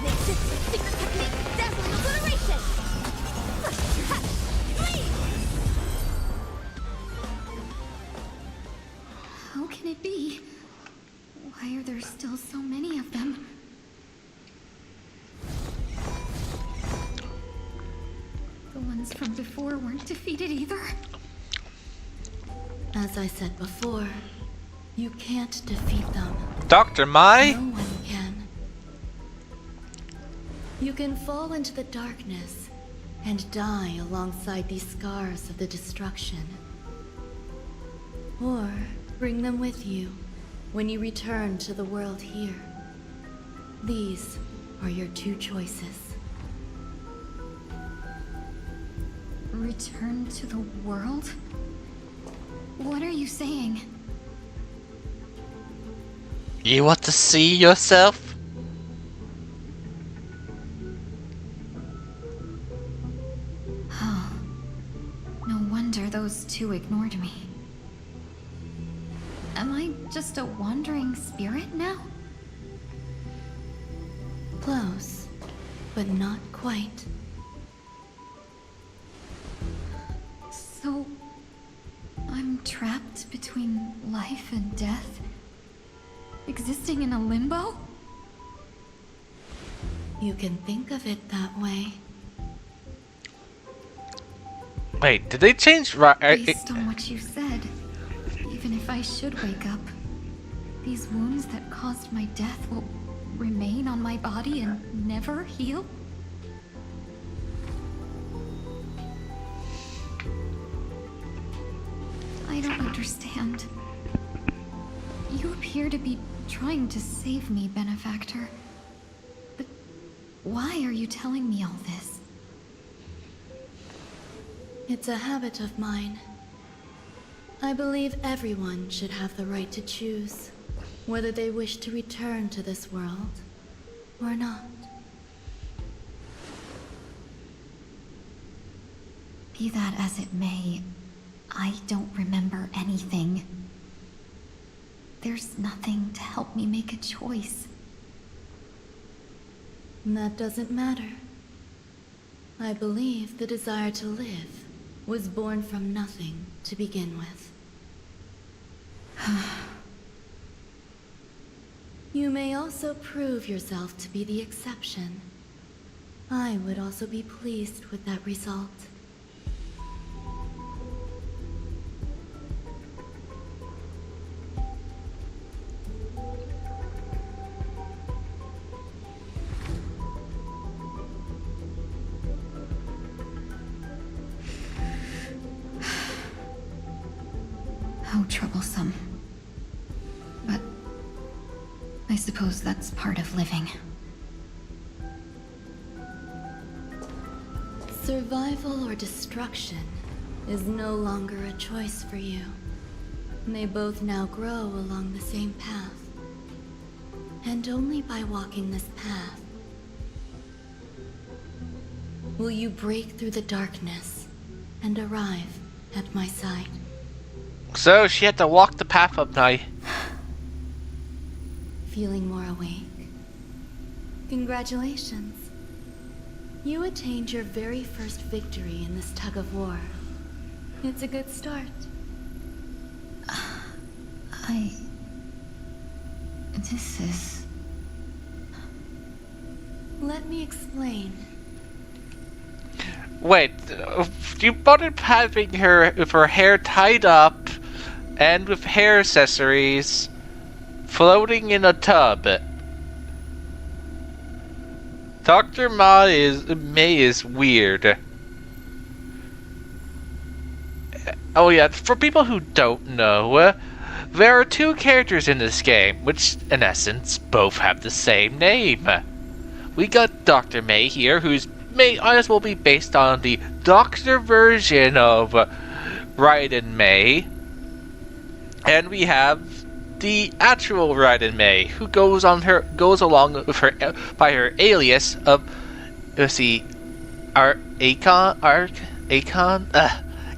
Ninjutsu secret technique, dazzling obliteration. How can it be? Why are there still so many of them? The ones from before weren't defeated either. As I said before, you can't defeat them. Dr. Mai? No one can. You can fall into the darkness and die alongside these scars of the destruction. Or bring them with you when you return to the world here. These are your two choices. Return to the world? What are you saying? You want to see yourself? Oh. No wonder those two ignored me. Am I just a wandering spirit now? Close, but not quite. So... I'm trapped between life and death? Existing in a limbo? You can think of it that way. Wait, did they change? Based on what you said, even if I should wake up, these wounds that caused my death will remain on my body and never heal? I don't understand. You appear to be trying to save me, Benefactor. But why are you telling me all this? It's a habit of mine. I believe everyone should have the right to choose whether they wish to return to this world or not. Be that as it may, I don't remember anything. There's nothing to help me make a choice. That doesn't matter. I believe the desire to live was born from nothing to begin with. You may also prove yourself to be the exception. I would also be pleased with that result. How troublesome. But I suppose that's part of living. Survival or destruction is no longer a choice for you. They both now grow along the same path. And only by walking this path will you break through the darkness and arrive at my side? So she had to walk the path up night. Feeling more awake? Congratulations. You attained your very first victory in this tug of war. It's a good start. This is... Let me explain. Wait, you bothered having her with her hair tied up and with hair accessories floating in a tub. Dr. May is weird. Oh yeah, for people who don't know, there are two characters in this game, which in essence both have the same name. We got Dr. May here, who's may as well be based on the doctor version of Raiden May. And we have the actual Raiden May, who goes along with her by her alias of, let's see, Akon.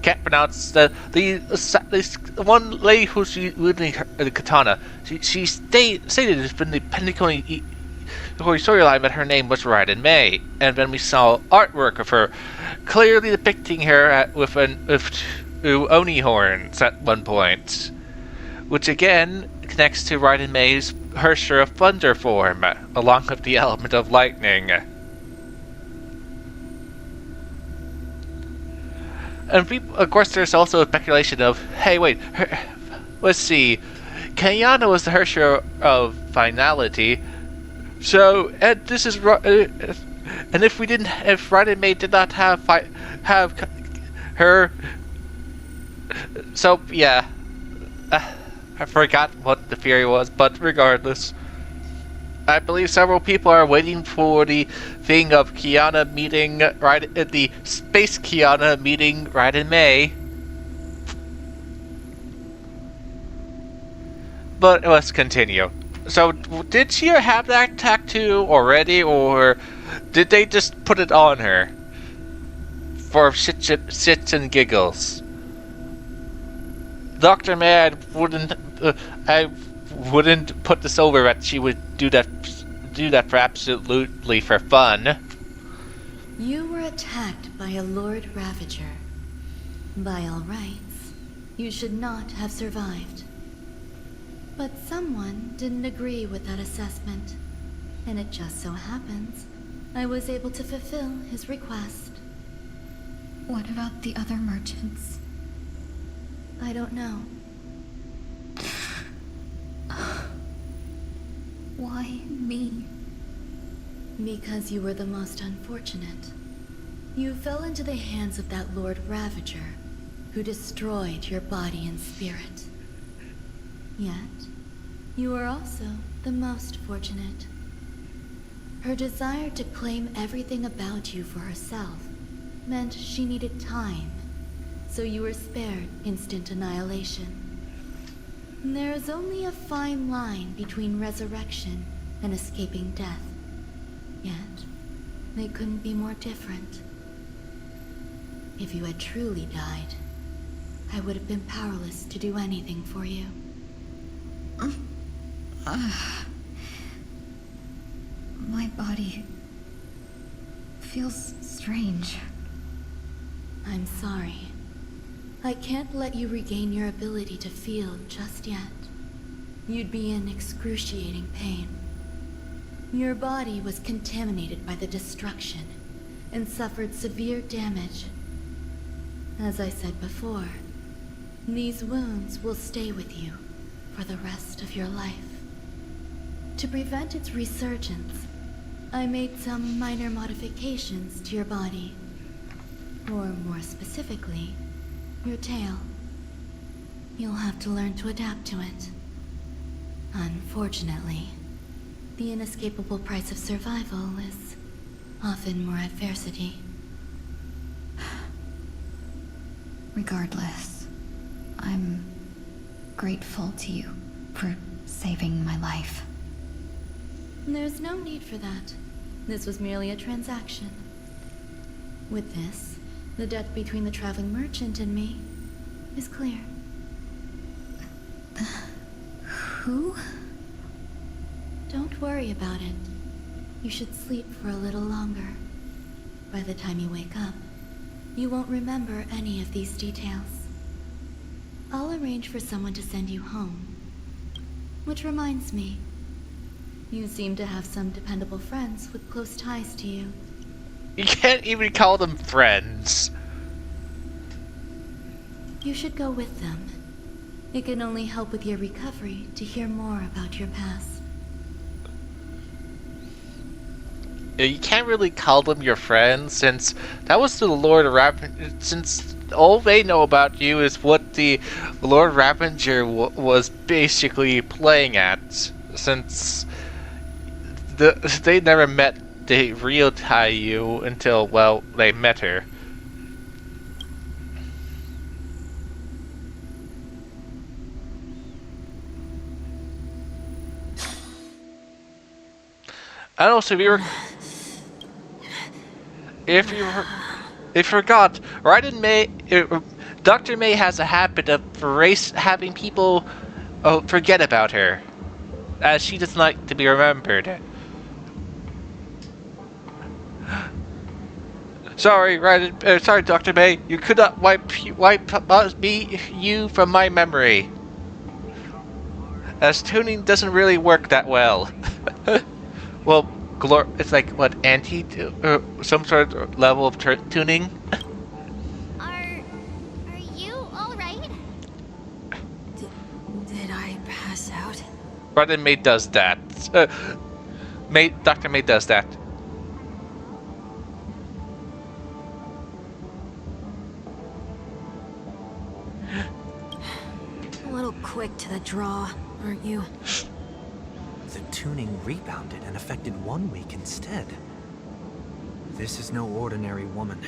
Can't pronounce the one lady who's wielding the katana. She stated it's been the Penacony storyline that her name was Raiden May, and then we saw artwork of her clearly depicting her with Oni horns at one point, which again connects to Raiden May's Hersher of Thunder form, along with the element of lightning. And of course, there's also a speculation of, hey, wait, let's see, Kayana was the Hersher of finality. So, and this is, and if Raiden May did not have her, so yeah, I forgot what the theory was, but regardless, I believe several people are waiting for the thing of Kiana meeting the space Kiana meeting Raiden May. But let's continue. So, did she have that tattoo already, or did they just put it on her for shits and giggles? Dr. May, I wouldn't put this over that she would do that for absolutely for fun. You were attacked by a Lord Ravager. By all rights, you should not have survived. But someone didn't agree with that assessment, and it just so happens I was able to fulfill his request. What about the other merchants? I don't know. Why me? Because you were the most unfortunate. You fell into the hands of that Lord Ravager, who destroyed your body and spirit. Yet, you were also the most fortunate. Her desire to claim everything about you for herself meant she needed time, so you were spared instant annihilation. There is only a fine line between resurrection and escaping death. Yet, they couldn't be more different. If you had truly died, I would have been powerless to do anything for you. My body feels strange. I'm sorry. I can't let you regain your ability to feel just yet. You'd be in excruciating pain. Your body was contaminated by the destruction and suffered severe damage. As I said before, these wounds will stay with you for the rest of your life. To prevent its resurgence, I made some minor modifications to your body. Or more specifically, your tail. You'll have to learn to adapt to it. Unfortunately, the inescapable price of survival is often more adversity. Regardless, I'm grateful to you for saving my life. There's no need for that. This was merely a transaction. With this, the debt between the traveling merchant and me is clear. Who? Don't worry about it. You should sleep for a little longer. By the time you wake up, you won't remember any of these details. I'll arrange for someone to send you home. Which reminds me, you seem to have some dependable friends with close ties to you. You can't even call them friends. You should go with them. It can only help with your recovery to hear more about your past. You can't really call them your friends, since that was the Lord Ravager. Since all they know about you is what the Lord Ravager was basically playing at. Since they never met the real Taiyu until, well, they met her. And also, if you forgot, Raiden May, Dr. May has a habit of having people forget about her, as she doesn't like to be remembered. Sorry, Raiden, sorry, Dr. May, you could not wipe you from my memory, as tuning doesn't really work that well. Well, it's like, what, some sort of level of tuning? Are you alright? Did I pass out? Raiden May does that. Dr. May does that. A little quick to the draw, aren't you? The tuning rebounded and affected 1 week instead. This is no ordinary woman.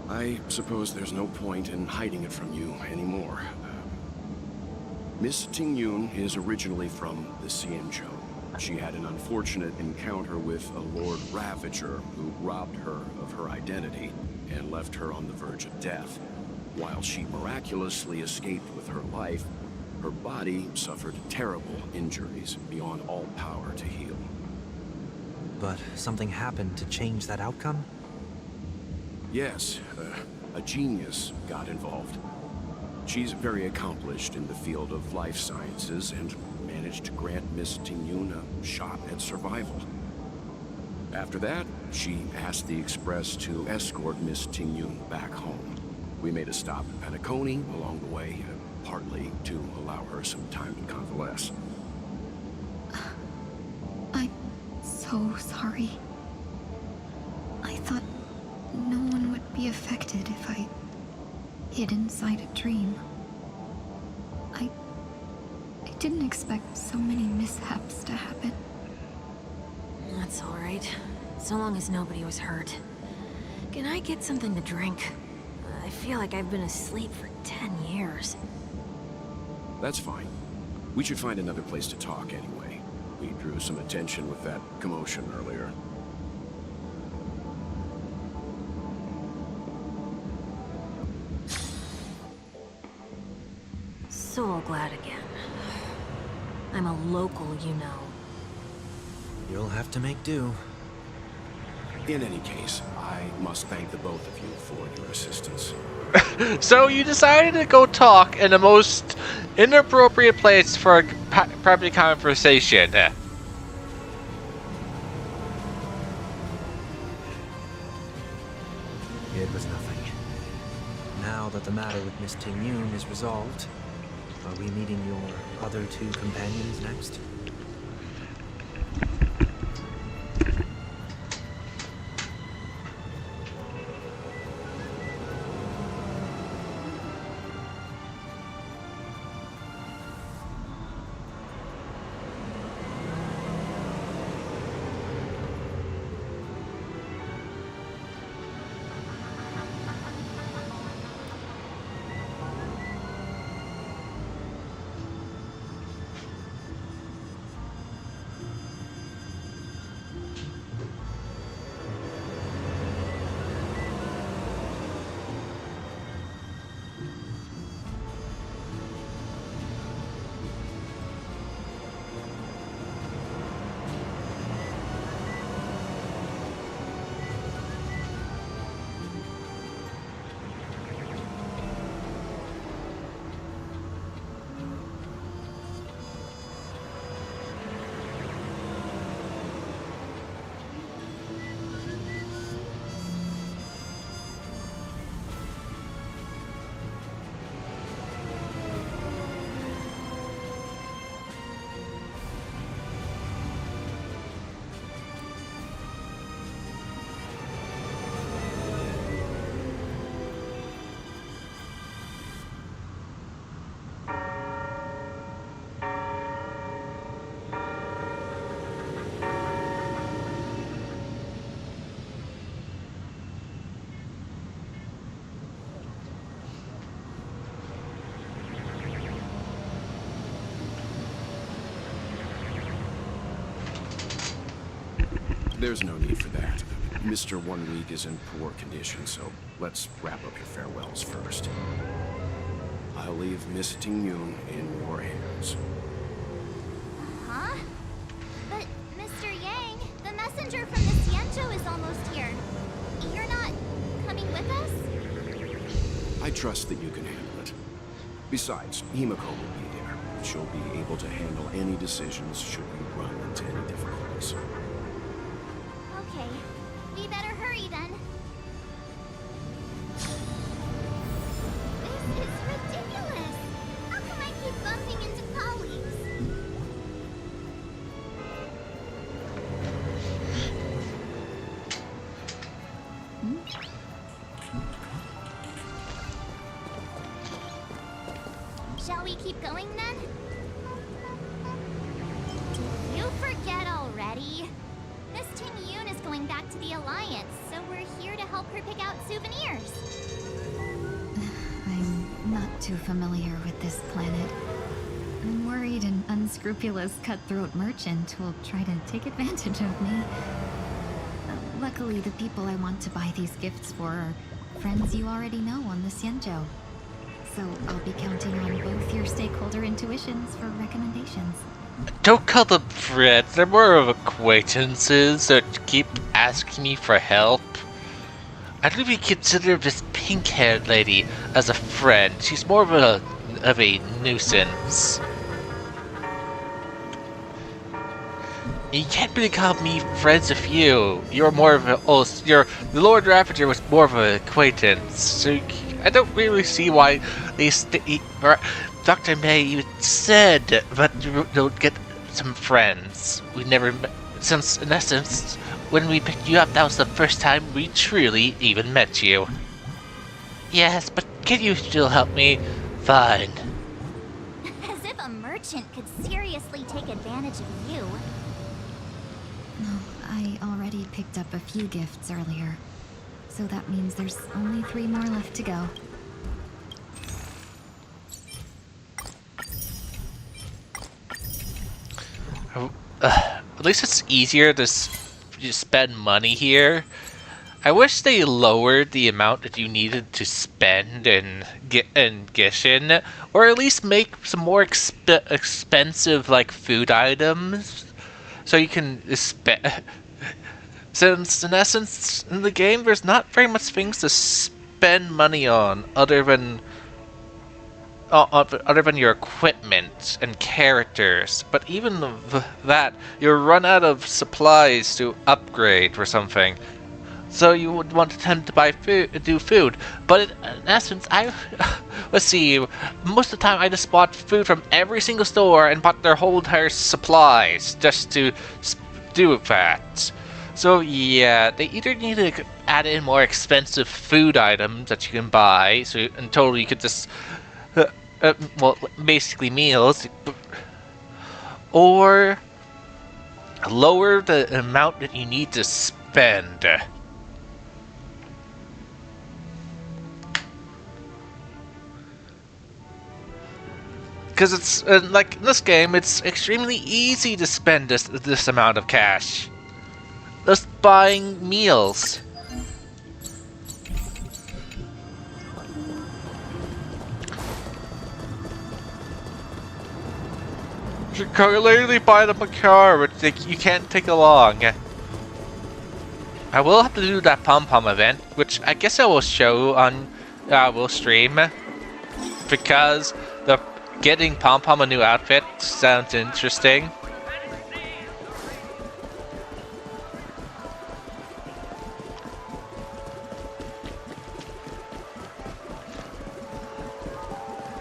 I suppose there's no point in hiding it from you anymore. Miss Tingyun is originally from the Xianzhou. She had an unfortunate encounter with a Lord Ravager who robbed her of her identity and left her on the verge of death. While she miraculously escaped with her life, her body suffered terrible injuries beyond all power to heal. But something happened to change that outcome? Yes, a genius got involved. She's very accomplished in the field of life sciences and managed to grant Miss Tingyun a shot at survival. After that, she asked the Express to escort Miss Tingyun back home. We made a stop at Penacony along the way, partly to allow her some time to convalesce. I'm so sorry. I thought no one would be affected if I hid inside a dream. I didn't expect so many mishaps to happen. That's alright. So long as nobody was hurt. Can I get something to drink? I feel like I've been asleep for 10 years. That's fine. We should find another place to talk anyway. We drew some attention with that commotion earlier. So glad again. I'm a local, you know. You'll have to make do. In any case, I must thank the both of you for your assistance. So you decided to go talk in the most inappropriate place for a private conversation. It was nothing. Now that the matter with Miss Tingyun is resolved, are we meeting your other two companions next? There's no need for that. Mr. 1 Week is in poor condition, so let's wrap up your farewells first. I'll leave Miss Ting-Yun in your hands. Huh? But, Mr. Yang, the messenger from the Xianzhou is almost here. You're not coming with us? I trust that you can handle it. Besides, Himiko will be there. She'll be able to handle any decisions should you run into any difficulties. Okay. We better hurry then. This is ridiculous! How come I keep bumping into colleagues? Shall we keep going then? Did you forget already? Miss Ting-Yun is going back to the Alliance, so we're here to help her pick out souvenirs. I'm not too familiar with this planet. I'm worried an unscrupulous cutthroat merchant will try to take advantage of me. Luckily, the people I want to buy these gifts for are friends you already know on the Xianzhou. So I'll be counting on both your stakeholder intuitions for recommendations. Don't call them friends, they're more of acquaintances that keep asking me for help. I don't even consider this pink-haired lady as a friend. She's more of a nuisance. You can't really call me friends with you. You're more of a... Oh, the Lord Ravager was more of an acquaintance. So I don't really see why they Dr. May even said that you'll get some friends. We never met, since, in essence, when we picked you up, that was the first time we truly even met you. Yes, but can you still help me? Fine. As if a merchant could seriously take advantage of you. No, I already picked up a few gifts earlier. So that means there's only 3 more left to go. At least it's easier to spend money here. I wish they lowered the amount that you needed to spend in Gishin, or at least make some more expensive like food items, so you can since in essence in the game there's not very much things to spend money on other than your equipment and characters, but even that, you'll run out of supplies to upgrade or something. So you would want to attempt to buy food, but in essence, let's see, most of the time I just bought food from every single store and bought their whole entire supplies just to do that. So yeah, they either need to add in more expensive food items that you can buy, so in total you could just well, basically meals, or lower the amount that you need to spend. Because it's like in this game, it's extremely easy to spend this amount of cash just buying meals. You can literally buy them a car, but you can't take along. I will have to do that pom-pom event, which I guess I will show on, will stream, because the getting pom-pom a new outfit sounds interesting.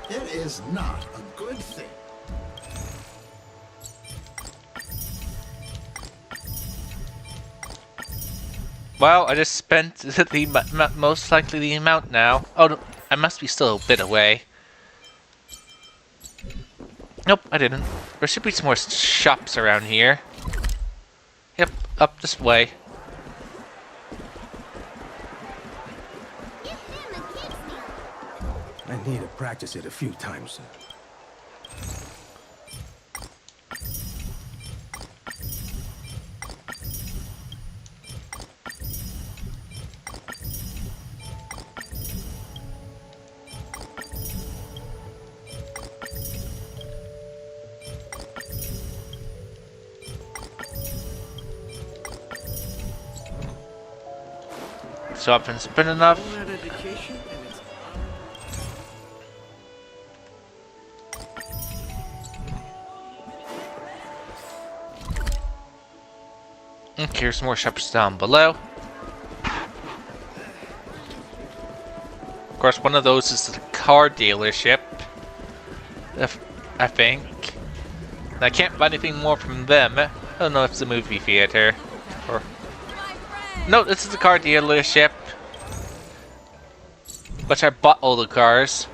It is not a good thing. Well, I just spent the most likely the amount now. Oh, no, I must be still a bit away. Nope, I didn't. There should be some more shops around here. Yep, up this way. I need to practice it a few times. So I haven't spent enough. All that education and it's Okay, here's more shops down below. Of course, one of those is the car dealership. I think. And I can't buy anything more from them. I don't know if it's a movie theater or. No, this is the car dealership. Which I bought all the cars.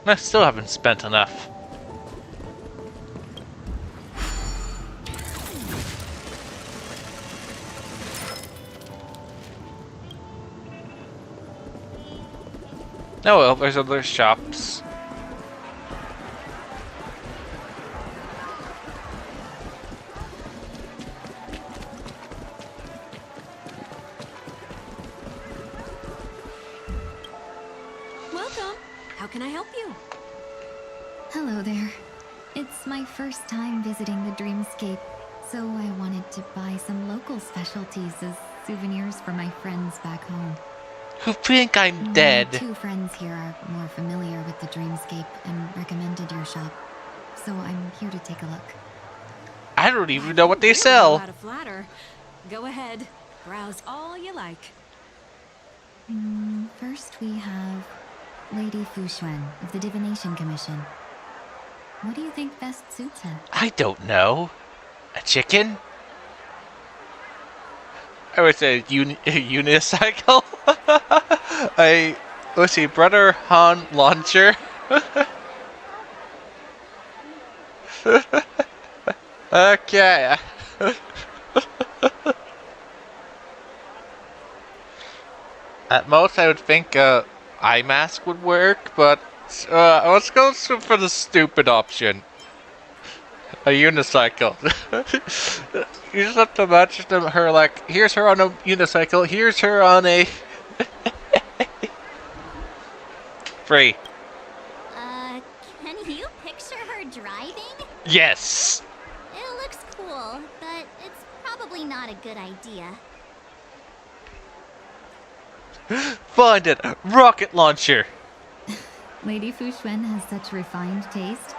I still haven't spent enough. Oh well, there's other shops. Welcome. How can I help you? Hello there. It's my first time visiting the Dreamscape, so I wanted to buy some local specialties as souvenirs for my friends back home. Who think I'm dead? My 2 friends here are more familiar with the Dreamscape and recommended your shop, so I'm here to take a look. I don't even know what they Really know sell. how to flatter. Go ahead. Browse all you like. First we have Lady Fuxuan of the Divination Commission. What do you think best suits her? I don't know. A chicken? I would say a unicycle. Let's see, Brother Han launcher. Okay. At most, I would think eye mask would work, but let's go for the stupid option. A unicycle. You just have to imagine her like, here's her on a unicycle, here's her on a... Free. Can you picture her driving? Yes! It looks cool, but it's probably not a good idea. Find it! Rocket launcher! Lady Fuxuan has such refined taste.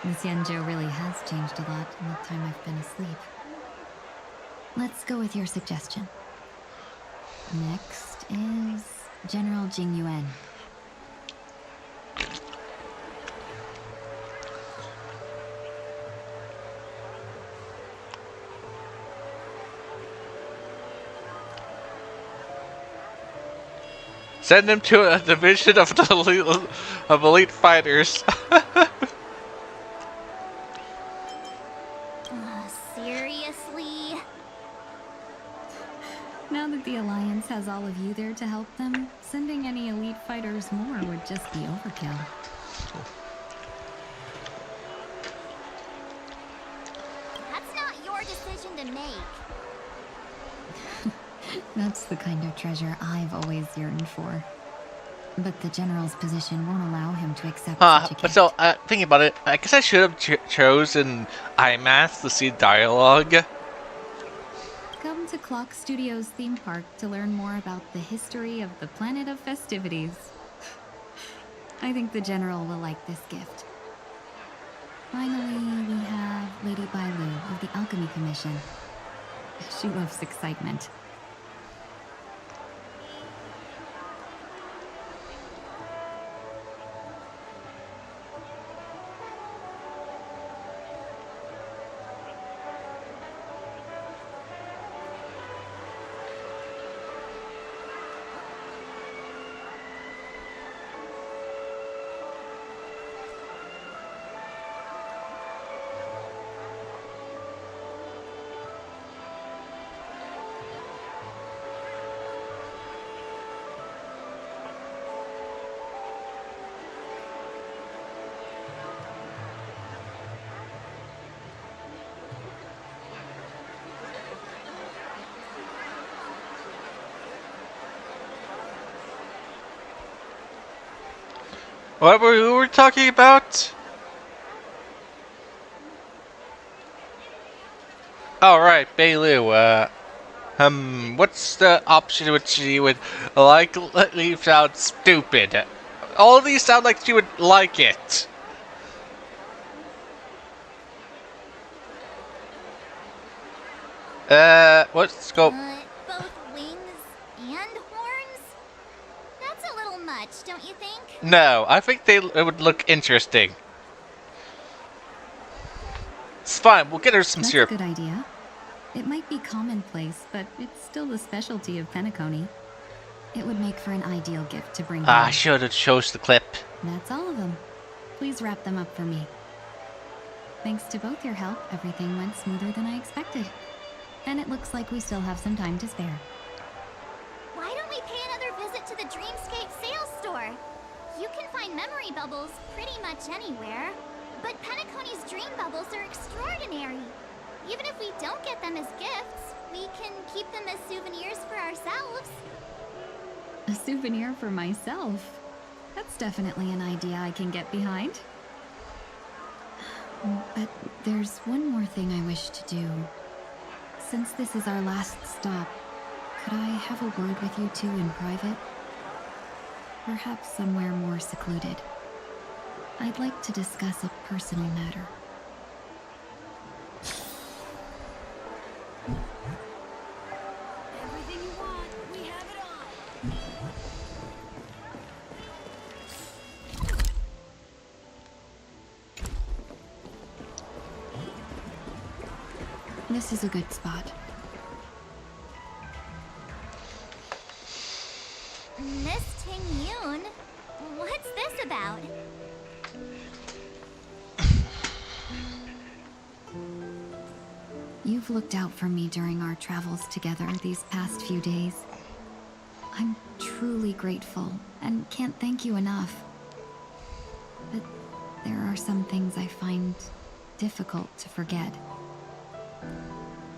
Miss Yanzhou really has changed a lot in the time I've been asleep. Let's go with your suggestion. Next is General Jing Yuan. Send him to a division of the elite fighters. Seriously? Now that the Alliance has all of you there to help them, sending any elite fighters more would just be overkill. That's not your decision to make. That's the kind of treasure I've always yearned for. But the General's position won't allow him to accept such a gift. So, thinking about it, I guess I should have chosen IMAX to see dialogue. Come to Clock Studios theme park to learn more about the history of the planet of festivities. I think the General will like this gift. Finally, we have Lady Bailu of the Alchemy Commission. She loves excitement. What were we talking about? All right, Bailu. What's the option which you would like leave sound stupid? All of these sound like you would like it. Let's go. Both wings and horns? That's a little much, don't you think? No, I think it would look interesting. It's fine, we'll get her some syrup. That's a good idea. It might be commonplace, but it's still the specialty of Penacony. It would make for an ideal gift to bring home. I should have chose the clip. That's all of them. Please wrap them up for me. Thanks to both your help, everything went smoother than I expected. And it looks like we still have some time to spare. Why don't we pay another visit to the Dreamscape sales store? You can find memory bubbles pretty much anywhere. But Penacony's dream bubbles are extraordinary. Even if we don't get them as gifts, we can keep them as souvenirs for ourselves. A souvenir for myself? That's definitely an idea I can get behind. But there's one more thing I wish to do. Since this is our last stop, could I have a word with you two in private? Perhaps somewhere more secluded. I'd like to discuss a personal matter. Everything you want, we have it on. This is a good spot. Miss Ting Yun? What's this about? You've looked out for me during our travels together these past few days. I'm truly grateful and can't thank you enough. But there are some things I find difficult to forget.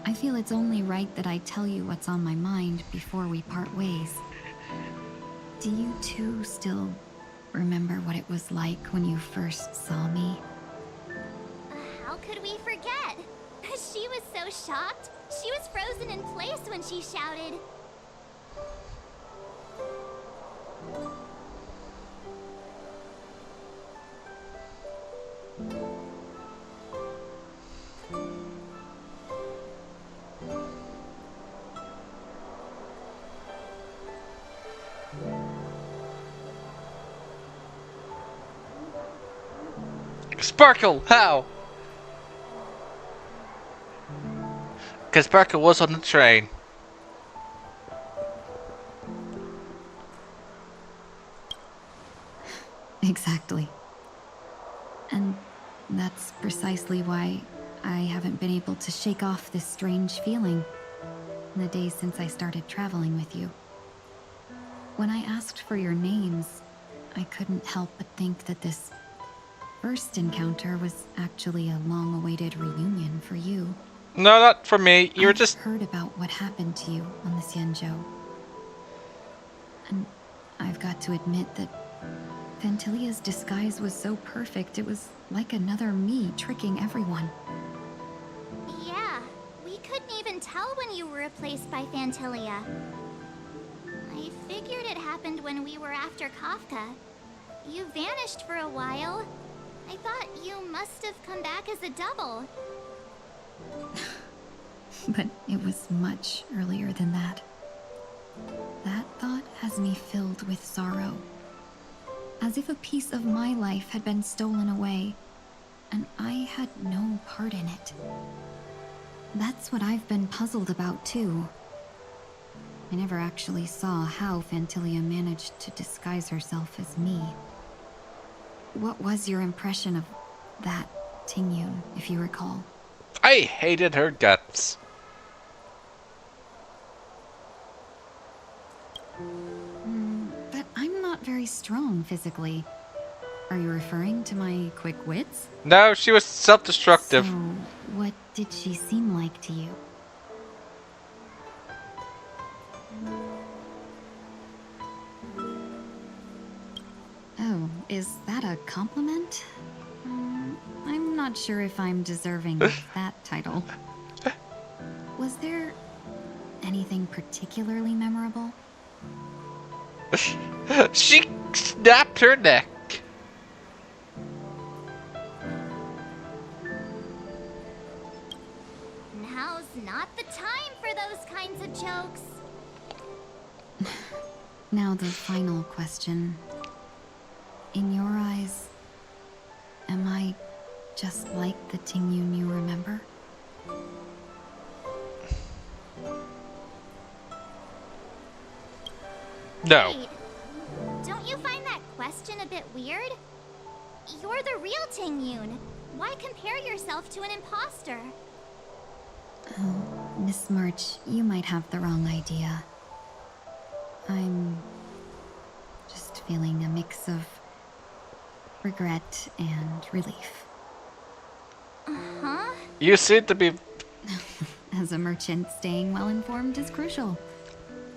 I feel it's only right that I tell you what's on my mind before we part ways. Do you two still remember what it was like when you first saw me? How could we forget? She was so shocked. She was frozen in place when she shouted. Sparkle, how? Because Sparkle was on the train. Exactly. And that's precisely why I haven't been able to shake off this strange feeling in the days since I started traveling with you. When I asked for your names, I couldn't help but think that this first encounter was actually a long-awaited reunion for you. No, not for me. You were just... I've heard about what happened to you on the Xianzhou. And I've got to admit that Phantilia's disguise was so perfect, it was like another me tricking everyone. Yeah, we couldn't even tell when you were replaced by Phantilia. I figured it happened when we were after Kafka. You vanished for a while. I thought you must have come back as a double. But it was much earlier than that. That thought has me filled with sorrow. As if a piece of my life had been stolen away, and I had no part in it. That's what I've been puzzled about, too. I never actually saw how Phantilia managed to disguise herself as me. What was your impression of that Tingyun, if you recall? I hated her guts. But I'm not very strong physically. Are you referring to my quick wits? No, she was self-destructive. So, what did she seem like to you? Oh, is that a compliment? I'm not sure if I'm deserving of that title. Was there anything particularly memorable? She snapped her neck. Now's not the time for those kinds of jokes. Now the final question. In your eyes, am I just like the Tingyun you remember? No. Wait, don't you find that question a bit weird? You're the real Tingyun. Why compare yourself to an imposter? Oh, Miss March, you might have the wrong idea. I'm just feeling a mix of regret and relief. Uh-huh. You seem to be... As a merchant, staying well informed is crucial.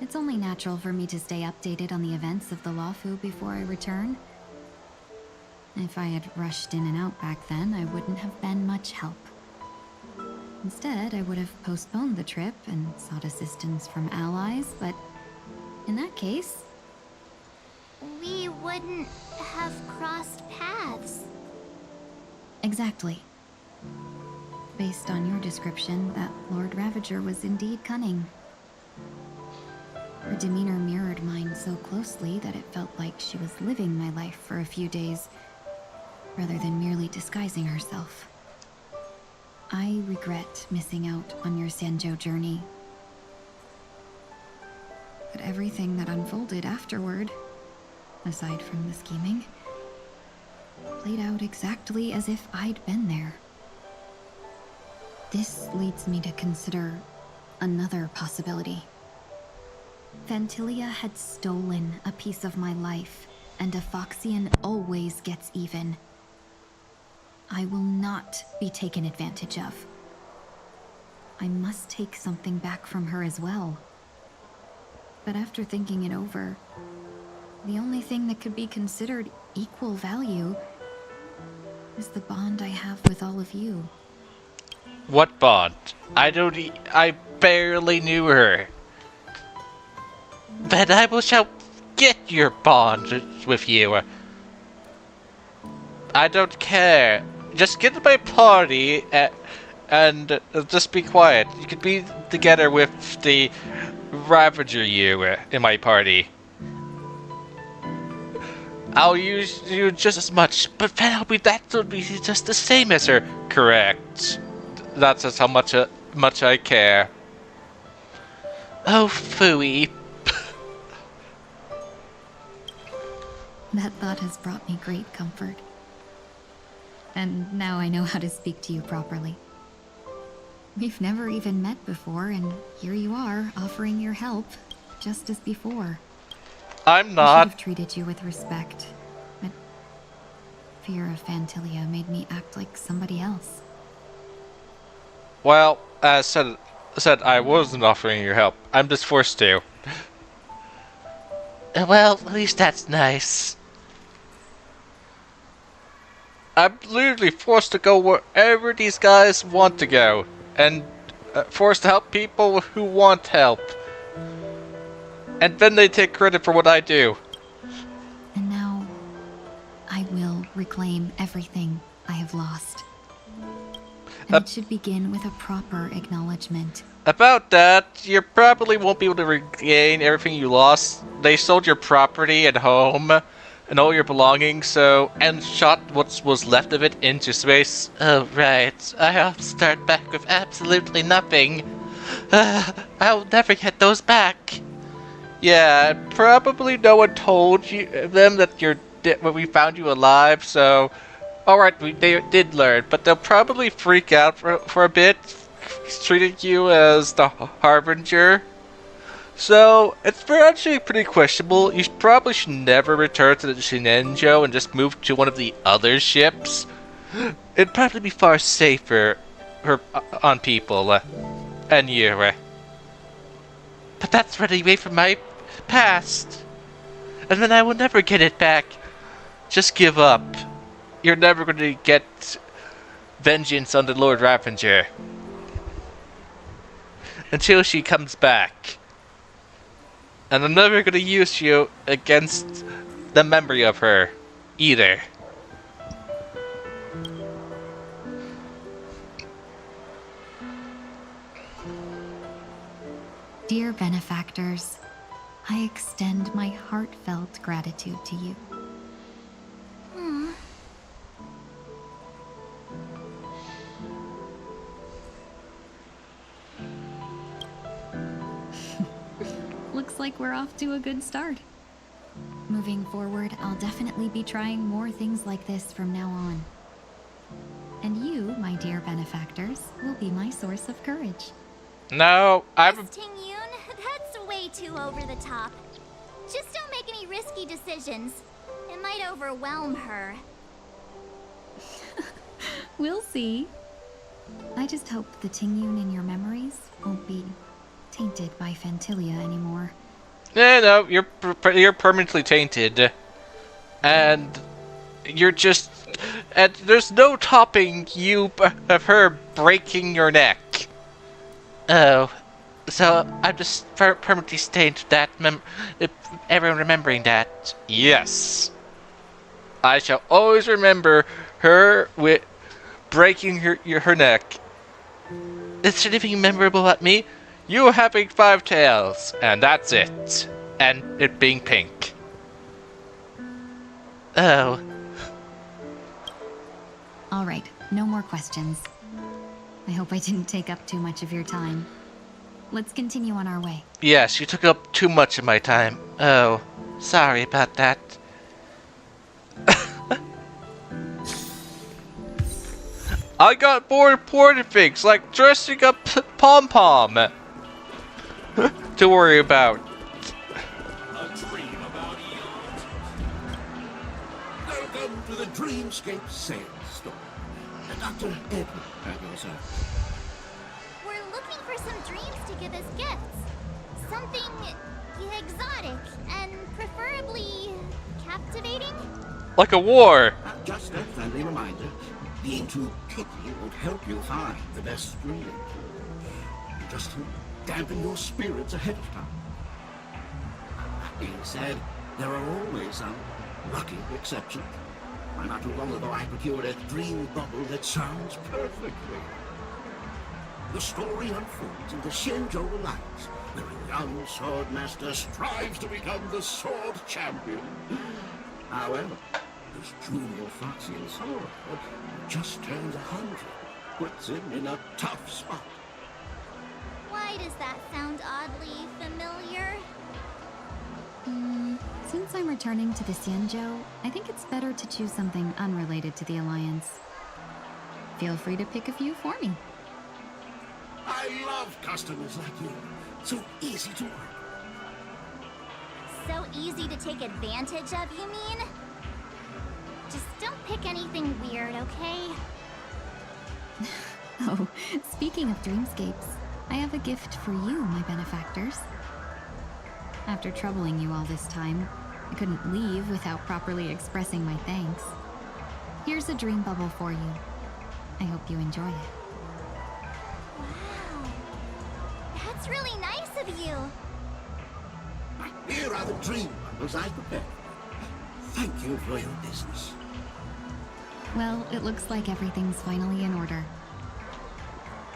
It's only natural for me to stay updated on the events of the Lawfu before I return. If I had rushed in and out back then, I wouldn't have been much help. Instead, I would have postponed the trip and sought assistance from allies, but in that case... We wouldn't have crossed paths. Exactly. Based on your description, that Lord Ravager was indeed cunning. Her demeanor mirrored mine so closely that it felt like she was living my life for a few days, rather than merely disguising herself. I regret missing out on your Sanjo journey. But everything that unfolded afterward, aside from the scheming, played out exactly as if I'd been there. This leads me to consider another possibility. Phantilia had stolen a piece of my life, and a Foxian always gets even. I will not be taken advantage of. I must take something back from her as well. But after thinking it over, the only thing that could be considered equal value is the bond I have with all of you. What bond? I barely knew her. But I will shall get your bond with you. I don't care. Just get to my party and just be quiet. You could be together with the Ravager you in my party. I'll use you just as much, but that would be just the same as her. Correct. That's just how much I care. Oh, phooey. That thought has brought me great comfort. And now I know how to speak to you properly. We've never even met before, and here you are, offering your help, just as before. I'm not. I should have treated you with respect, but fear of Phantilia made me act like somebody else. Well, as said, I wasn't offering your help. I'm just forced to. Well, at least that's nice. I'm literally forced to go wherever these guys want to go, and forced to help people who want help. And then they take credit for what I do. And now, I will reclaim everything I have lost. And it should begin with a proper acknowledgement. About that, you probably won't be able to regain everything you lost. They sold your property and home and all your belongings, and shot what was left of it into space. Oh, right. I'll start back with absolutely nothing. I'll never get those back. Yeah, probably no one told them that when we found you alive, so... Alright, they did learn, but they'll probably freak out for a bit, treating you as the Harbinger. So, it's actually pretty questionable. You probably should never return to the Shinenjo and just move to one of the other ships. It'd probably be far safer on people and you. But that's running away from my past. And then I will never get it back. Just give up. You're never going to get vengeance on the Lord Ravager. Until she comes back. And I'm never going to use you against the memory of her, either. Dear benefactors, I extend my heartfelt gratitude to you. Looks like we're off to a good start. Moving forward, I'll definitely be trying more things like this from now on. And you, my dear benefactors, will be my source of courage. No, Miss Ting-Yun, that's way too over the top. Just don't make any risky decisions. It might overwhelm her. We'll see. I just hope the Ting-Yun in your memories won't be tainted by Fantilia anymore. No, you're permanently tainted. And you're just... And there's no topping you of her breaking your neck. Oh. So I'm just permanently stained to that everyone remembering that. Yes. I shall always remember her with breaking her neck. Is there anything memorable about me? You having 5 tails, and that's it. And it being pink. Oh. Alright, no more questions. I hope I didn't take up too much of your time. Let's continue on our way. Yes, you took up too much of my time. Oh, sorry about that. I got more important things, like dressing up Pom-Pom to worry about. Welcome to the Dreamscape Sales Store. Dr. Edward at your service. We're looking for some dreams to give as gifts. Something exotic and preferably captivating. Like a war. Just a friendly reminder. Being too picky won't help you find the best dream. Just to dampen your spirits ahead of time. That being said, there are always some lucky exceptions. Not too long ago, I procured a dream bubble that sounds perfectly. The story unfolds in the Shenzhou Alliance, where a young swordmaster strives to become the sword champion. However, this junior Foxian sword just turned 100, puts him in a tough spot. Why does that sound oddly familiar? Since I'm returning to the Xianzhou, I think it's better to choose something unrelated to the Alliance. Feel free to pick a few for me. I love customers like you. So easy to work. So easy to take advantage of, you mean? Just don't pick anything weird, okay? Oh, speaking of dreamscapes, I have a gift for you, my benefactors. After troubling you all this time, I couldn't leave without properly expressing my thanks. Here's a dream bubble for you. I hope you enjoy it. Wow. That's really nice of you. Here are the dream bubbles I prepared. Thank you for your business. Well, it looks like everything's finally in order.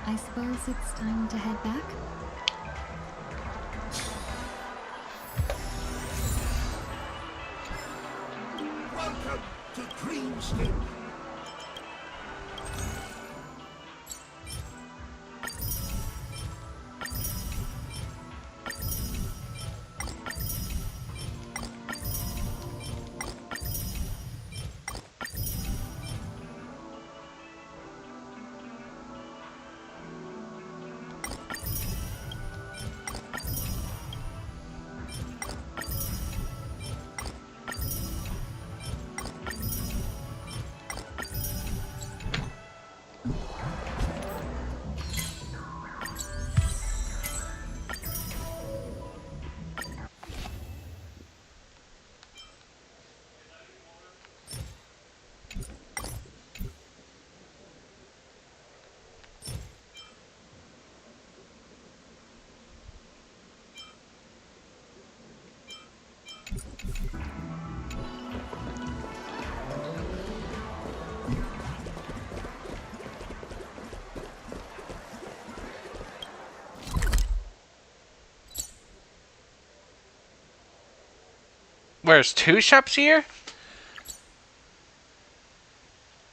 I suppose it's time to head back? Welcome to Dreamscape. Where's two shops here?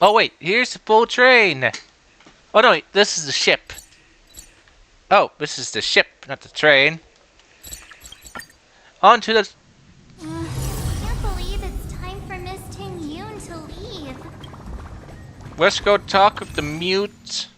Oh wait, here's the full train. Oh no, wait, this is the ship. Oh, this is the ship, not the train. On to the... Can't believe it's time for Miss Ting Yun to leave. Let's go talk with the mute.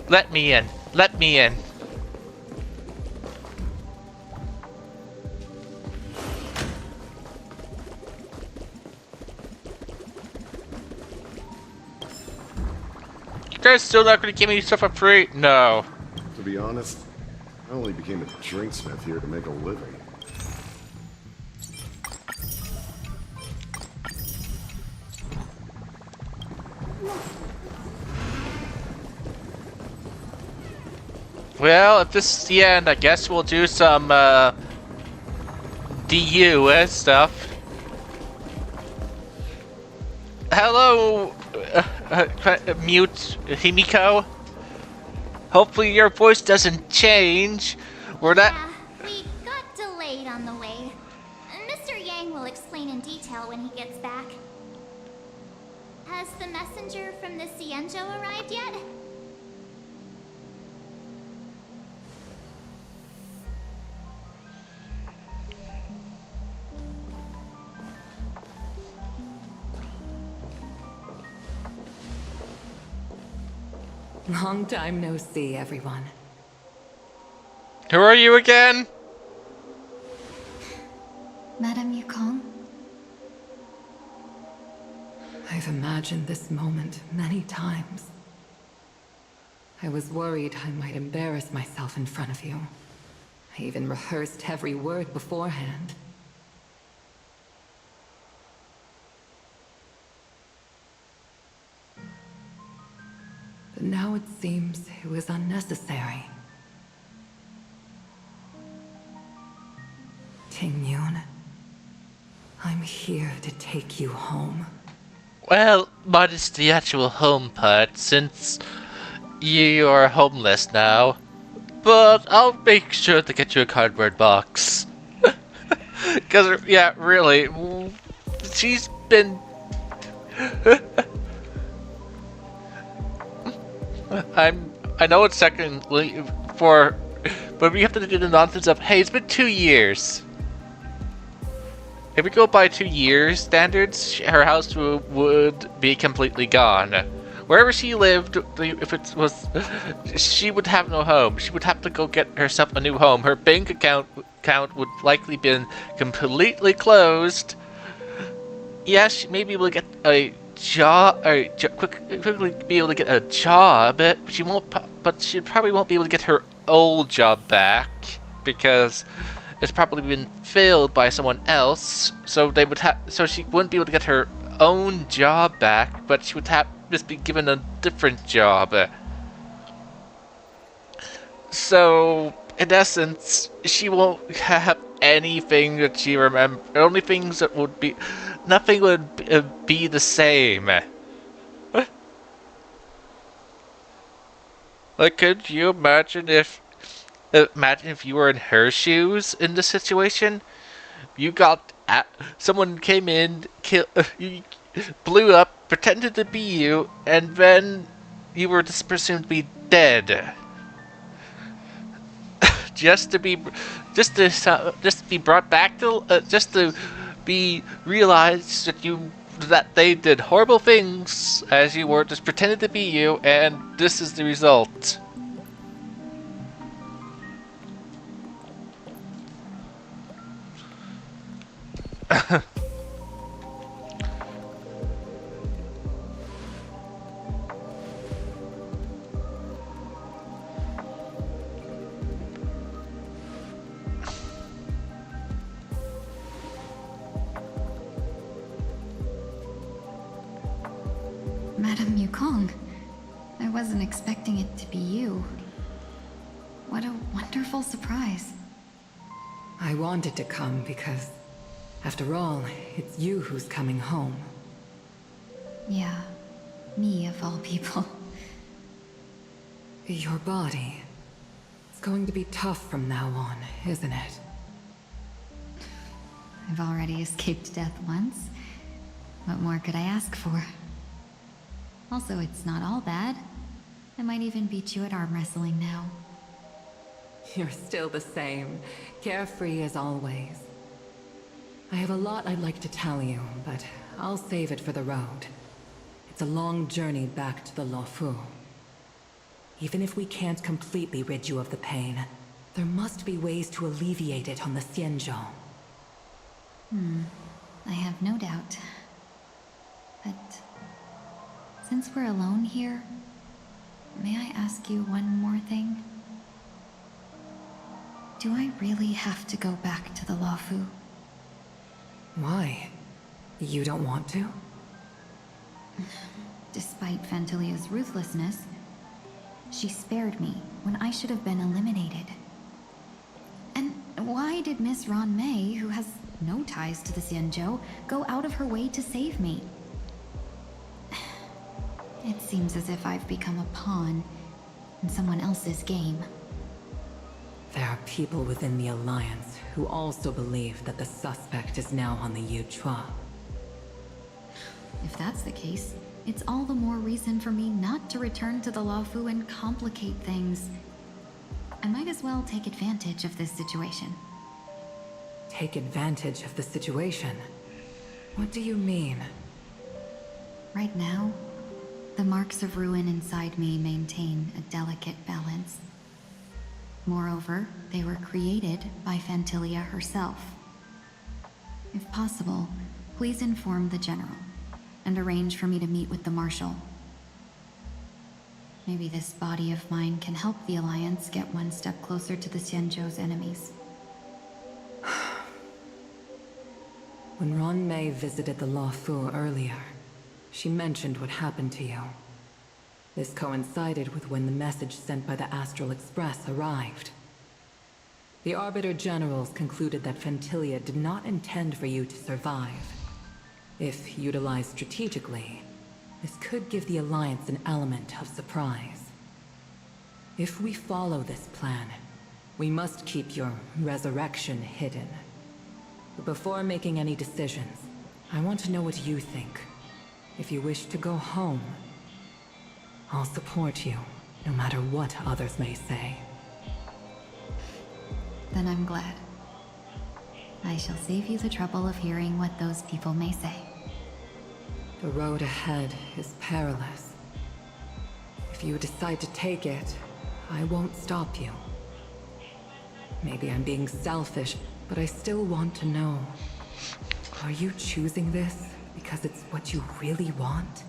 Let me in. Let me in. You guys still not gonna give me stuff for free? No. To be honest, I only became a drinksmith here to make a living. Well, if this is the end, I guess we'll do some, DU and stuff. Hello, mute Himiko. Hopefully your voice doesn't change. We're not... Yeah, we got delayed on the way. Mr. Yang will explain in detail when he gets back. Has the messenger from the Cienjo arrived yet? Long time no see, everyone. Who are you again? Madame Yukong? I've imagined this moment many times. I was worried I might embarrass myself in front of you. I even rehearsed every word beforehand. But now it seems it was unnecessary. Ting Yun, I'm here to take you home. Well, minus the actual home part, since you are homeless now. But I'll make sure to get you a cardboard box. Because, yeah, really, she's been... I know it's secondly for... But we have to do the nonsense of, hey, it's been 2 years. If we go by 2 years standards, her house would be completely gone. Wherever she lived, if it was, she would have no home. She would have to go get herself a new home. Her bank account would likely been completely closed. Yes, she may be able to get a job, or quickly be able to get a job. But she won't. But she probably won't be able to get her old job back because it's probably been filled by someone else. So they would have. So she wouldn't be able to get her own job back, but she would have just be given a different job. So in essence, she won't have anything that she remembers. Only things that would be, nothing would be the same. Like, could you imagine if you were in her shoes in this situation? You got someone came in, you blew up, pretended to be you, and then you were just presumed to be dead. just to be brought back to, just to be realized that they did horrible things as you were just pretended to be you, and this is the result. Madame Yukong, I wasn't expecting it to be you. What a wonderful surprise. I wanted to come because After all, it's you who's coming home. Yeah, me of all people. Your body. It's going to be tough from now on, isn't it? I've already escaped death once. What more could I ask for? Also, it's not all bad. I might even beat you at arm wrestling now. You're still the same, carefree as always. I have a lot I'd like to tell you, but I'll save it for the road. It's a long journey back to the Luofu. Even if we can't completely rid you of the pain, there must be ways to alleviate it on the Xianzhou. I have no doubt. But since we're alone here, may I ask you one more thing? Do I really have to go back to the Luofu? Why? You don't want to? Despite Fantilia's ruthlessness, she spared me when I should have been eliminated. And why did Miss Ron Mei, who has no ties to the Xianzhou, go out of her way to save me? It seems as if I've become a pawn in someone else's game. There are people within the Alliance who also believe that the suspect is now on the Yuchua. If that's the case, it's all the more reason for me not to return to the Luofu and complicate things. I might as well take advantage of this situation. Take advantage of the situation? What do you mean? Right now, the marks of ruin inside me maintain a delicate balance. Moreover, they were created by Fantilia herself. If possible, please inform the General and arrange for me to meet with the Marshal. Maybe this body of mine can help the Alliance get one step closer to the Xianzhou's enemies. When Ron Mei visited the Luofu earlier, she mentioned what happened to you. This coincided with when the message sent by the Astral Express arrived. The Arbiter Generals concluded that Fantilia did not intend for you to survive. If utilized strategically, this could give the Alliance an element of surprise. If we follow this plan, we must keep your resurrection hidden. But before making any decisions, I want to know what you think. If you wish to go home, I'll support you, no matter what others may say. Then I'm glad. I shall save you the trouble of hearing what those people may say. The road ahead is perilous. If you decide to take it, I won't stop you. Maybe I'm being selfish, but I still want to know. Are you choosing this because it's what you really want?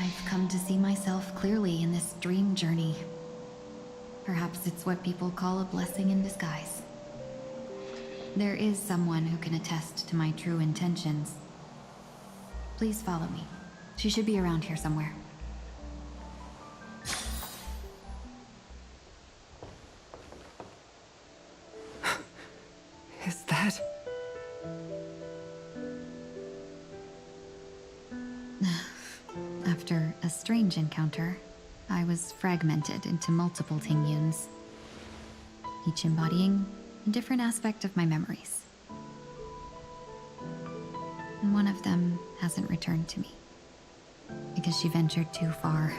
I've come to see myself clearly in this dream journey. Perhaps it's what people call a blessing in disguise. There is someone who can attest to my true intentions. Please follow me. She should be around here somewhere. Is that... After a strange encounter, I was fragmented into multiple Tingyuns, each embodying a different aspect of my memories. And one of them hasn't returned to me, because she ventured too far.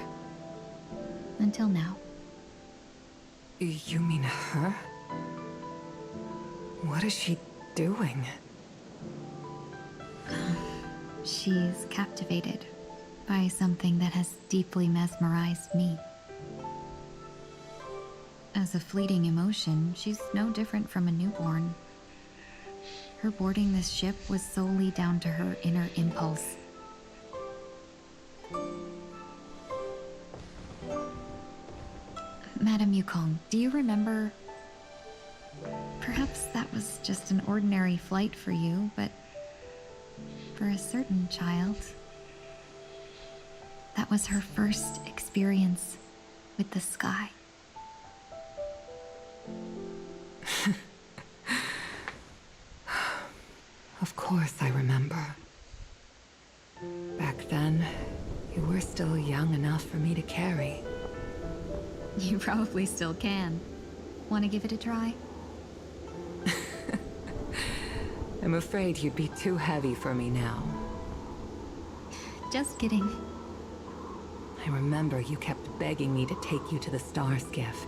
Until now. You mean her? What is she doing? She's captivated by something that has deeply mesmerized me. As a fleeting emotion, she's no different from a newborn. Her boarding this ship was solely down to her inner impulse. Madame Yukong, do you remember? Perhaps that was just an ordinary flight for you, but for a certain child, that was her first experience with the sky. Of course I remember. Back then, you were still young enough for me to carry. You probably still can. Want to give it a try? I'm afraid you'd be too heavy for me now. Just kidding. I remember you kept begging me to take you to the star skiff,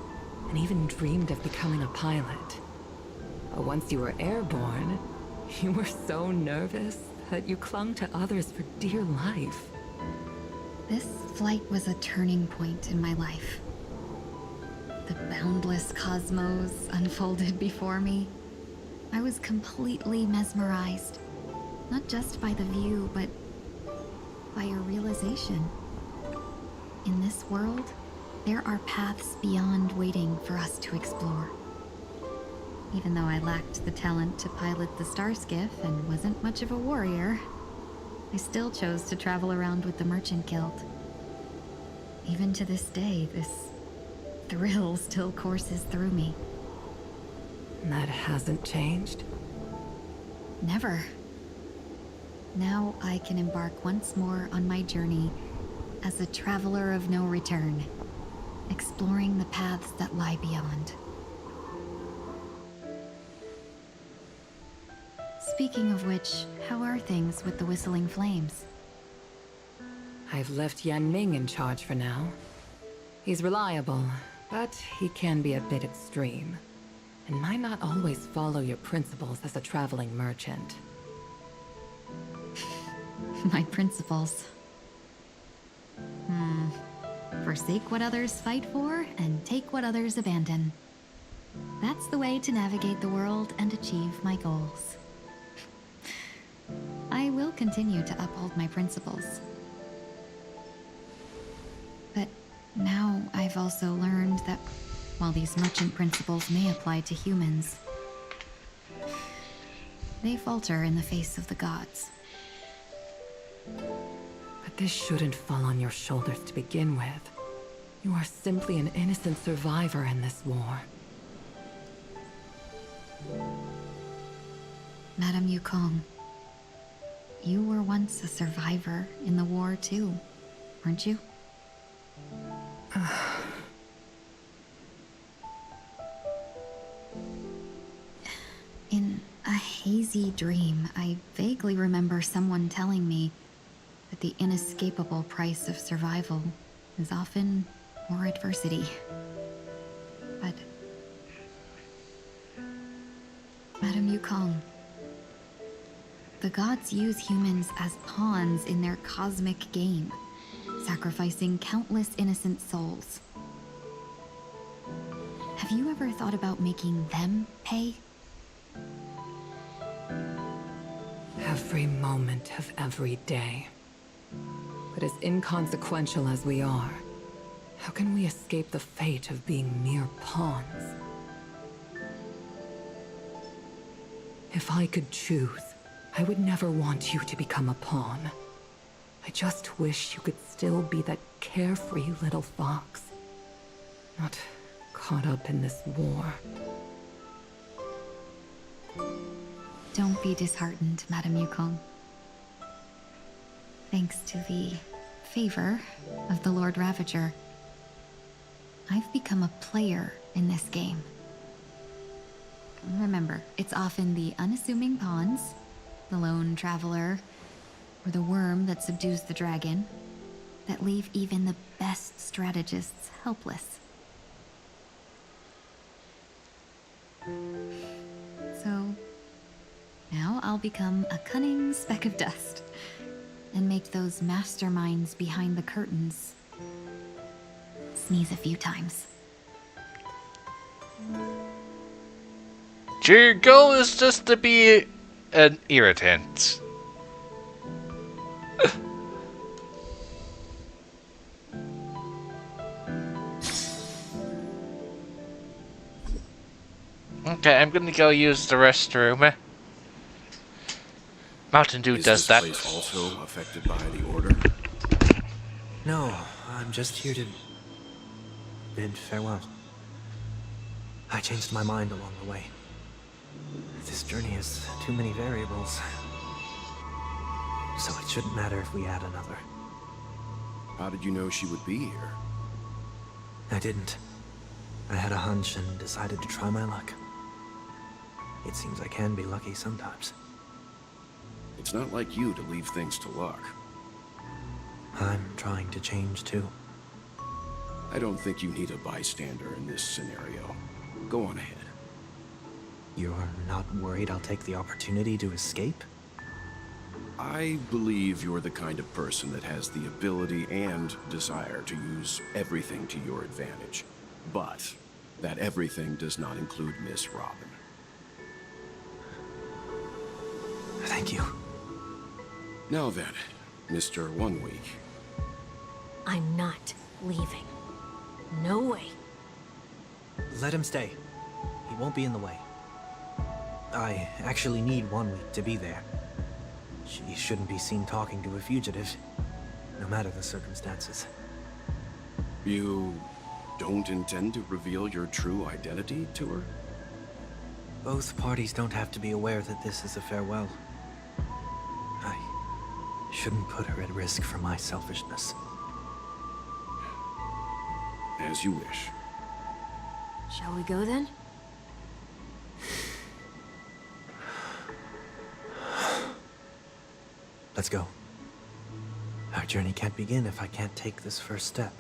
and even dreamed of becoming a pilot. But once you were airborne, you were so nervous that you clung to others for dear life. This flight was a turning point in my life. The boundless cosmos unfolded before me. I was completely mesmerized, not just by the view, but by a realization. In this world, there are paths beyond waiting for us to explore. Even though I lacked the talent to pilot the star skiff and wasn't much of a warrior, I still chose to travel around with the Merchant Guild. Even to this day, this thrill still courses through me. That hasn't changed? Never. Now I can embark once more on my journey as a traveler of no return, exploring the paths that lie beyond. Speaking of which, how are things with the Whistling Flames? I've left Yan Ming in charge for now. He's reliable, but he can be a bit extreme, and might not always follow your principles as a traveling merchant. My principles. Forsake what others fight for, and take what others abandon. That's the way to navigate the world and achieve my goals. I will continue to uphold my principles. But now I've also learned that while these merchant principles may apply to humans, they falter in the face of the gods. But this shouldn't fall on your shoulders to begin with. You are simply an innocent survivor in this war. Madame Yukong, you were once a survivor in the war too, weren't you? In a hazy dream, I vaguely remember someone telling me that the inescapable price of survival is often more adversity. But Madame Yukong, the gods use humans as pawns in their cosmic game, sacrificing countless innocent souls. Have you ever thought about making them pay? Every moment of every day. But as inconsequential as we are, how can we escape the fate of being mere pawns? If I could choose, I would never want you to become a pawn. I just wish you could still be that carefree little fox, not caught up in this war. Don't be disheartened, Madame Yukong. Thanks to the favor of the Lord Ravager, I've become a player in this game. Remember, it's often the unassuming pawns, the lone traveler, or the worm that subdues the dragon, that leave even the best strategists helpless. So, now I'll become a cunning speck of dust, and make those masterminds behind the curtains sneeze a few times. Your goal is just to be an irritant. Okay, I'm gonna go use the restroom. Mountain Dew does that. Is this place also affected by the order? No, I'm just here to bid farewell. I changed my mind along the way. This journey has too many variables. so it shouldn't matter if we add another. How did you know she would be here? I didn't. I had a hunch and decided to try my luck. It seems I can be lucky sometimes. It's not like you to leave things to luck. I'm trying to change too. I don't think you need a bystander in this scenario. Go on ahead. You're not worried I'll take the opportunity to escape? I believe you're the kind of person that has the ability and desire to use everything to your advantage. But that everything does not include Miss Robin. Thank you. Now then, Mr. 1 Week. I'm not leaving. No way. Let him stay. He won't be in the way. I actually need 1 week to be there. She shouldn't be seen talking to a fugitive, no matter the circumstances. You don't intend to reveal your true identity to her? Both parties don't have to be aware that this is a farewell. I shouldn't put her at risk for my selfishness. As you wish. Shall we go then? Let's go. Our journey can't begin if I can't take this first step.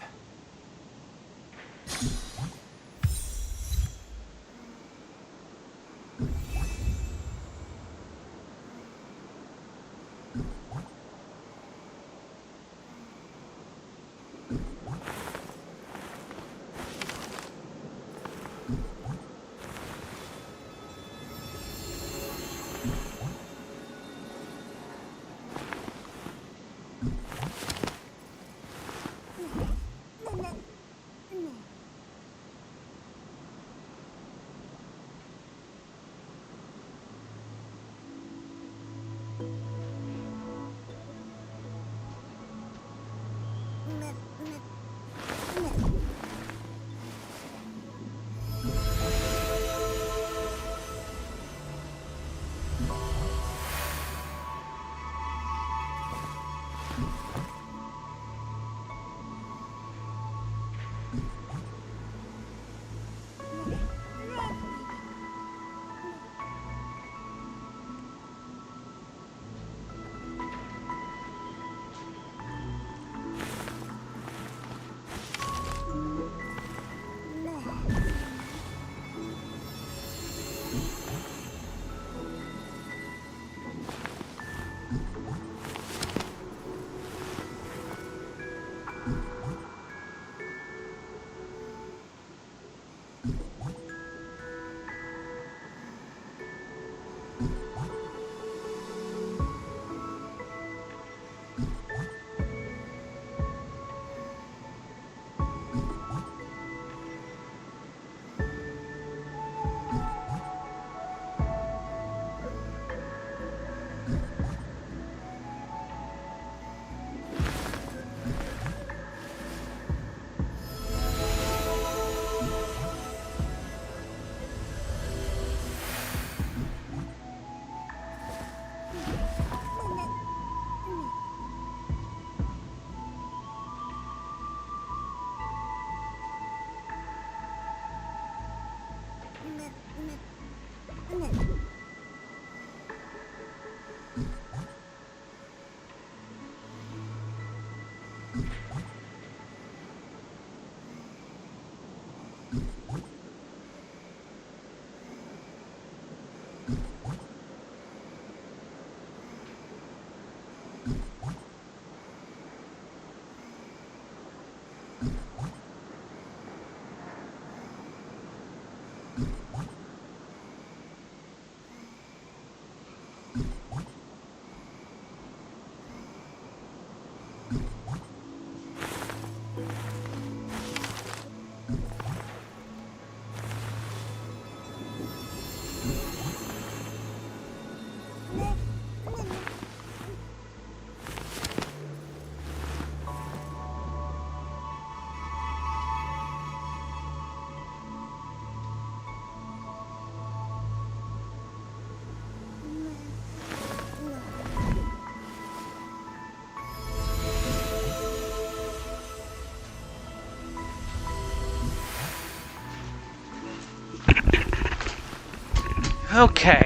Okay.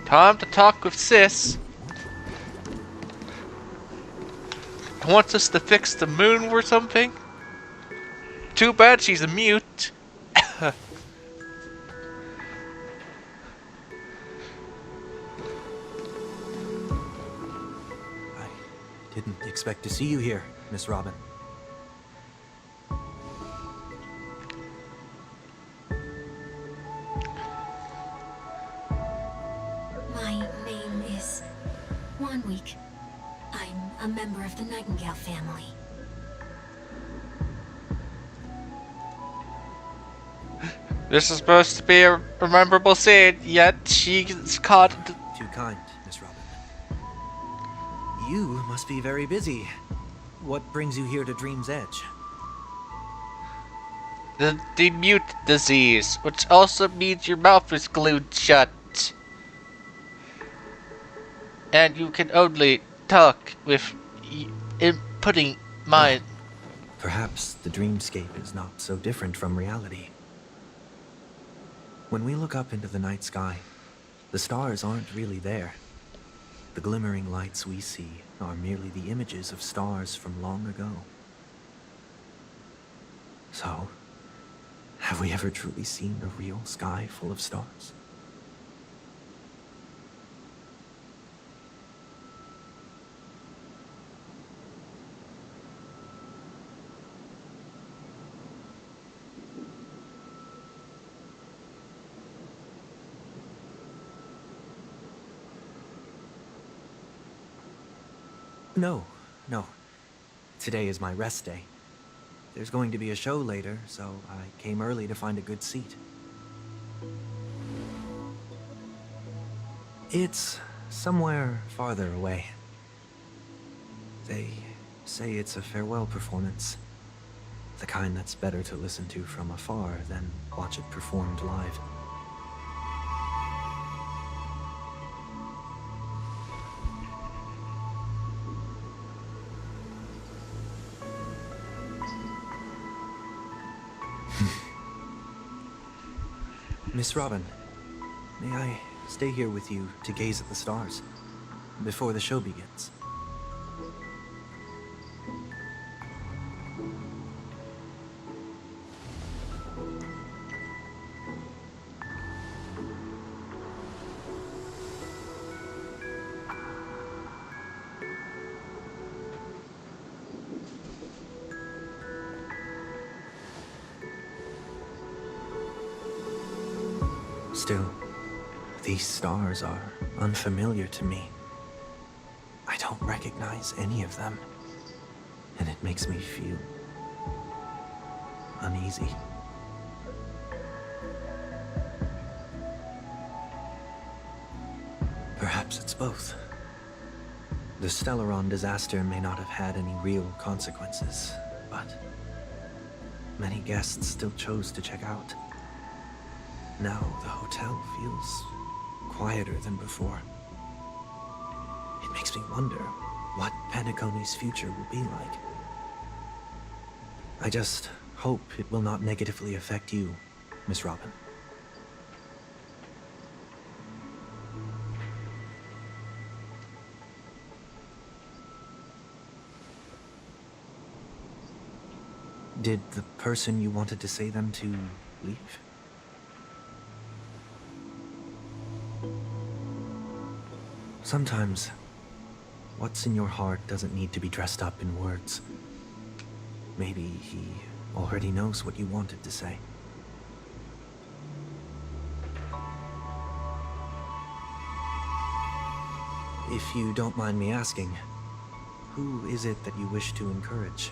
Time to talk with Sis. Wants us to fix the moon or something? Too bad she's a mute. I didn't expect to see you here, Miss Robin. My name is Wanweek. I'm a member of the Nightingale family. This is supposed to be a memorable scene, yet she's caught. Too kind, Miss Robin. You must be very busy. What brings you here to Dream's Edge? The mute disease, which also means your mouth is glued shut. And you can only talk with inputting mind. Perhaps the dreamscape is not so different from reality. When we look up into the night sky, the stars aren't really there. The glimmering lights we see are merely the images of stars from long ago. So, have we ever truly seen a real sky full of stars? No. Today is my rest day. There's going to be a show later, so I came early to find a good seat. It's somewhere farther away. They say it's a farewell performance. The kind that's better to listen to from afar than watch it performed live. Miss Robin, may I stay here with you to gaze at the stars before the show begins? Still, these stars are unfamiliar to me. I don't recognize any of them, and it makes me feel uneasy. Perhaps it's both. The Stellaron disaster may not have had any real consequences, but many guests still chose to check out. Now the hotel feels quieter than before. It makes me wonder what Penacony's future will be like. I just hope it will not negatively affect you, Miss Robin. Did the person you wanted to say them to leave? Sometimes, what's in your heart doesn't need to be dressed up in words. Maybe he already knows what you wanted to say. If you don't mind me asking, who is it that you wish to encourage?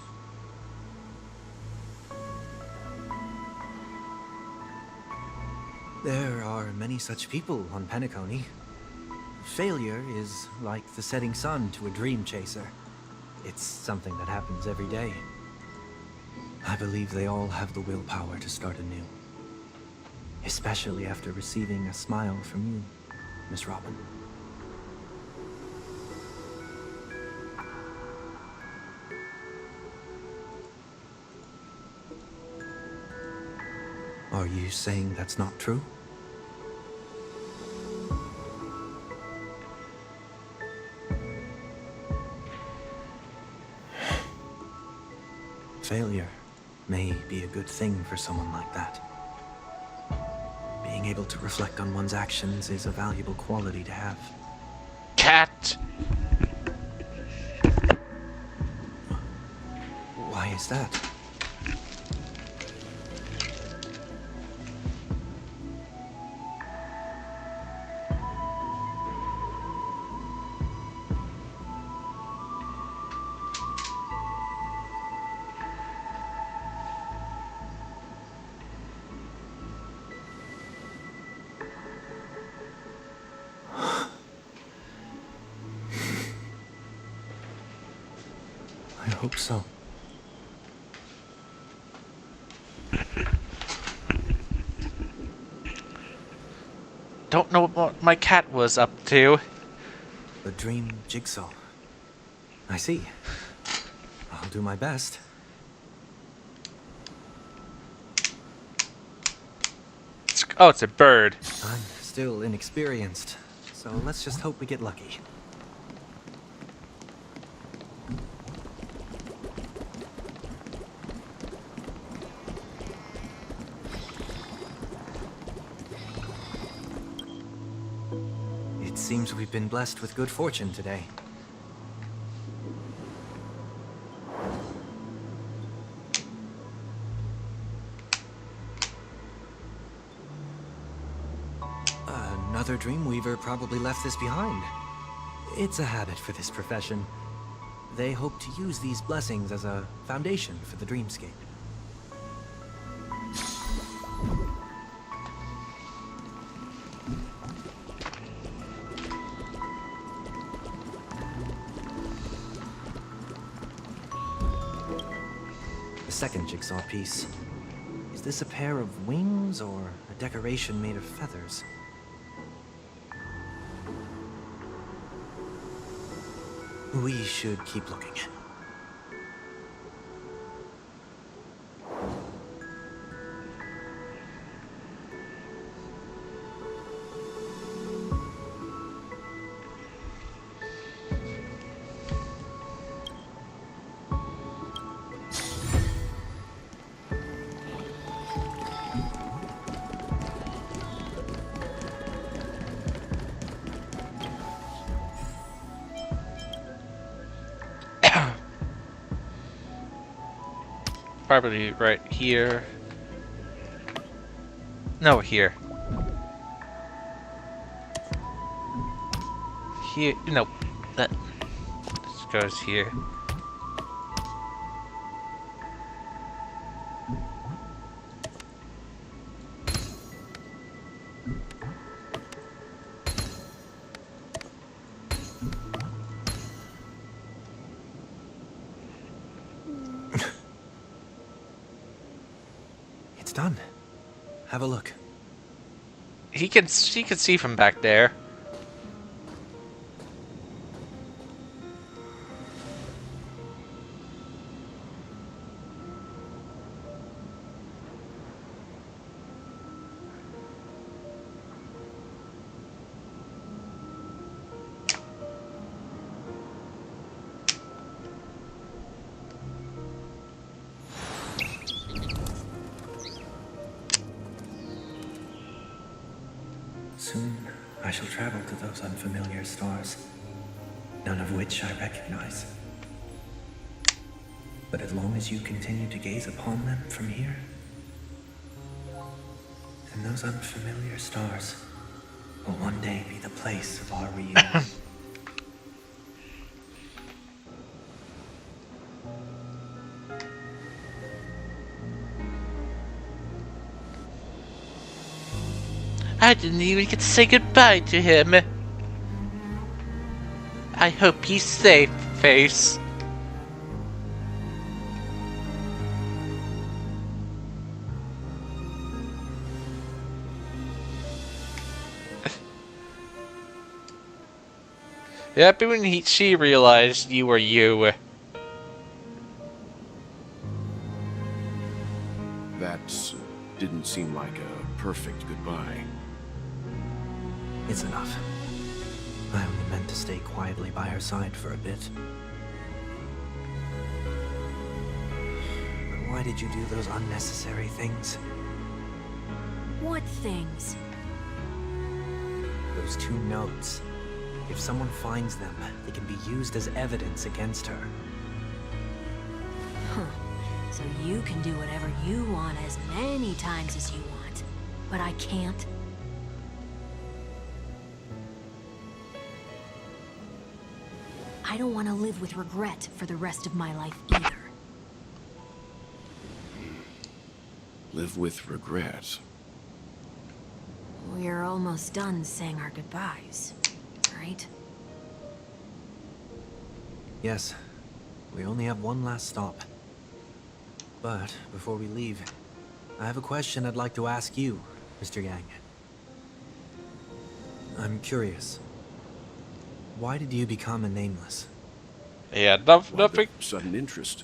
There are many such people on Penacony. Failure is like the setting sun to a dream chaser. It's something that happens every day. I believe they all have the willpower to start anew. Especially after receiving a smile from you, Miss Robin. Are you saying that's not true? Failure may be a good thing for someone like that. Being able to reflect on one's actions is a valuable quality to have. Cat! Why is that? I hope so. Don't know what my cat was up to. A dream jigsaw. I see. I'll do my best. Oh, it's a bird. I'm still inexperienced, so let's just hope we get lucky. It seems we've been blessed with good fortune today. Another Dreamweaver probably left this behind. It's a habit for this profession. They hope to use these blessings as a foundation for the dreamscape. The second jigsaw piece. Is this a pair of wings or a decoration made of feathers? We should keep looking. Probably right here. No, here. Here, no. That this goes here. Done. Have a look. She can see from back there. Soon, I shall travel to those unfamiliar stars, none of which I recognize. But as long as you continue to gaze upon them from here, then those unfamiliar stars will one day be the place of our reunion. I didn't even get to say goodbye to him. I hope he's safe, Face. Yep, when she realized you were you. That didn't seem like perfect goodbye. It's enough. I only meant to stay quietly by her side for a bit. But why did you do those unnecessary things? What things? Those 2 notes. If someone finds them, they can be used as evidence against her. Huh. So you can do whatever you want as many times as you want. But I can't? I don't want to live with regret for the rest of my life either. Live with regret. We're almost done saying our goodbyes, right? Yes. We only have one last stop. But before we leave, I have a question I'd like to ask you, Mr. Yang. I'm curious. Why did you become a nameless? Yeah, Why nothing. the sudden interest?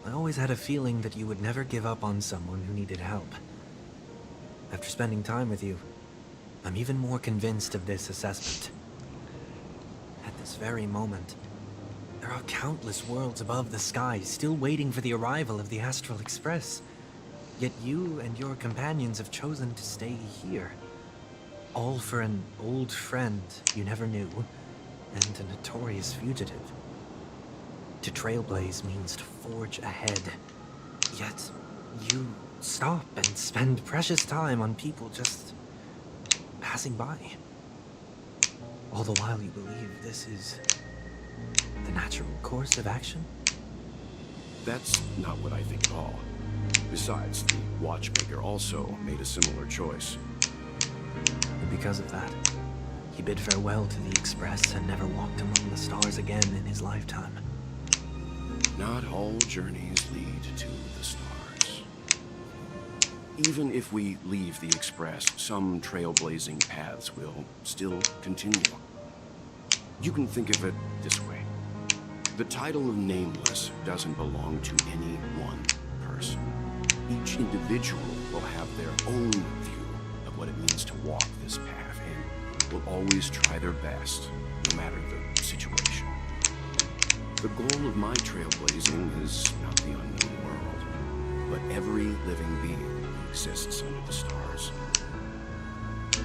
I always had a feeling that you would never give up on someone who needed help. After spending time with you, I'm even more convinced of this assessment. At this very moment, there are countless worlds above the sky still waiting for the arrival of the Astral Express. Yet you and your companions have chosen to stay here. All for an old friend you never knew, and a notorious fugitive. To trailblaze means to forge ahead. Yet, you stop and spend precious time on people just passing by. All the while you believe this is the natural course of action? That's not what I think at all. Besides, the watchmaker also made a similar choice. And because of that, he bid farewell to the Express and never walked among the stars again in his lifetime. Not all journeys lead to the stars. Even if we leave the Express, some trailblazing paths will still continue. You can think of it this way. The title of Nameless doesn't belong to any one person. Each individual will have their own view of what it means to walk this path and will always try their best, no matter the situation. The goal of my trailblazing is not the unknown world, but every living being who exists under the stars.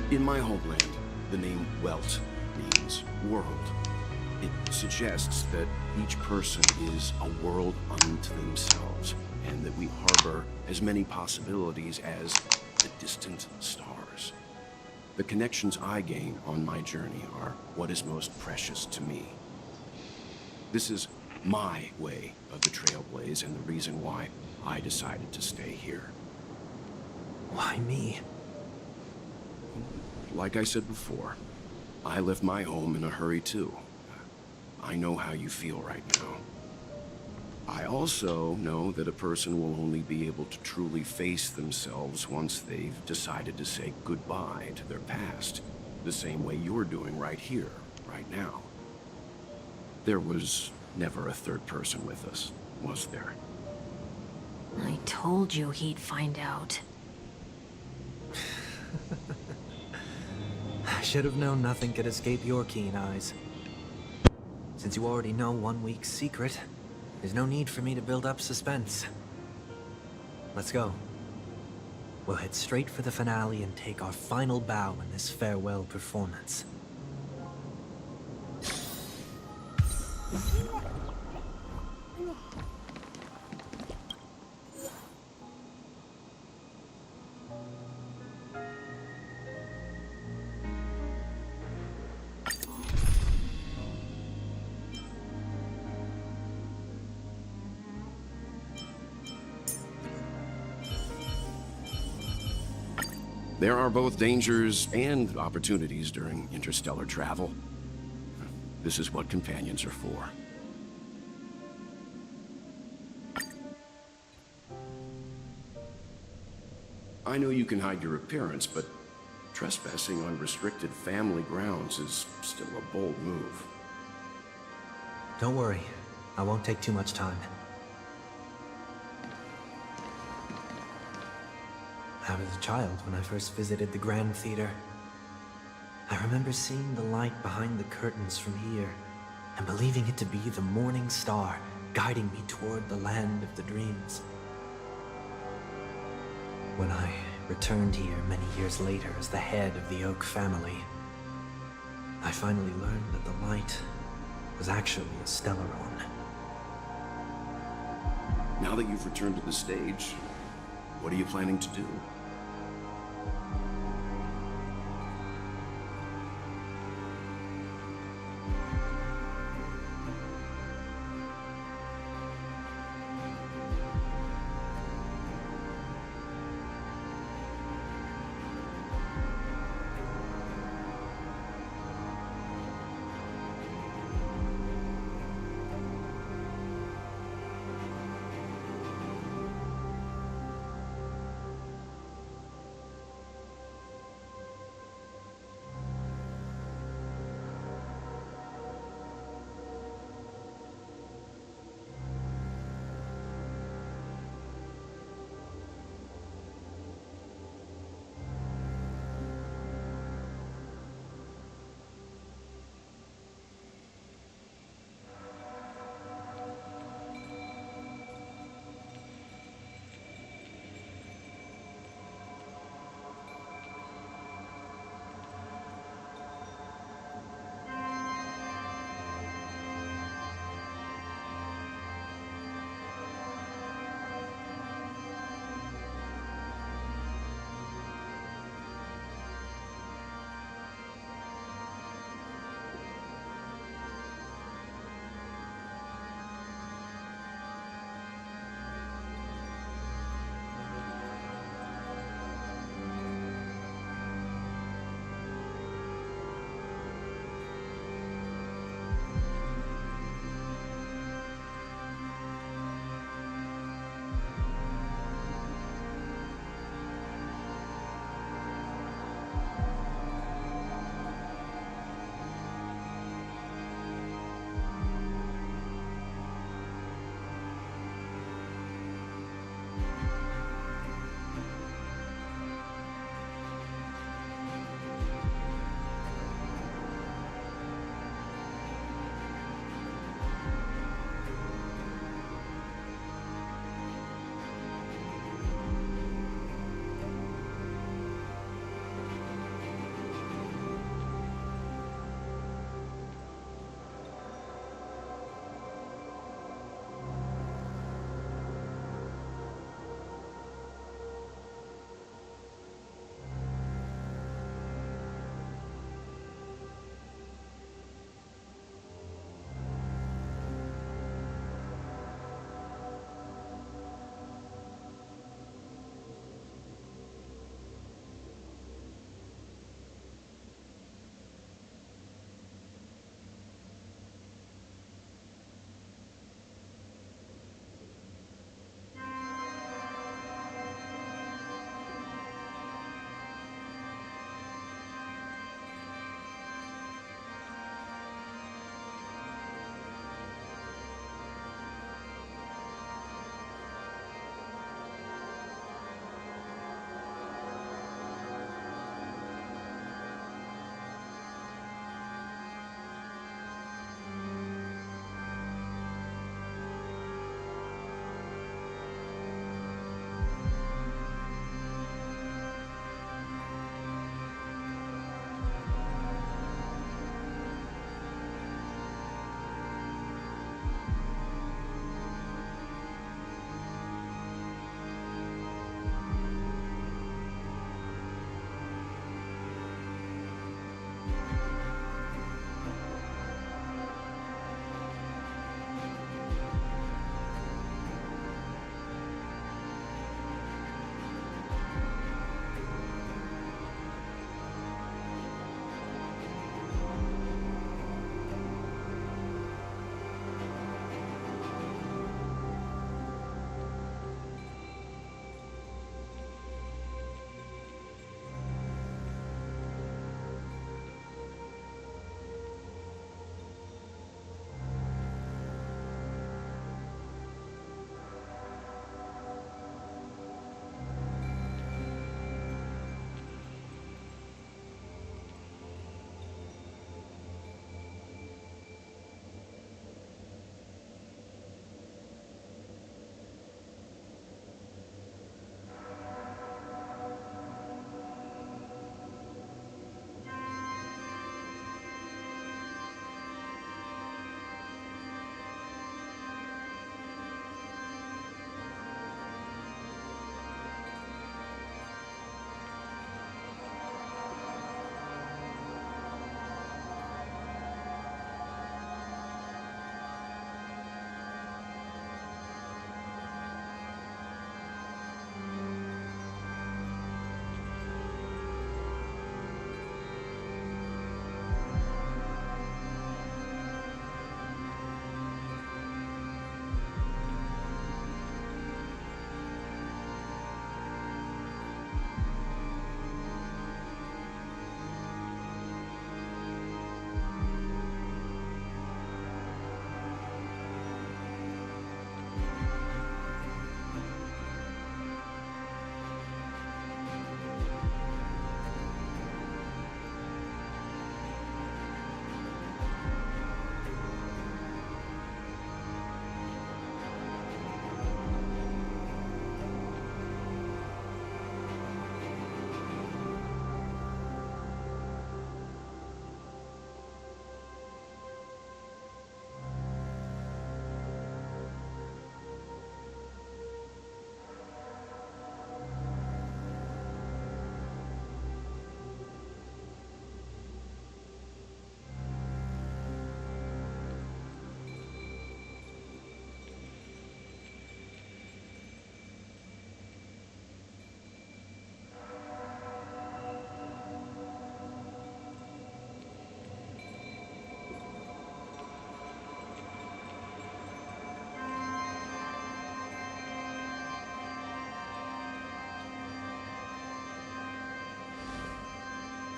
In my homeland, the name Welt means world. It suggests that each person is a world unto themselves, and that we harbor as many possibilities as the distant stars. The connections I gain on my journey are what is most precious to me. This is my way of the trailblaze and the reason why I decided to stay here. Why me? Like I said before, I left my home in a hurry too. I know how you feel right now. I also know that a person will only be able to truly face themselves once they've decided to say goodbye to their past, the same way you're doing right here, right now. There was never a third person with us, was there? I told you he'd find out. I should have known nothing could escape your keen eyes. Since you already know 1 week's secret, there's no need for me to build up suspense. Let's go. We'll head straight for the finale and take our final bow in this farewell performance. There are both dangers and opportunities during interstellar travel. This is what companions are for. I know you can hide your appearance, but trespassing on restricted family grounds is still a bold move. Don't worry, I won't take too much time. I was a child when I first visited the Grand Theater. I remember seeing the light behind the curtains from here, and believing it to be the morning star guiding me toward the land of the dreams. When I returned here many years later as the head of the Oak family, I finally learned that the light was actually a Stellaron. Now that you've returned to the stage, what are you planning to do?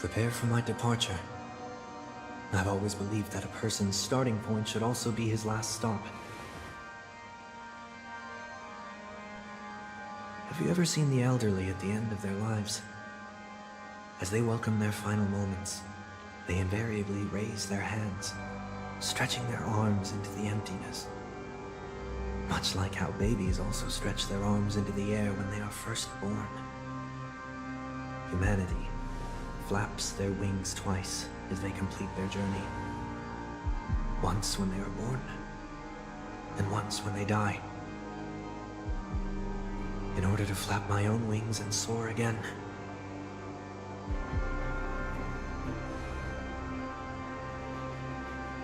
Prepare for my departure. I've always believed that a person's starting point should also be his last stop. Have you ever seen the elderly at the end of their lives? As they welcome their final moments, they invariably raise their hands, stretching their arms into the emptiness. Much like how babies also stretch their arms into the air when they are first born. Humanity flaps their wings twice as they complete their journey. Once when they are born, and once when they die. In order to flap my own wings and soar again.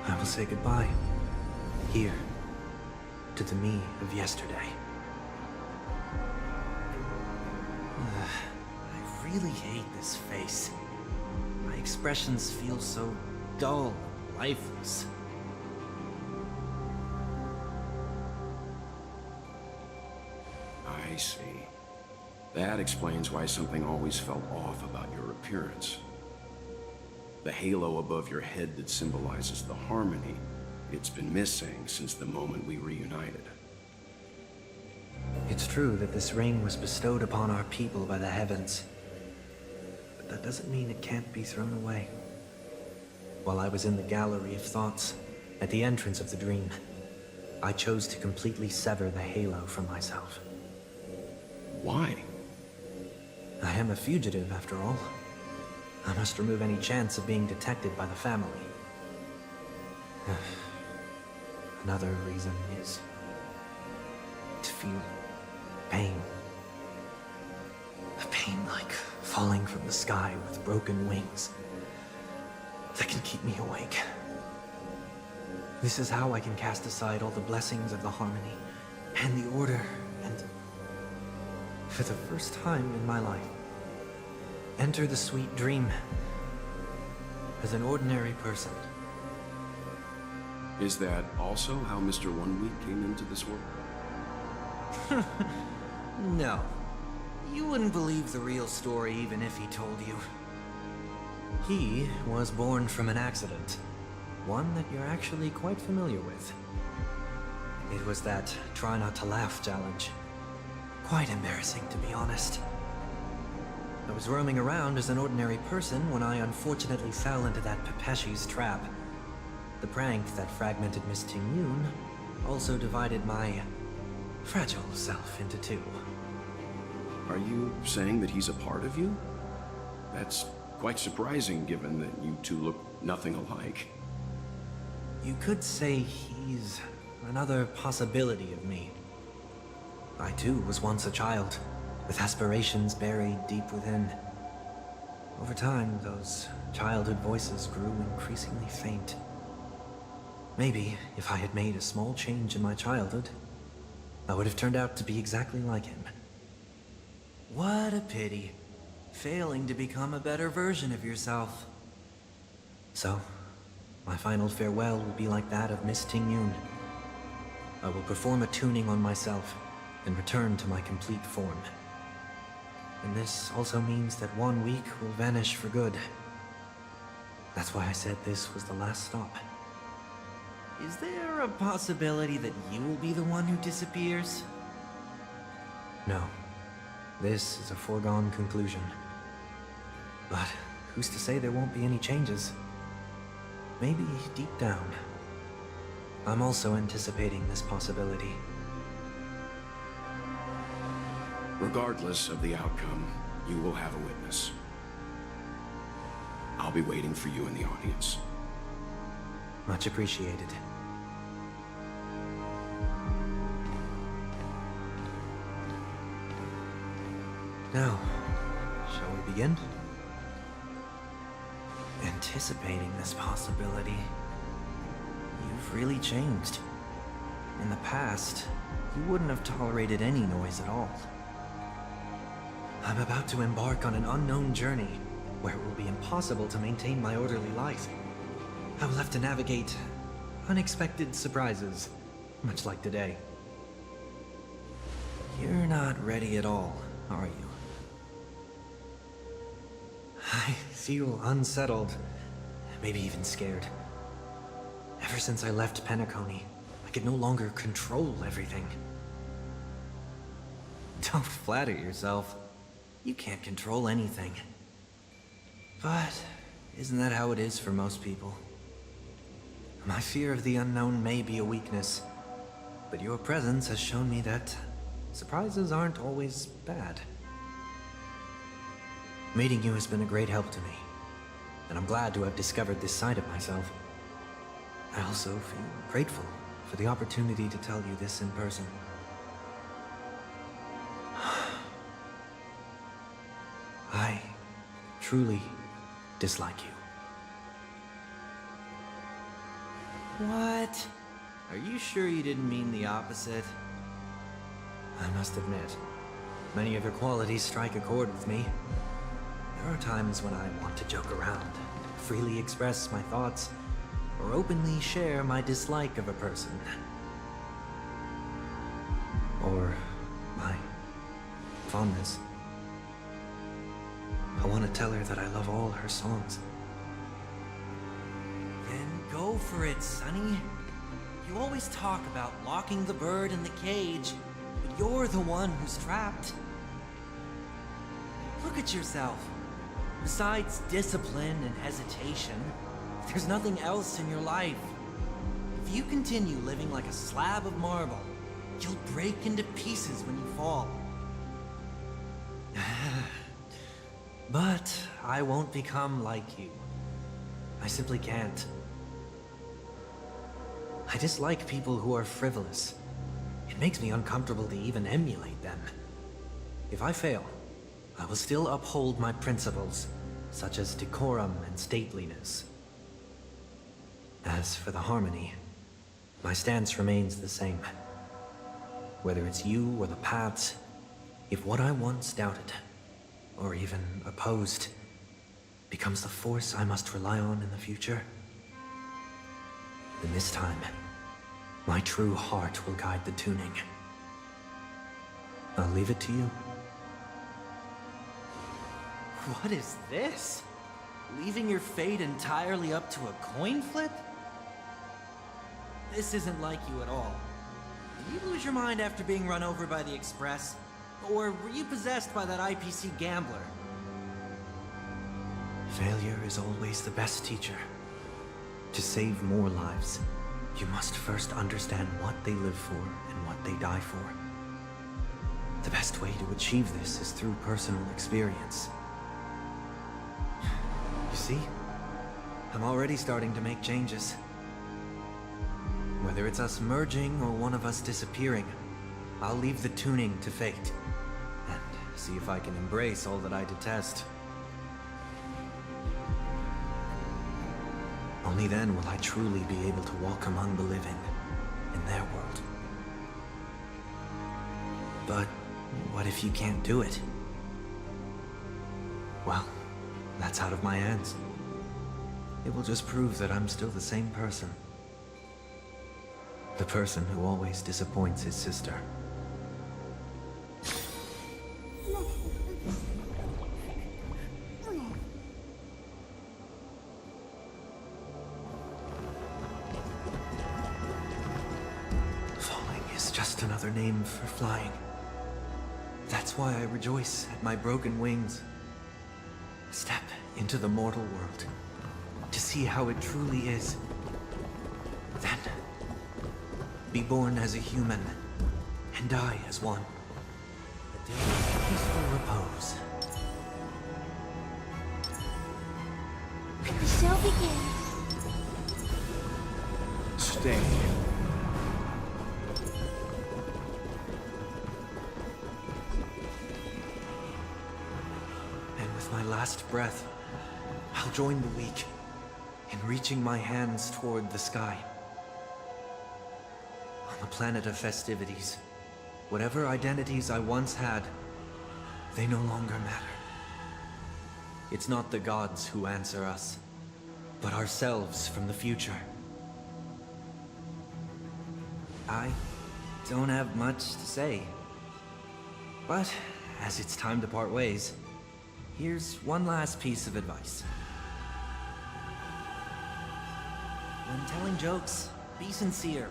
I will say goodbye, here, to the me of yesterday. I really hate this face. My expressions feel so dull and lifeless. I see. That explains why something always felt off about your appearance. The halo above your head that symbolizes the harmony, it's been missing since the moment we reunited. It's true that this ring was bestowed upon our people by the heavens. But that doesn't mean it can't be thrown away. While I was in the gallery of thoughts, at the entrance of the dream, I chose to completely sever the halo from myself. Why? I am a fugitive, after all. I must remove any chance of being detected by the family. Another reason is to feel pain. A pain like falling from the sky with broken wings that can keep me awake. This is how I can cast aside all the blessings of the harmony and the order and, for the first time in my life, enter the sweet dream as an ordinary person. Is that also how Mr. One Week came into this world? No. You wouldn't believe the real story even if he told you. He was born from an accident. One that you're actually quite familiar with. It was that try not to laugh challenge. Quite embarrassing, to be honest. I was roaming around as an ordinary person when I unfortunately fell into that Pepeshi's trap. The prank that fragmented Miss Ting-Yun also divided my fragile self into two. Are you saying that he's a part of you? That's quite surprising given that you two look nothing alike. You could say he's another possibility of me. I too was once a child, with aspirations buried deep within. Over time, those childhood voices grew increasingly faint. Maybe, if I had made a small change in my childhood, I would have turned out to be exactly like him. What a pity. Failing to become a better version of yourself. So, my final farewell will be like that of Miss Ting-Yun. I will perform a tuning on myself and return to my complete form. And this also means that 1 week will vanish for good. That's why I said this was the last stop. Is there a possibility that you will be the one who disappears? No. This is a foregone conclusion. But who's to say there won't be any changes? Maybe deep down, I'm also anticipating this possibility. Regardless of the outcome, you will have a witness. I'll be waiting for you in the audience. Much appreciated. Now, shall we begin? Anticipating this possibility, you've really changed. In the past, you wouldn't have tolerated any noise at all. I'm about to embark on an unknown journey, where it will be impossible to maintain my orderly life. I will have to navigate unexpected surprises, much like today. You're not ready at all, are you? I feel unsettled, maybe even scared. Ever since I left Penacony, I could no longer control everything. Don't flatter yourself. You can't control anything. But isn't that how it is for most people? My fear of the unknown may be a weakness, but your presence has shown me that surprises aren't always bad. Meeting you has been a great help to me, and I'm glad to have discovered this side of myself. I also feel grateful for the opportunity to tell you this in person. I truly dislike you. What? Are you sure you didn't mean the opposite? I must admit, many of your qualities strike a chord with me. There are times when I want to joke around, freely express my thoughts, or openly share my dislike of a person. Or my fondness. I want to tell her that I love all her songs. Then go for it, Sonny. You always talk about locking the bird in the cage, but you're the one who's trapped. Look at yourself. Besides discipline and hesitation, there's nothing else in your life. If you continue living like a slab of marble, you'll break into pieces when you fall. But I won't become like you. I simply can't. I dislike people who are frivolous. It makes me uncomfortable to even emulate them. If I fail, I will still uphold my principles, such as decorum and stateliness. As for the harmony, my stance remains the same. Whether it's you or the paths, if what I once doubted, or even opposed, becomes the force I must rely on in the future, then this time, my true heart will guide the tuning. I'll leave it to you. What is this? Leaving your fate entirely up to a coin flip? This isn't like you at all. Did you lose your mind after being run over by the Express? Or were you possessed by that IPC gambler? Failure is always the best teacher. To save more lives, you must first understand what they live for and what they die for. The best way to achieve this is through personal experience. You see? I'm already starting to make changes. Whether it's us merging or one of us disappearing, I'll leave the tuning to fate. And see if I can embrace all that I detest. Only then will I truly be able to walk among the living, in their world. But what if you can't do it? Well, that's out of my hands. It will just prove that I'm still the same person. The person who always disappoints his sister. Falling is just another name for flying. That's why I rejoice at my broken wings. Step into the mortal world to see how it truly is. Then, be born as a human and die as one. A day of peaceful repose. The show begins. Stay. And with my last breath, I'll join the weak in reaching my hands toward the sky. On the planet of festivities, whatever identities I once had, they no longer matter. It's not the gods who answer us, but ourselves from the future. I don't have much to say, but as it's time to part ways, Here's one last piece of advice. When telling jokes, be sincere.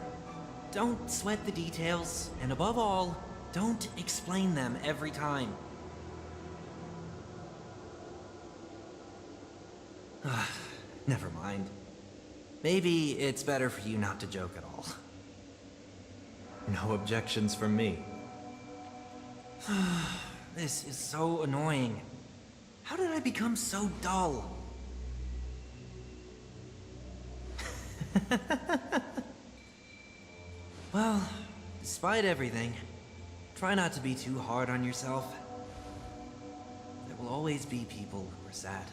Don't sweat the details, and above all, don't explain them every time. Never mind. Maybe it's better for you not to joke at all. No objections from me. This is so annoying. How did I become so dull? Well, despite everything, try not to be too hard on yourself. There will always be people who are sad.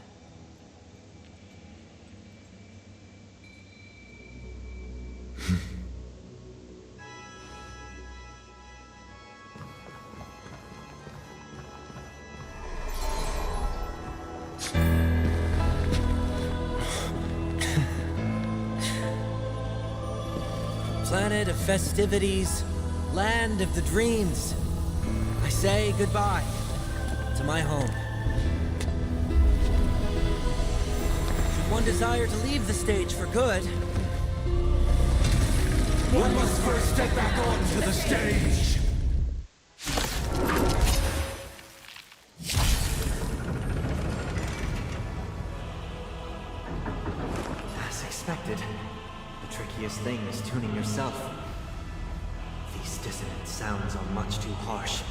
Planet of festivities, land of the dreams. I say goodbye to my home. Should one desire to leave the stage for good, one must first step back onto the stage. As expected. The trickiest thing is tuning yourself. These dissonant sounds are much too harsh.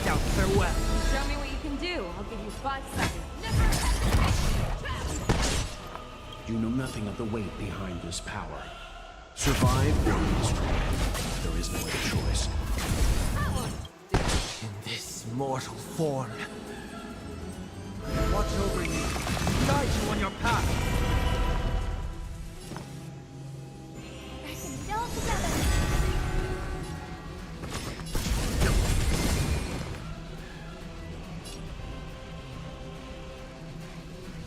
Doubt farewell. Show me what you can do. I'll give you 5 seconds. You know nothing of the weight behind this power. Survive or be destroyed. There is no other choice. In this mortal form. Watch over you. Guide you on your path. Reckon it all together.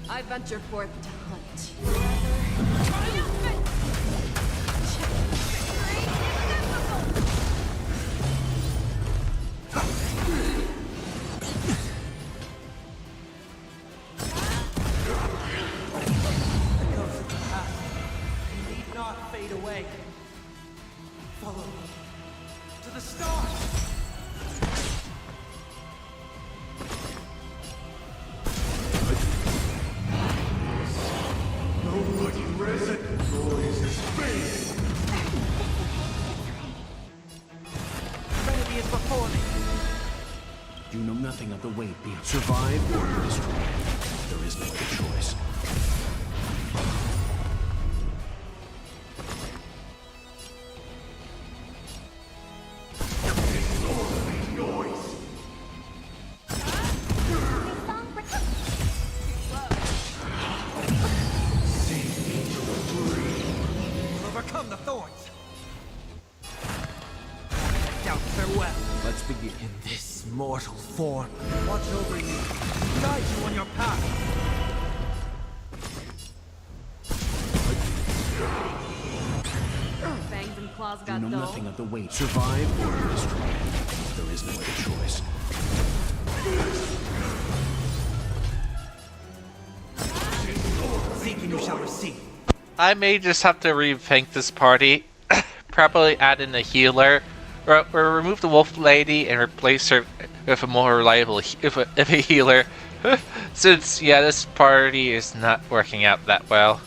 I venture forth to hunt. Away. Follow me to the stars. Nobody recognizes me. Trinity is before me. You know nothing of the weight behind. Survive or be destroyed. There is no other choice. In this mortal form. Watch over you. Guide you on your path. Fangs and claws You got know dull. nothing of the weight. Survive or be destroyed. There is no other choice. Seek and you shall receive. I may just have to rethink this party. Probably add in a healer. Or remove the wolf lady and replace her with a more reliable if a healer. Since, yeah, this party is not working out that well.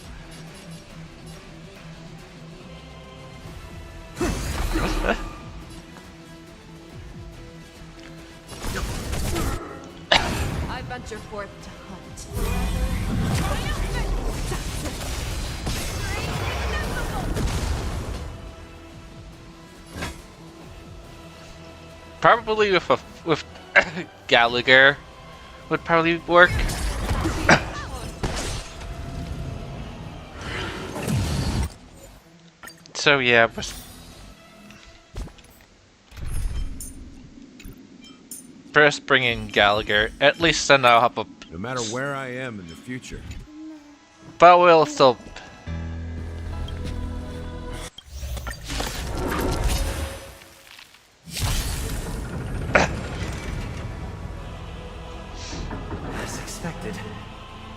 I venture forth to hunt. Probably with Gallagher would probably work. So yeah, first bring in Gallagher. At least then I'll have a. No matter where I am in the future. But we'll still. expected.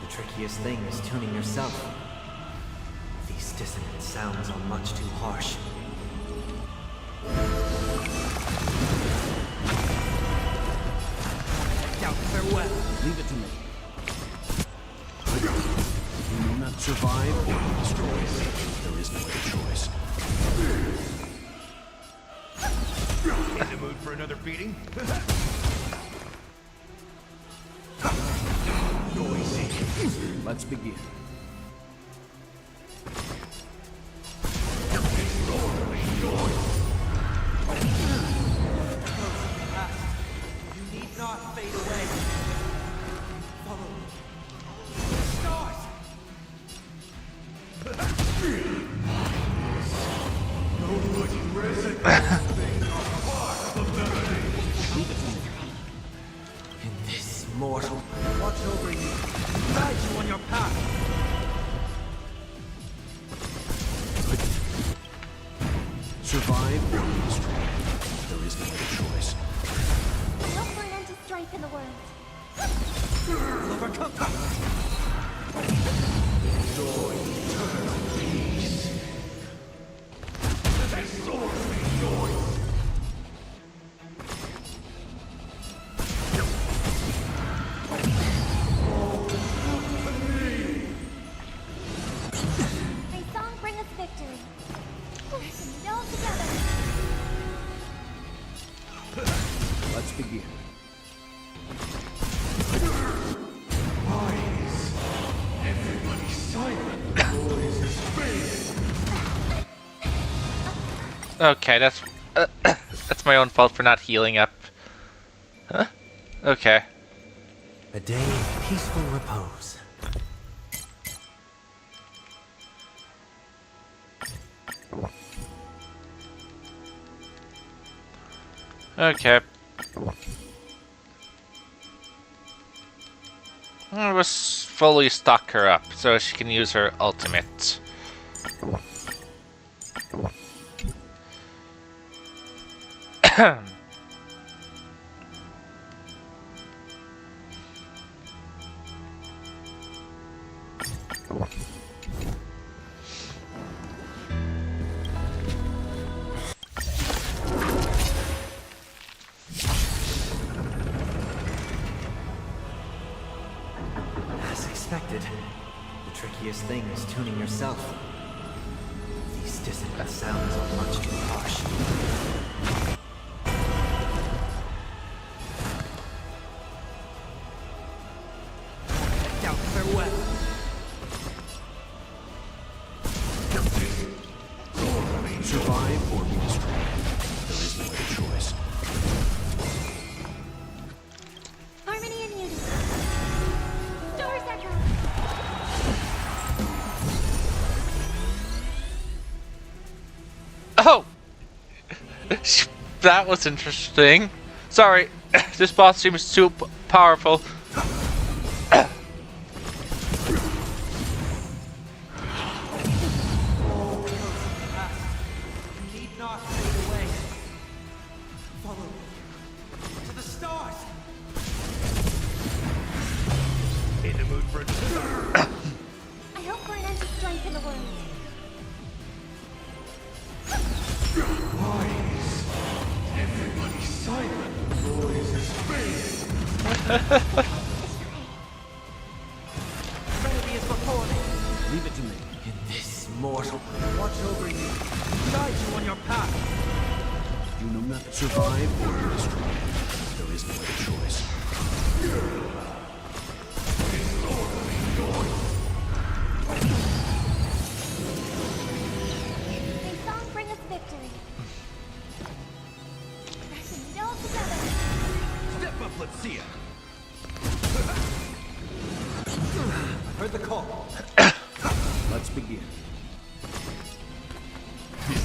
The trickiest thing is tuning yourself. These dissonant sounds are much too harsh. Doubt farewell. Leave it to me. You will not survive or be destroyed. There is no other choice. In the mood for another beating? Let's begin. You need not fade away. Follow me. Stars! Nobody resonates. In this mortal. Watch over you. Guide you on your path. Survive or be destroyed. There is no other choice. I hope for an end to strife in the world. We'll overcome. Enjoy eternal peace. This sword will be yours. May song bring us victory. Let's do it all together. Let's begin. Wise. Everybody silent. Noise is fading. Okay, that's my own fault for not healing up. Huh? Okay. A day of peaceful repose. Okay. I was fully stock her up so she can use her ultimate. As expected, the trickiest thing is tuning yourself. These dissonant sounds are much too harsh. Doubt farewell. Survive or be destroyed. There is no other choice. Harmony and unity. Stars echo. Oh! That was interesting. Sorry, this boss seems too powerful. You need not fade away. Follow me. To the stars. In the mood for a I hope for an end to strife in the world. Wise. Everybody silent. Noise is fading. Remedy is before me. Leave it to me. In this mortal. Watch over you. Guide you on your path. You know nothing. Survive or be destroyed. There is no other choice. May song bring us victory. Let's do it all together. Step up, let's see it. I heard the call. Let's begin. In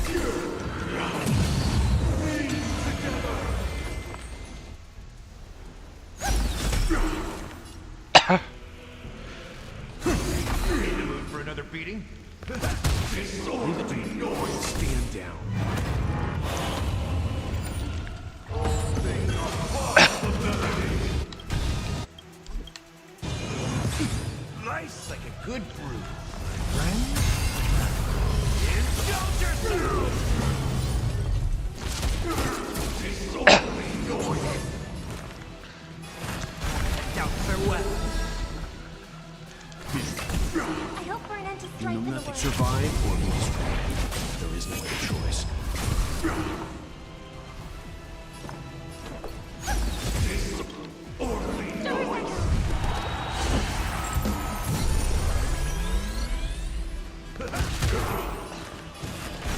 the mood for another beating? This sword will be yours. Stand down. good brew, friend. Indulge yourself! Doubt farewell. I hope for an end to You strife know in the nothing. world. Survive or be destroyed. There is no other choice.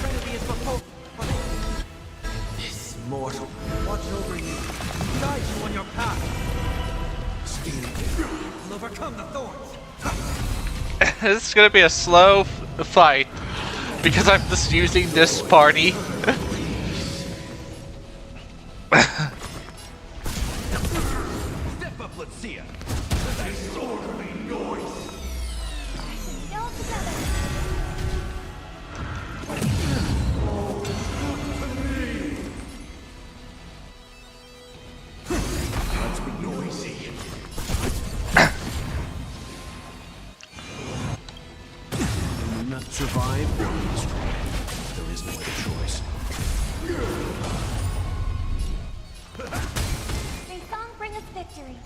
Trinity is before. This mortal. Watch over you. Guide you on your path. Will overcome the thorns. This is gonna be a slow fight because I'm just using this party. Step up, let's see ya. All together. Let's be noisy. You will not survive or be destroyed. There is no other choice. May song bring us victory.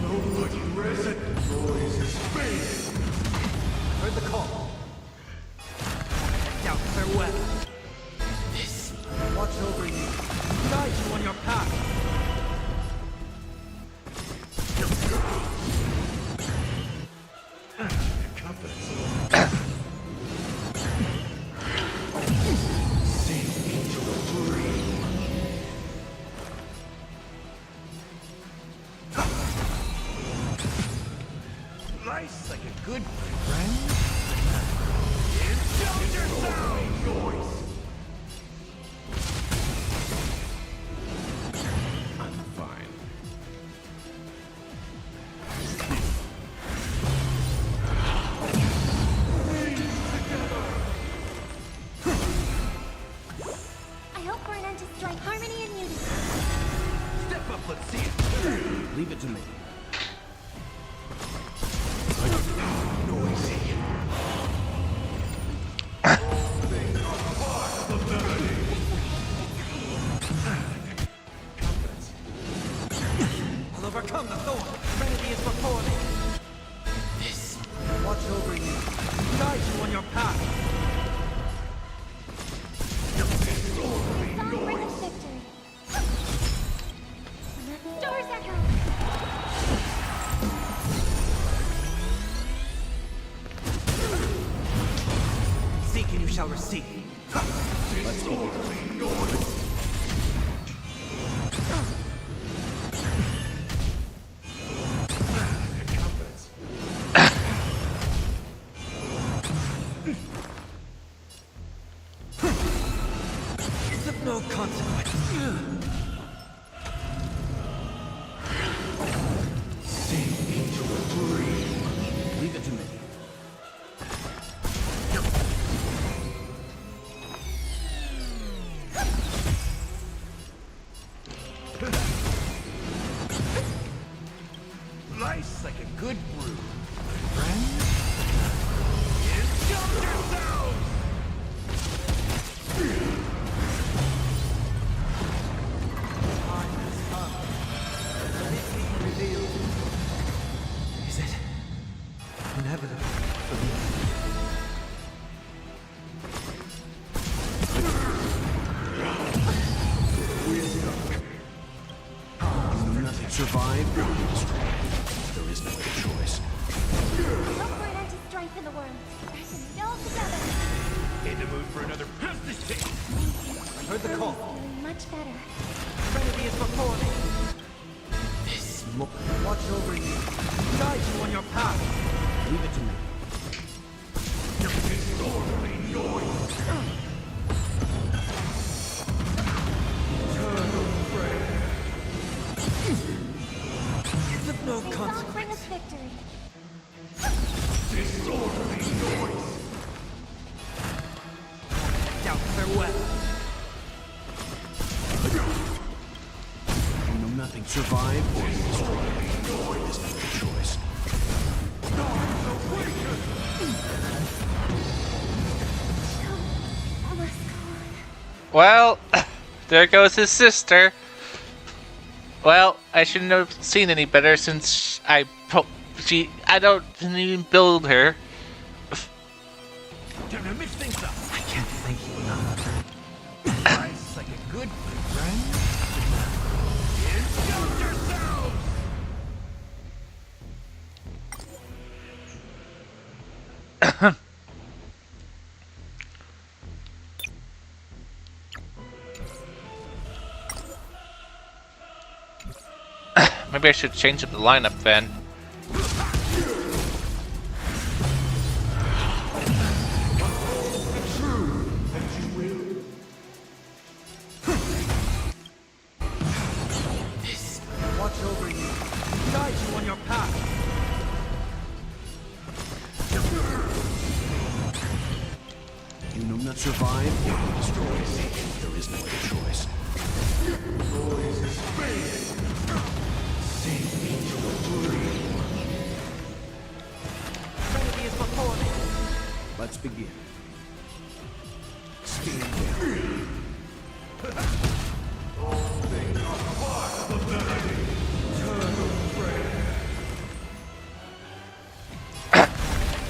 Nobody resin. Noise is space. Heard the call. Doubt farewell. This. Watch over you. Guide you on your path. Nice, like a good friend. Indulge yourself! Noise. I'm fine. I hope for an end to strife, harmony and unity. Step up, let's see it. Leave it to me. Noisy. I'll overcome the thorn. Trinity is before me. This. Watch over you. Guide you on your path. May song bring us victory. Doors echo. Seek and you shall receive. Let's go. It's of no consequence. Leave it to me. Nice, like a good brew. Friend? Indulge yourselves! Time has come. Let it be revealed. Is it inevitable for me? Nothing. Survive or be destroyed. There is no other choice. I hope for an end to strife in the world. All together. In the mood for another pesticide. Heard the call. Feeling much better. Trinity is before me. This. Watch over you. Guide you on your path. Leave it to me. It's of no May song consequence. bring us victory. Doubt farewell. You know nothing. Survive or be destroyed. There is no choice. Well, there goes his sister. Well, I shouldn't have seen any better since I didn't even build her. Time to mix things up. I can't thank you enough. Nice, like a good friend. Indulge yourselves! Maybe I should change up the lineup then. Watch over you. Guide you on your path. You will not survive or be destroyed. There is no other choice. Trinity is before me. Let's begin. Stand down.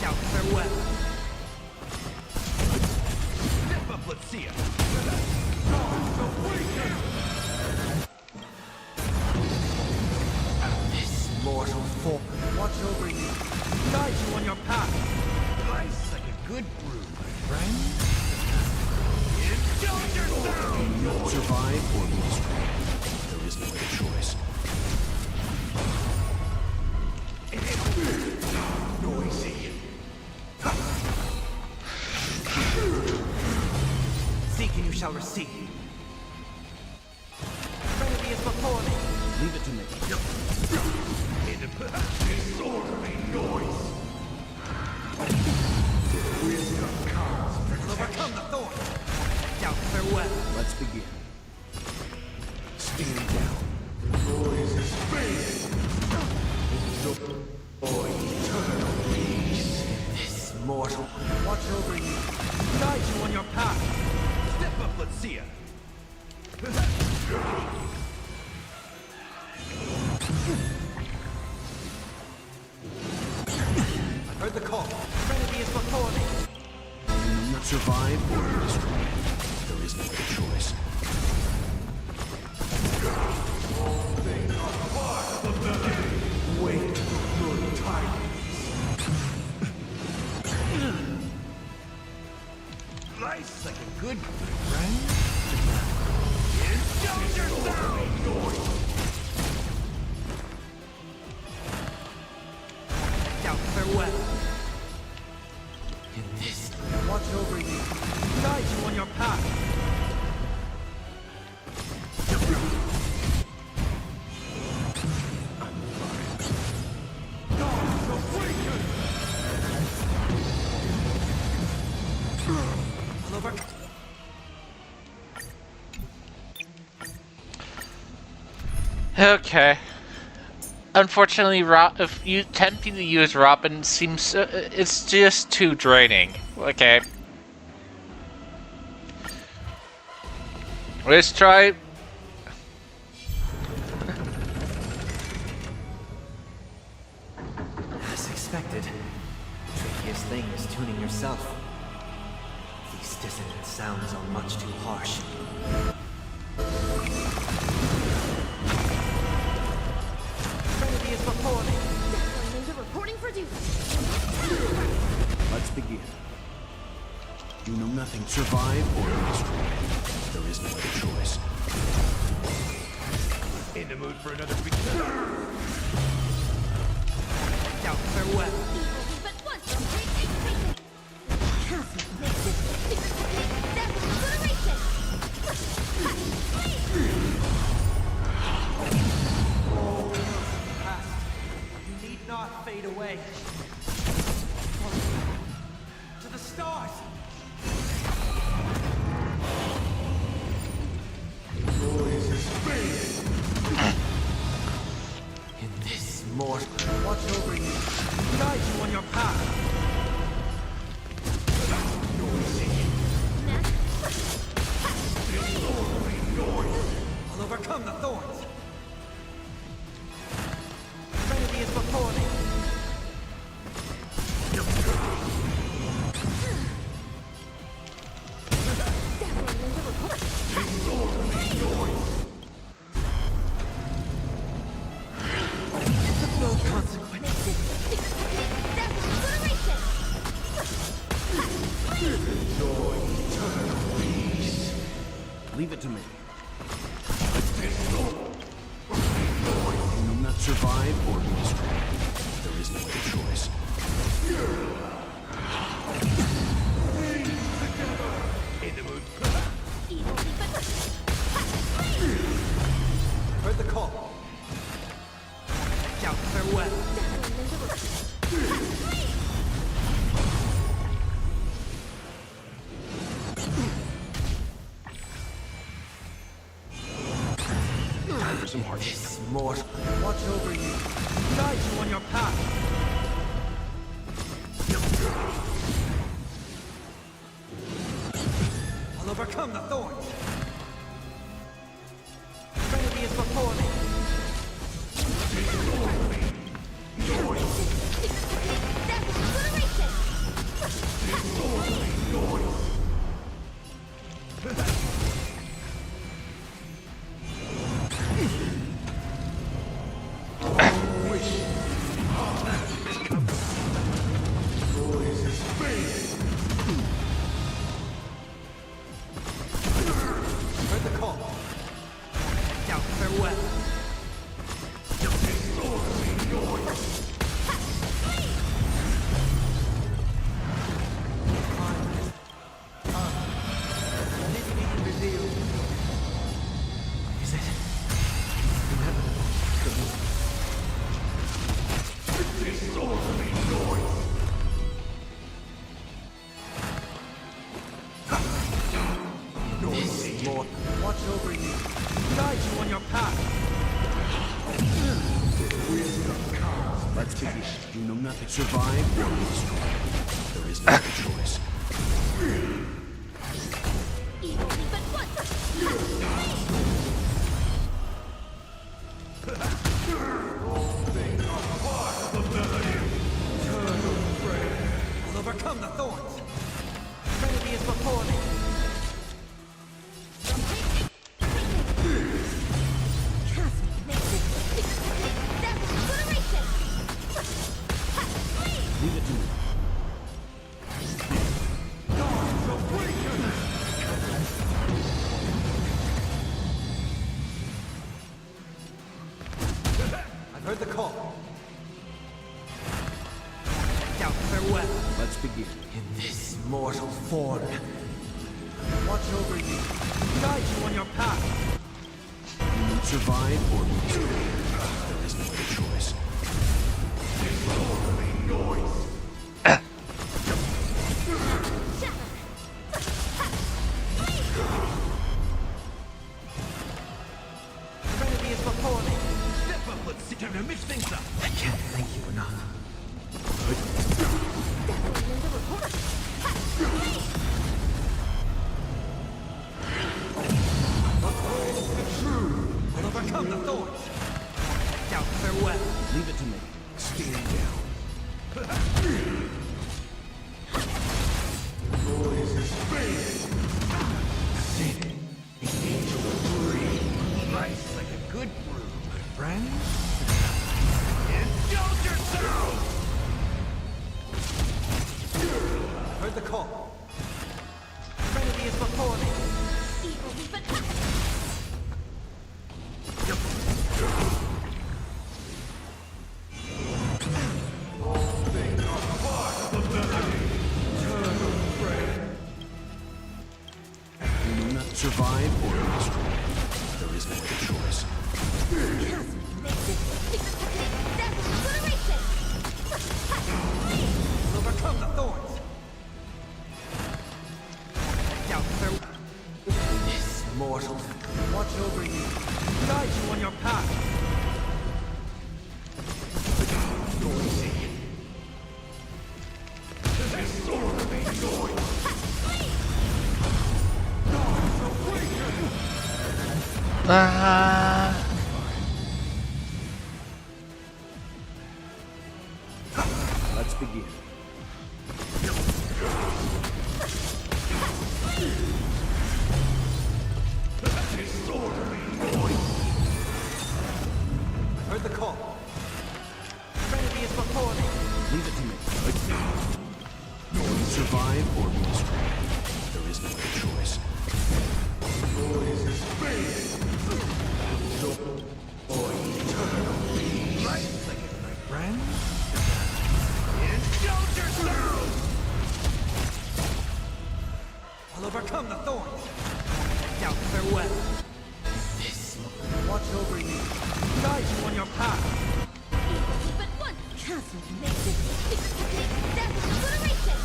Now farewell. Step up, let's see it. This mortal form. Watch over you. Guide you on your path. Nice like a good brew, my friend. Indulge yourself! Survive or be destroyed. There is no other choice. Noisy. Seek and you shall receive. Trinity is before me. Leave it to me. Disorderly noise. Overcome the thorn. Now farewell. Let's begin. Stand down. This mortal. Watch over you. Guide you on your path. Step up, let's see ya. I heard the call. Trinity is before me. You will not survive or be destroyed. There is no other choice. Wait for good tidings. Nice like a good friend. Indulge yourself! Now farewell. In this, watch over you. Guide you on your path. Okay. Unfortunately, if you attempting to use Robin seems it's just too draining. Okay. Let's try. As expected, the trickiest thing is tuning yourself. These dissonant sounds are much too harsh. Trinity is before me. Ninja reporting for duty. Let's begin. You know nothing. Survive or be destroyed. There is no other choice. In the mood for another beginning. Now farewell. But once complete Cassie makes this secret obliteration. Past. You need not fade away. To the stars. In this the thorns! Trinity is before me! No consequence. Leave it to me. You will not survive or be destroyed. There is no other choice. In the mood. Heard the call. Shout farewell. Time for some hardship. Mortal. Watch over you. Guide you on your path. I'll overcome the thorns. Trinity is before me. Heard the call. Shout farewell. Is it inevitable? This Lord, watch over you, guide you on your path. Let's begin. You know nothing. Survive or be destroyed. There is no other choice. I'll overcome the thorns. Trinity is before me. Leave it to me. I've heard the call. Shout farewell. Let's begin. In this mortal form. Watch over you, guide you on your path. You will survive or be destroyed. There is no other choice. Trinity is before me. Step up, let's sit down and mix things up. I can't thank you enough. I'll overcome the thorns. Shout farewell. Leave it to me. Stand down. Nice like a good brew, my friend. Indulge yourself! Heard the call. Trinity is before me. You will not survive or be destroyed. There is no other choice. Overcome the thorns. Shout farewell. This mortal. Watch over you. Guide you on your path. Ah. heard the call. Trinity is before me. Leave it to me. Survive or be destroyed. There is no other choice. Friend? Indulge yourself! I'll overcome the thorns. I doubt farewell. This watch over you, guide you on your path. But one castle makes it. It's a complete death and obliteration.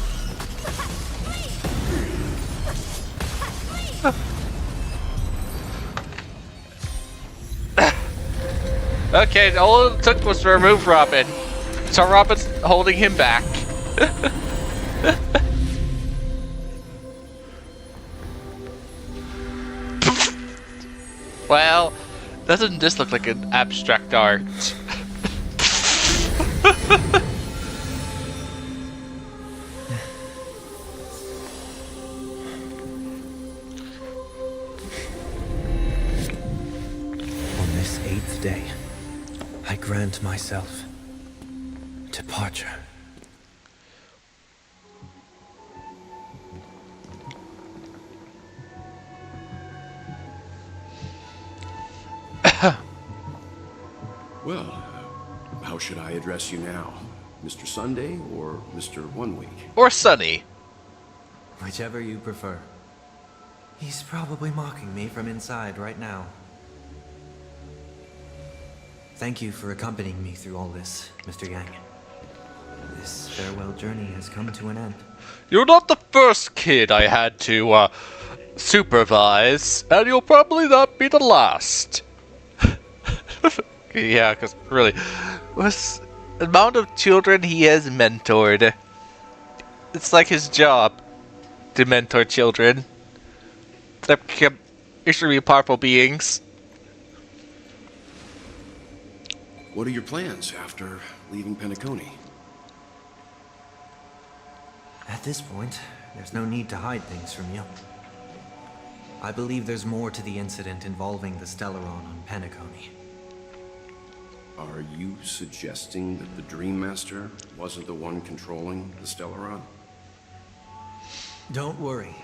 Okay, all it took was to remove Robin. So Robin's holding him back. Well, doesn't this look like an abstract art? On this 8th day, I grant myself departure. Well, how should I address you now? Mr. Sunday or Mr. 1 Week? Or Sunny. Whichever you prefer. He's probably mocking me from inside right now. Thank you for accompanying me through all this, Mr. Yang. This farewell journey has come to an end. You're not the first kid I had to, supervise, and you'll probably not be the last. Yeah, because really, with the amount of children he has mentored, it's like his job to mentor children. They become extremely powerful beings. What are your plans after leaving Penacony? At this point, there's no need to hide things from you. I believe there's more to the incident involving the Stellaron on Penacony. Are you suggesting that the Dream Master wasn't the one controlling the Stellaron? Don't worry.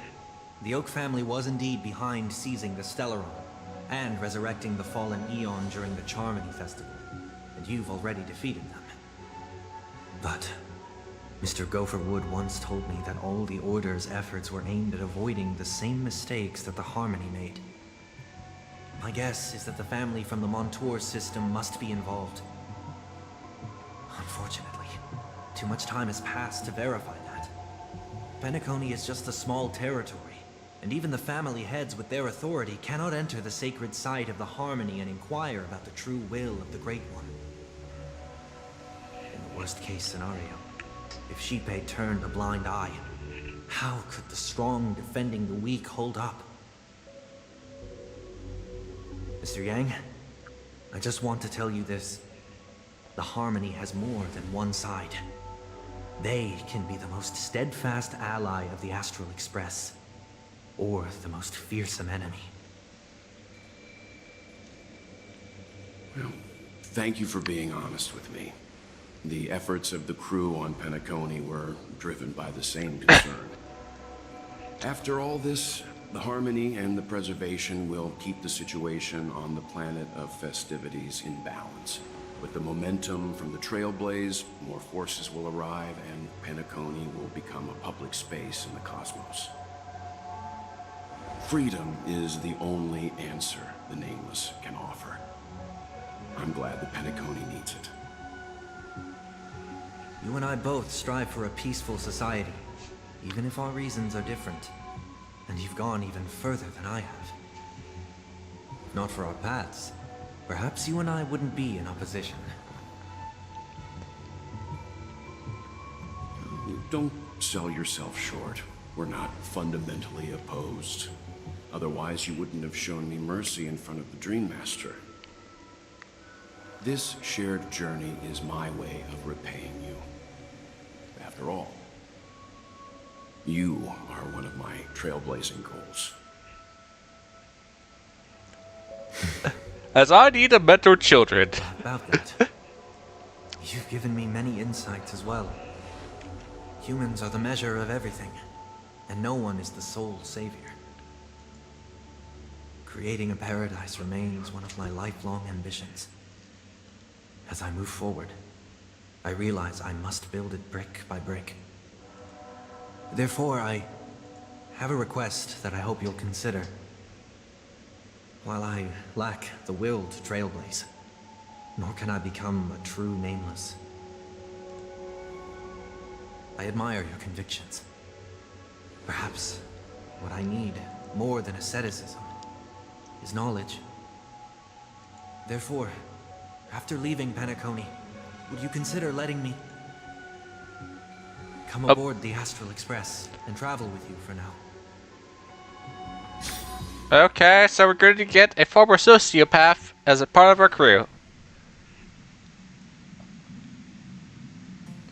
The Oak family was indeed behind seizing the Stellaron and resurrecting the fallen Eon during the Charmony Festival, and you've already defeated them. But Mr. Gopherwood once told me that all the Order's efforts were aimed at avoiding the same mistakes that the Harmony made. My guess is that the family from the Montour system must be involved. Unfortunately, too much time has passed to verify that. Penacony is just a small territory, and even the family heads with their authority cannot enter the sacred site of the Harmony and inquire about the true will of the Great One. In the worst-case scenario, if Xipe turned a blind eye, how could the strong defending the weak hold up? Mr. Yang, I just want to tell you this. The Harmony has more than one side. They can be the most steadfast ally of the Astral Express, or the most fearsome enemy. Well, thank you for being honest with me. The efforts of the crew on Penacony were driven by the same concern. After all this, the Harmony and the Preservation will keep the situation on the planet of festivities in balance. With the momentum from the Trailblaze, more forces will arrive, and Penacony will become a public space in the cosmos. Freedom is the only answer the Nameless can offer. I'm glad that Penacony needs it. You and I both strive for a peaceful society, even if our reasons are different. And you've gone even further than I have. If not for our paths, perhaps you and I wouldn't be in opposition. Don't sell yourself short. We're not fundamentally opposed. Otherwise, you wouldn't have shown me mercy in front of the Dream Master. This shared journey is my way of repaying you. After all, you are one of my trailblazing goals. As I need to mentor children. About that, you've given me many insights as well. Humans are the measure of everything, and no one is the sole savior. Creating a paradise remains one of my lifelong ambitions. As I move forward, I realize I must build it brick by brick. Therefore, I have a request that I hope you'll consider. While I lack the will to trailblaze, nor can I become a true nameless, I admire your convictions. Perhaps what I need, more than asceticism, is knowledge. Therefore, after leaving Penacony, would you consider letting me come aboard the Astral Express and travel with you for now? Okay, so we're going to get a former sociopath as a part of our crew.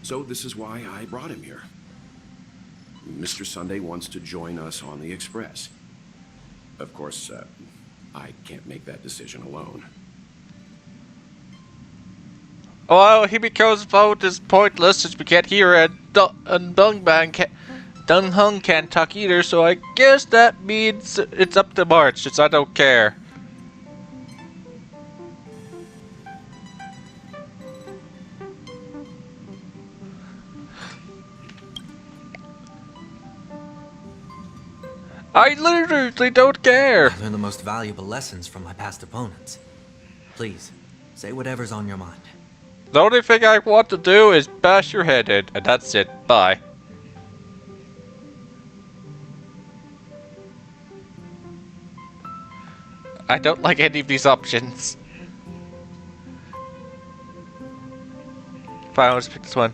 So this is why I brought him here. Mr. Sunday wants to join us on the Express. Of course, I can't make that decision alone. Well, he becomes vote is pointless since we can't hear and Dunhung can't talk either, so I guess that means it's up to March, since I don't care. I literally don't care. I learned the most valuable lessons from my past opponents. Please, say whatever's on your mind. The only thing I want to do is bash your head in, and that's it. Bye. I don't like any of these options. Fine, I'll just pick this one.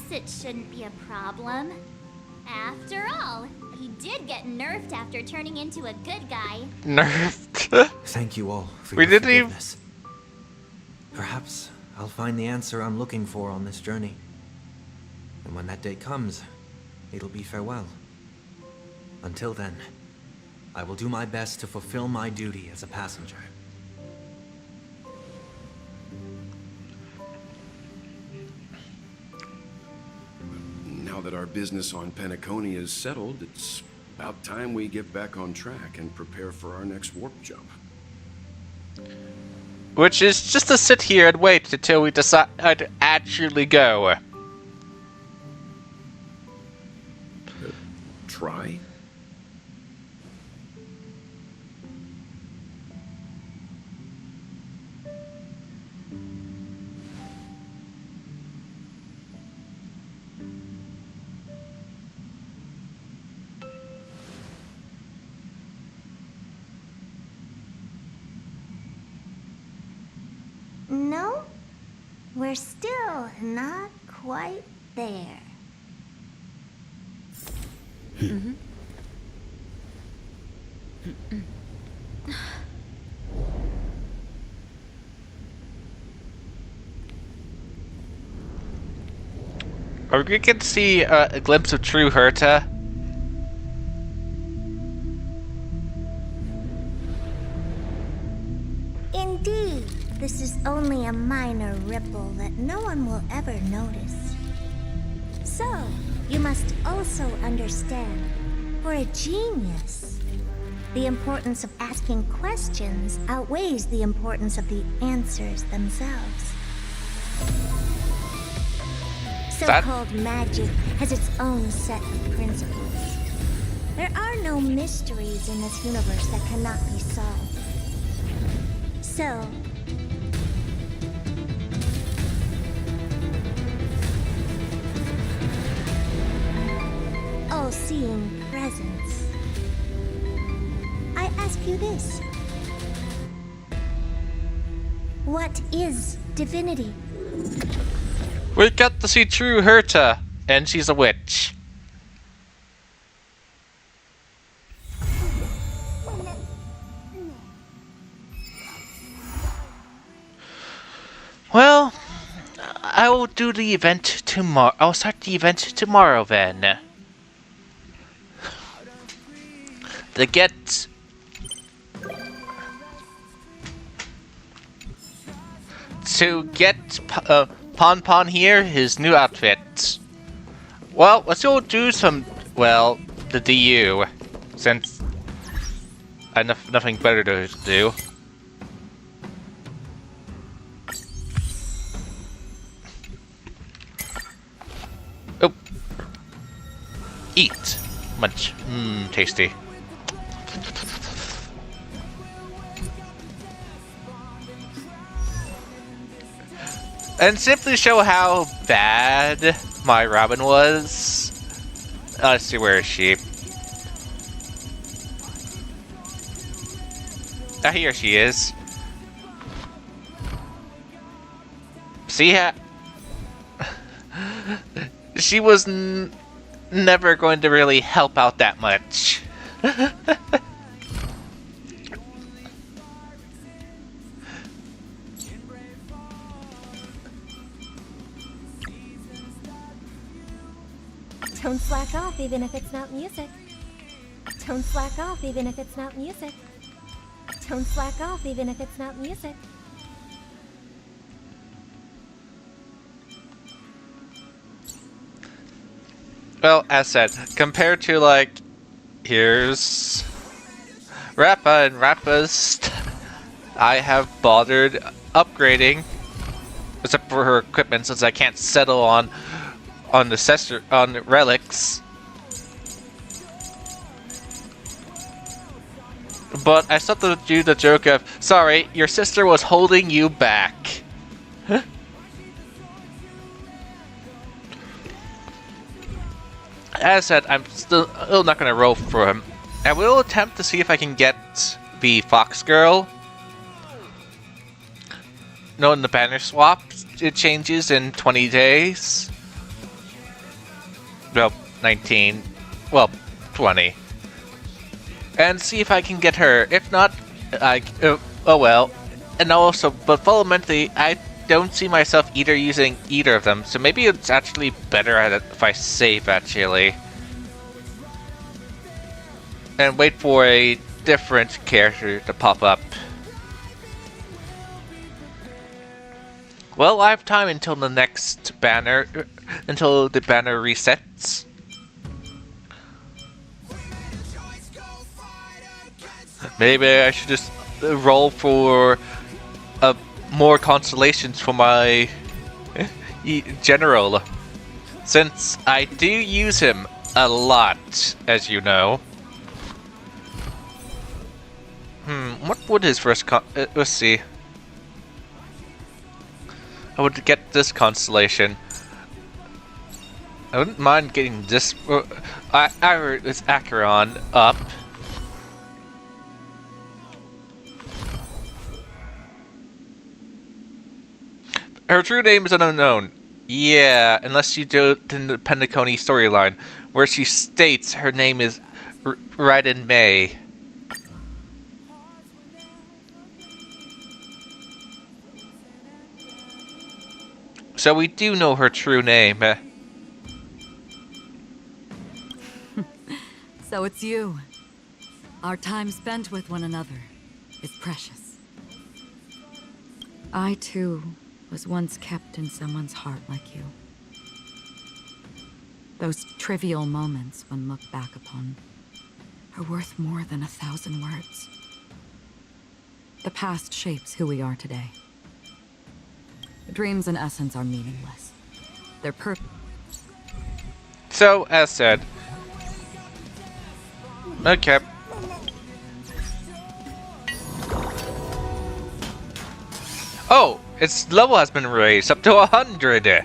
It shouldn't be a problem. After all, he did get nerfed after turning into a good guy. Nerfed? Thank you all for your forgiveness. Perhaps I'll find the answer I'm looking for on this journey. And when that day comes, it'll be farewell. Until then, I will do my best to fulfill my duty as a passenger. Now that our business on Penacony is settled, it's about time we get back on track and prepare for our next warp jump. Which is just to sit here and wait until we decide to actually go. Try? No, we're still not quite there. Mm-hmm. Or we can see a glimpse of true Herta. Indeed, this is only a minor ripple that no one will ever notice. So, you must also understand, for a genius, The importance of asking questions outweighs the importance of the answers themselves. So-called magic has its own set of principles. There are no mysteries in this universe that cannot be solved. So, all-seeing presence. I ask you this. What is divinity? We got to see true Herta, and she's a witch. Well, I will do the event tomorrow. I'll start the event tomorrow then. To get Pon Pon here his new outfit. Well, let's go do some, well, the DU, since I have nothing better to do. Oh. Eat. Munch. Tasty. And simply show how bad my Robin was. Let's see, where is she? Ah, here she is. See how she was never going to really help out that much. Don't slack off even if it's not music. Don't slack off even if it's not music. Don't slack off even if it's not music. Well, as said, compared to, like, here's Rappa and Rappa's, I have bothered upgrading, except for her equipment, since I can't settle on the relics. But I still have to do the joke of, sorry, your sister was holding you back. As said, I'm still not going to roll for him. I will attempt to see if I can get the Fox Girl. No, in the banner swap, it changes in 20 days. Well, 19. Well, 20. And see if I can get her. If not, oh well. And also, but fundamentally, I don't see myself using either of them. So maybe it's actually better at it if I save, actually. And wait for a different character to pop up. Well, I have time until the next banner, until the banner resets. Maybe I should just roll for more constellations for my general, since I do use him a lot, as you know. What would his first let's see. I would get this constellation. I wouldn't mind getting this. This Acheron up. Her true name is unknown. Yeah, unless you do it in the Penacony storyline, where she states her name is Raiden May. So we do know her true name. So it's you. Our time spent with one another is precious. I, too, was once kept in someone's heart like you. Those trivial moments, when looked back upon, are worth more than 1,000 words. The past shapes who we are today. Dreams, in essence, are meaningless. Their purpose. So, as said. Okay. Oh, its level has been raised up to 100.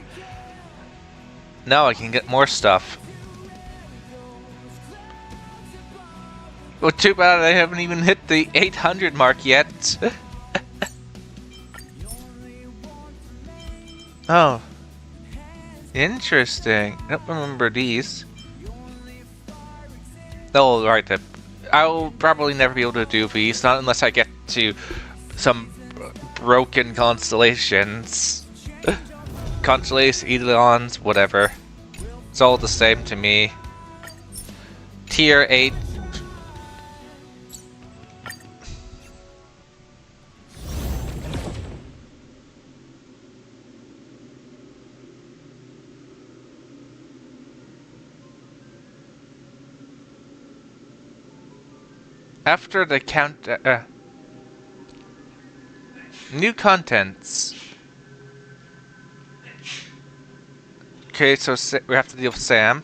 Now I can get more stuff. Well, too bad I haven't even hit the 800 mark yet. Oh. Interesting. I don't remember these. Oh, right. I'll probably never be able to do these, not unless I get to some broken constellations. Constellations, Eidolons, whatever. It's all the same to me. Tier 8. After the count, new contents. Okay, so we have to deal with Sam.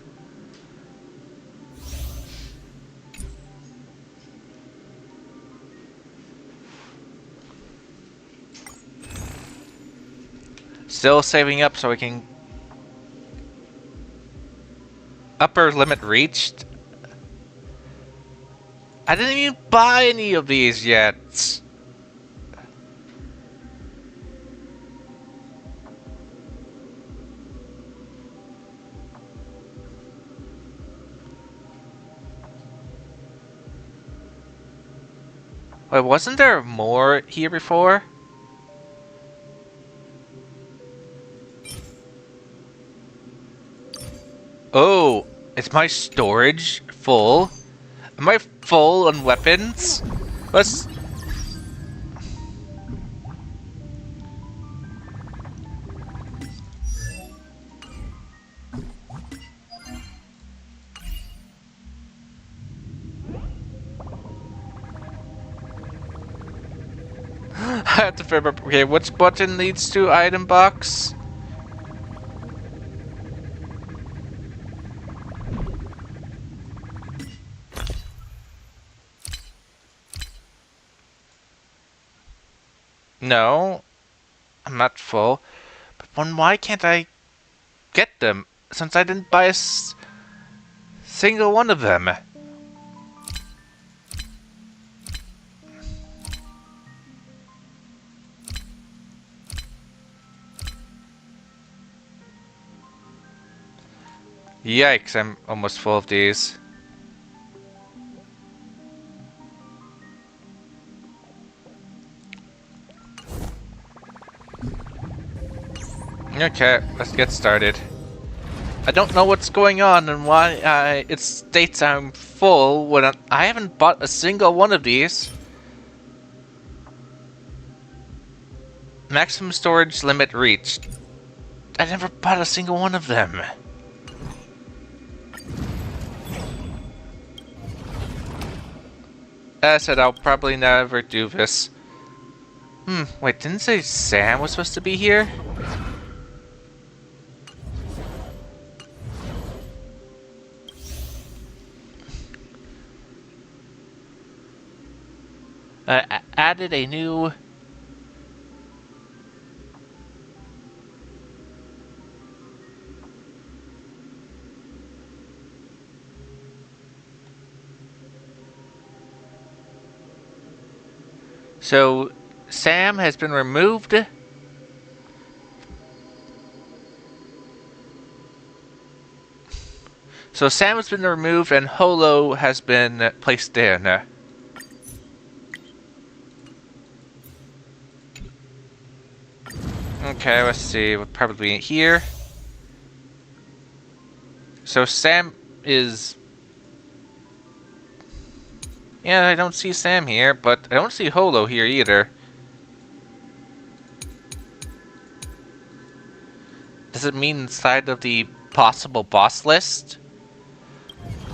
Still saving up so we can... Upper limit reached? I didn't even buy any of these yet. Wait, wasn't there more here before? Oh, is my storage full? Am I full on weapons? Let's... I have to figure out, okay, which button leads to item box? No, I'm not full. But then why can't I get them? Since I didn't buy a single one of them. Yikes, I'm almost full of these. Okay, let's get started. I don't know what's going on and why it states I'm full when I haven't bought a single one of these. Maximum storage limit reached. I never bought a single one of them. As I said, I'll probably never do this. Wait, didn't say Sam was supposed to be here? Added a new... So, Sam has been removed. So Sam has been removed and Holo has been placed in. Okay, let's see. We'll probably be here. So Sam is... Yeah, I don't see Sam here, but I don't see Holo here either. Does it mean inside of the possible boss list?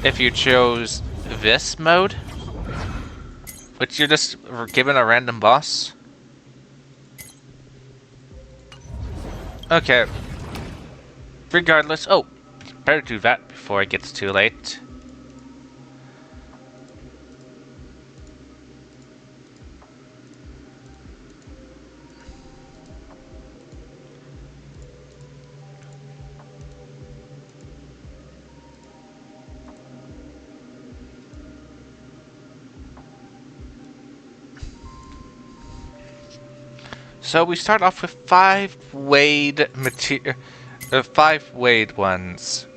If you chose this mode, which you're just given a random boss. Okay. Regardless, oh, better do that before it gets too late. So we start off with 5 weighed material, 5 weighed ones.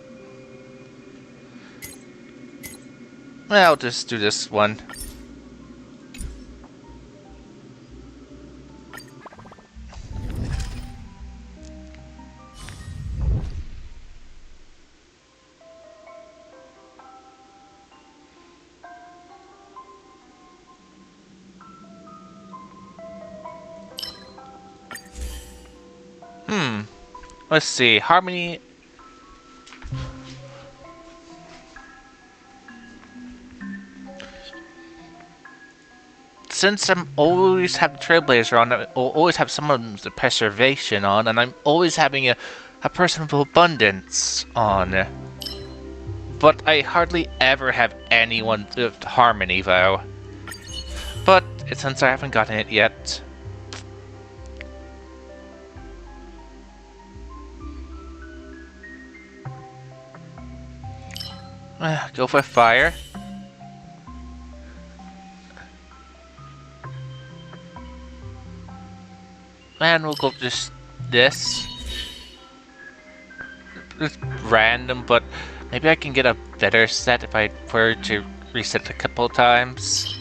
I'll just do this one. Let's see, Harmony. Since I'm always have the Trailblazer on, I'll always have someone's Preservation on, and I'm always having a Person of Abundance on. But I hardly ever have anyone with Harmony, though. But since I haven't gotten it yet. Go for fire. And we'll go just this. It's random, but maybe I can get a better set if I were to reset a couple times.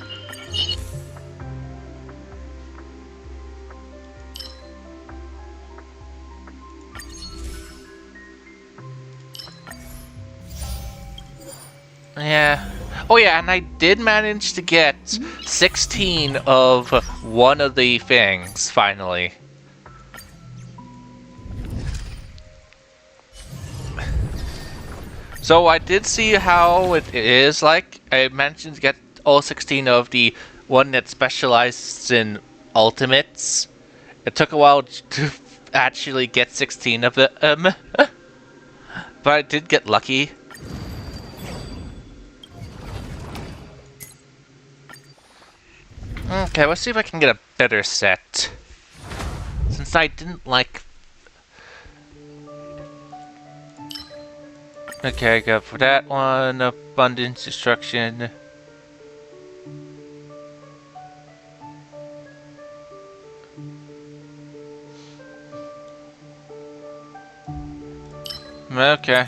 Yeah. Oh yeah, and I did manage to get 16 of one of the things, finally. So I did see how it is like. I managed to get all 16 of the one that specializes in ultimates. It took a while to actually get 16 of them. But I did get lucky. Okay, let's see if I can get a better set. Since I didn't like... Okay, go for that one. Abundance, Destruction. Okay.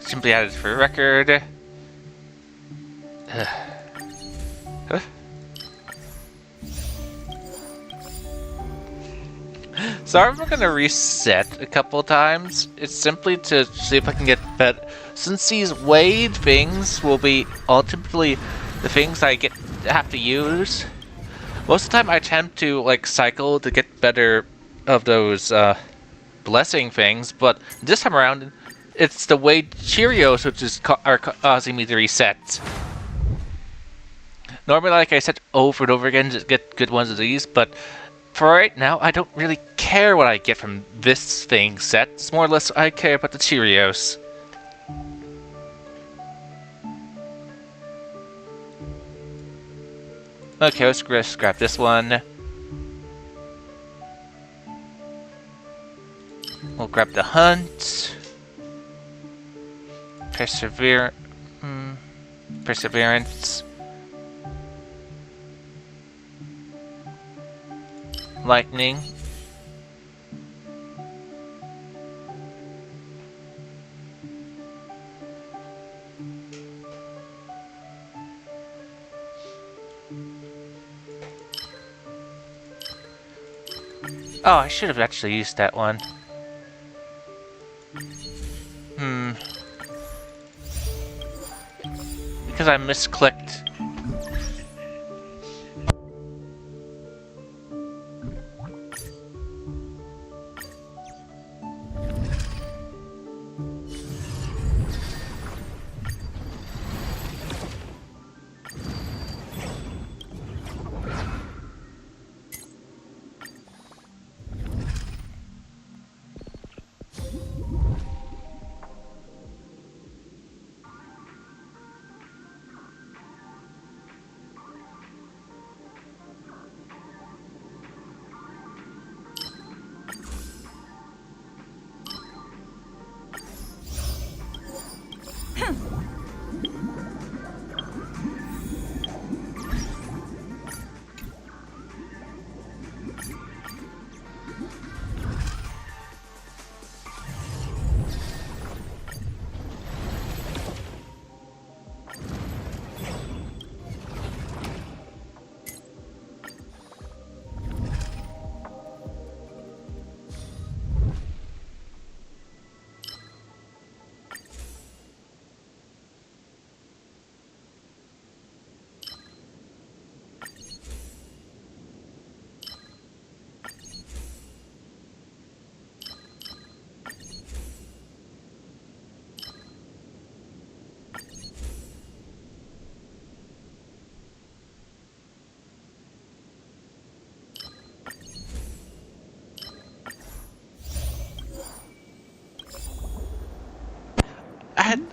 Simply added for record. So I'm gonna reset a couple times. It's simply to see if I can get better. Since these weighed things will be ultimately the things I have to use. Most of the time I attempt to like cycle to get better of those blessing things, but this time around it's the weighed Cheerios which is are causing me to reset. Normally, like I said over and over again, just get good ones of these, but for right now, I don't really care what I get from this thing set. It's more or less I care about the Cheerios. Okay, let's grab this one. We'll grab the Hunt. Perseverance. Lightning. Oh, I should have actually used that one. because I misclicked.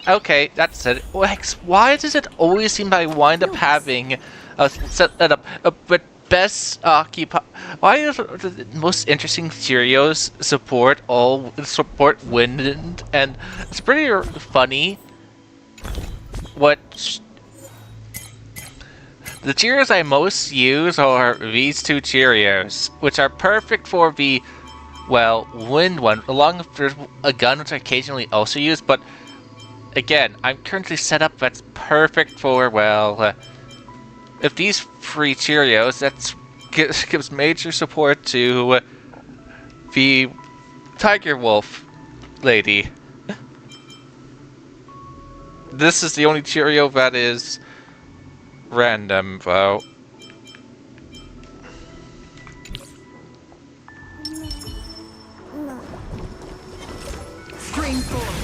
Okay, that's it. Lex, why does it always seem that I wind up having a setup but best occupy? Why do the most interesting Cheerios support wind? And it's pretty funny what the Cheerios I most use are these two Cheerios, which are perfect for the wind one, along with there's a gun which I occasionally also use, but again, I'm currently set up that's perfect for, if these free Cheerios, that gives major support to the Tiger Wolf lady. This is the only Cheerio that is random, though. Stream forward.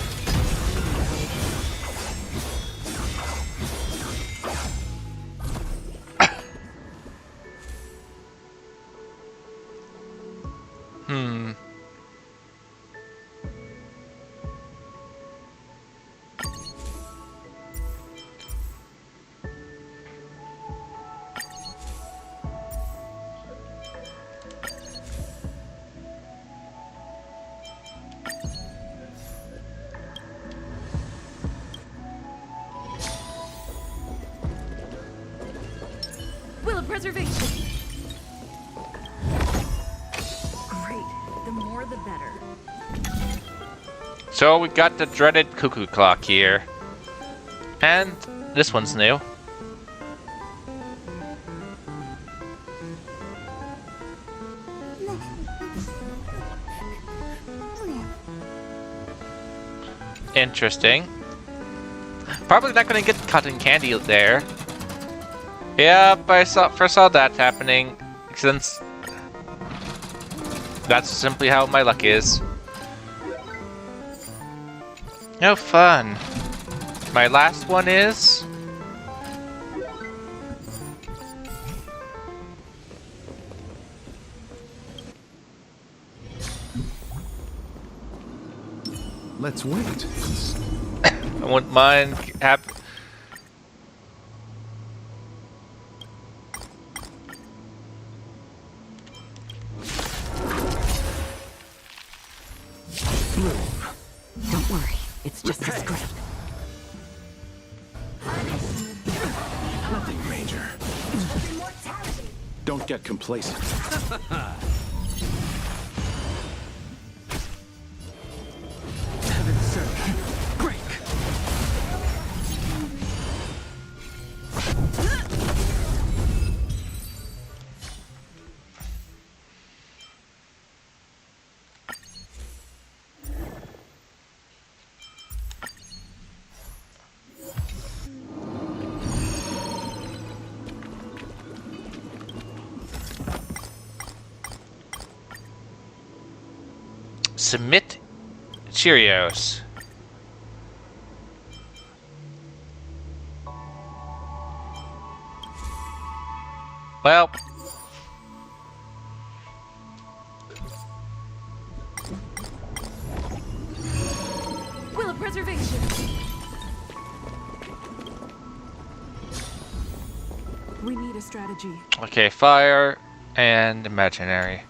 Will of preservation. Great. The more the better. So we got the dreaded cuckoo clock here. And this one's new. Interesting. Probably not gonna get cotton candy there. Yep, I foresaw that happening, since that's simply how my luck is. No fun. My last one is... Let's wait. I wouldn't mind Don't worry, it's just a script. Nothing major. Don't get complacent. Heaven sent. Break. Submit Cheerios. Well, Will of preservation. We need a strategy. okay, fire and imaginary.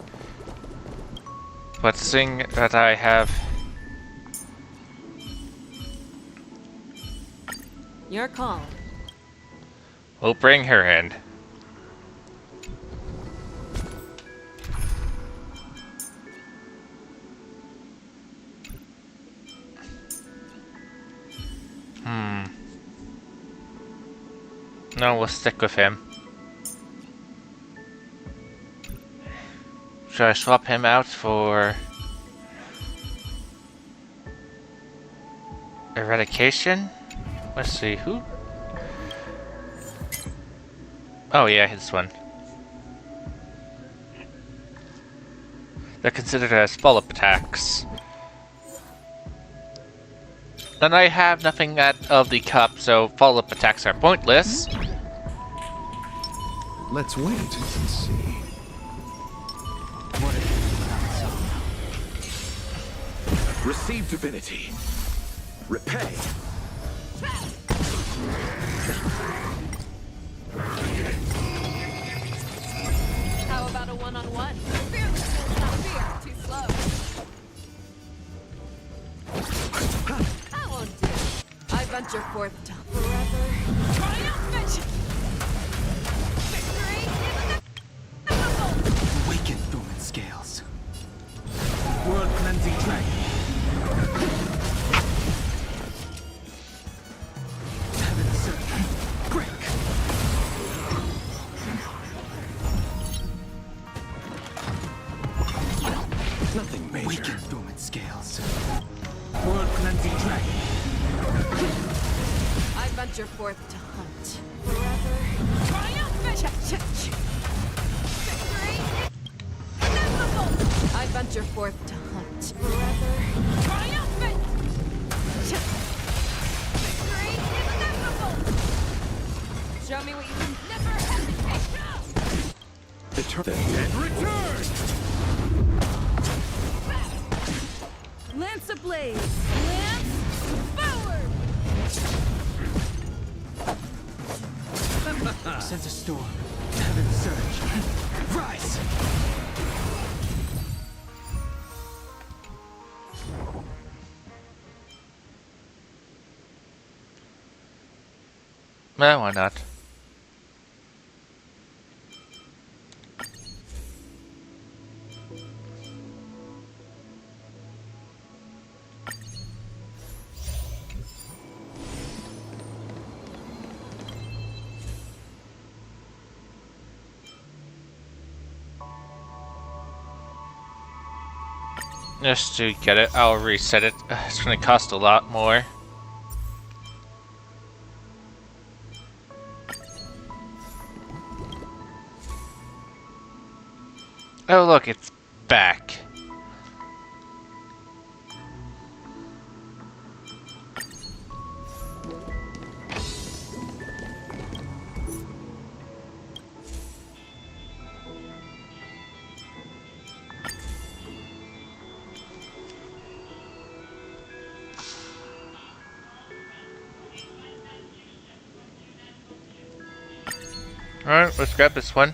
But seeing that I have Your call. we'll bring her in. No, we'll stick with him. Should I swap him out for eradication? Let's see, who? Oh yeah, this one. They're considered as follow-up attacks. And I have nothing of the cup, so follow-up attacks are pointless. Let's wait and see. Receive divinity. Repay. How about a one-on-one? Fearless will not fear. Too slow. That won't do. I venture forth to forever. Triumphant! Victory is inevitable! Awaken dormant scales. World cleansing dragon. Heaven surge. Break. Nothing major. Awaken dormant scales. World cleansing dragon. I venture forth to hunt. Forever. Triumphant! Victory is inevitable! I venture forth to hunt. Forever. Triumphant! Victory is inevitable! Show me what you can. Never hesitate! And return! Lance ablaze! Lance forward! Sense a storm. Heaven surge. Rise! Well, why not? Just to get it, I'll reset it. It's gonna cost a lot more. Oh look, it's back. Alright, let's grab this one.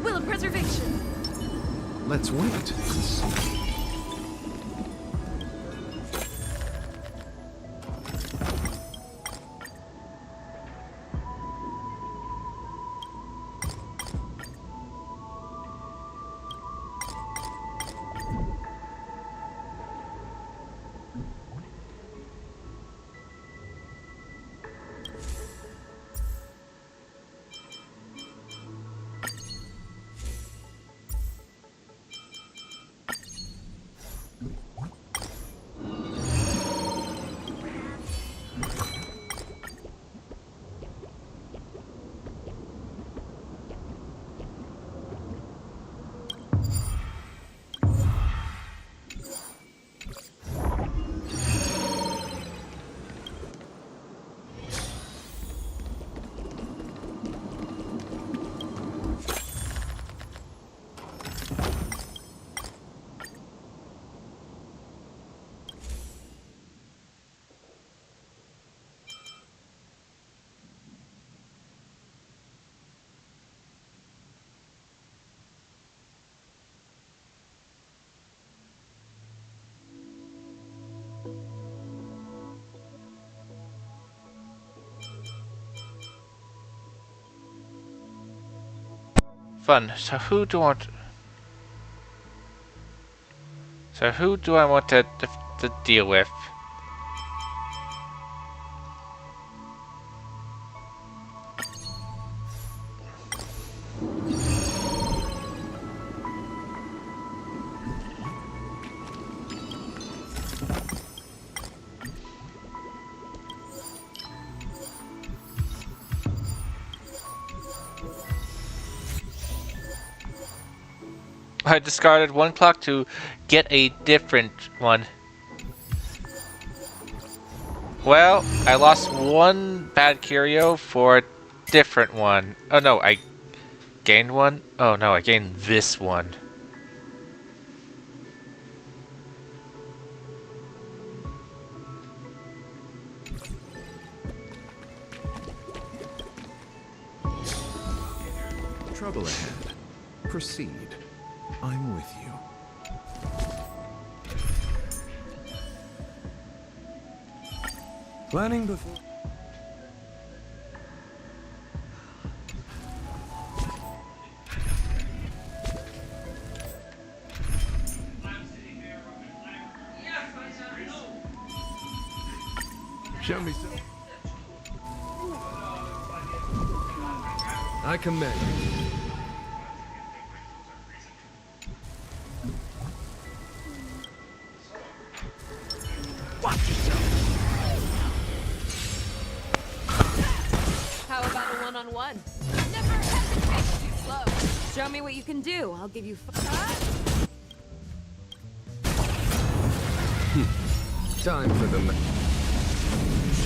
Will of preservation. Let's wait and see. Fun. So who do I want to deal with? I discarded one clock to get a different one. Well, I lost one bad curio for a different one. Oh no, I gained one? Oh no, I gained this one. Trouble ahead. Proceed. I'm with you. Planning before... Show me some. I commend you. How about a one-on-one? Never hesitate too slow. Show me what you can do. I'll give you Time for the...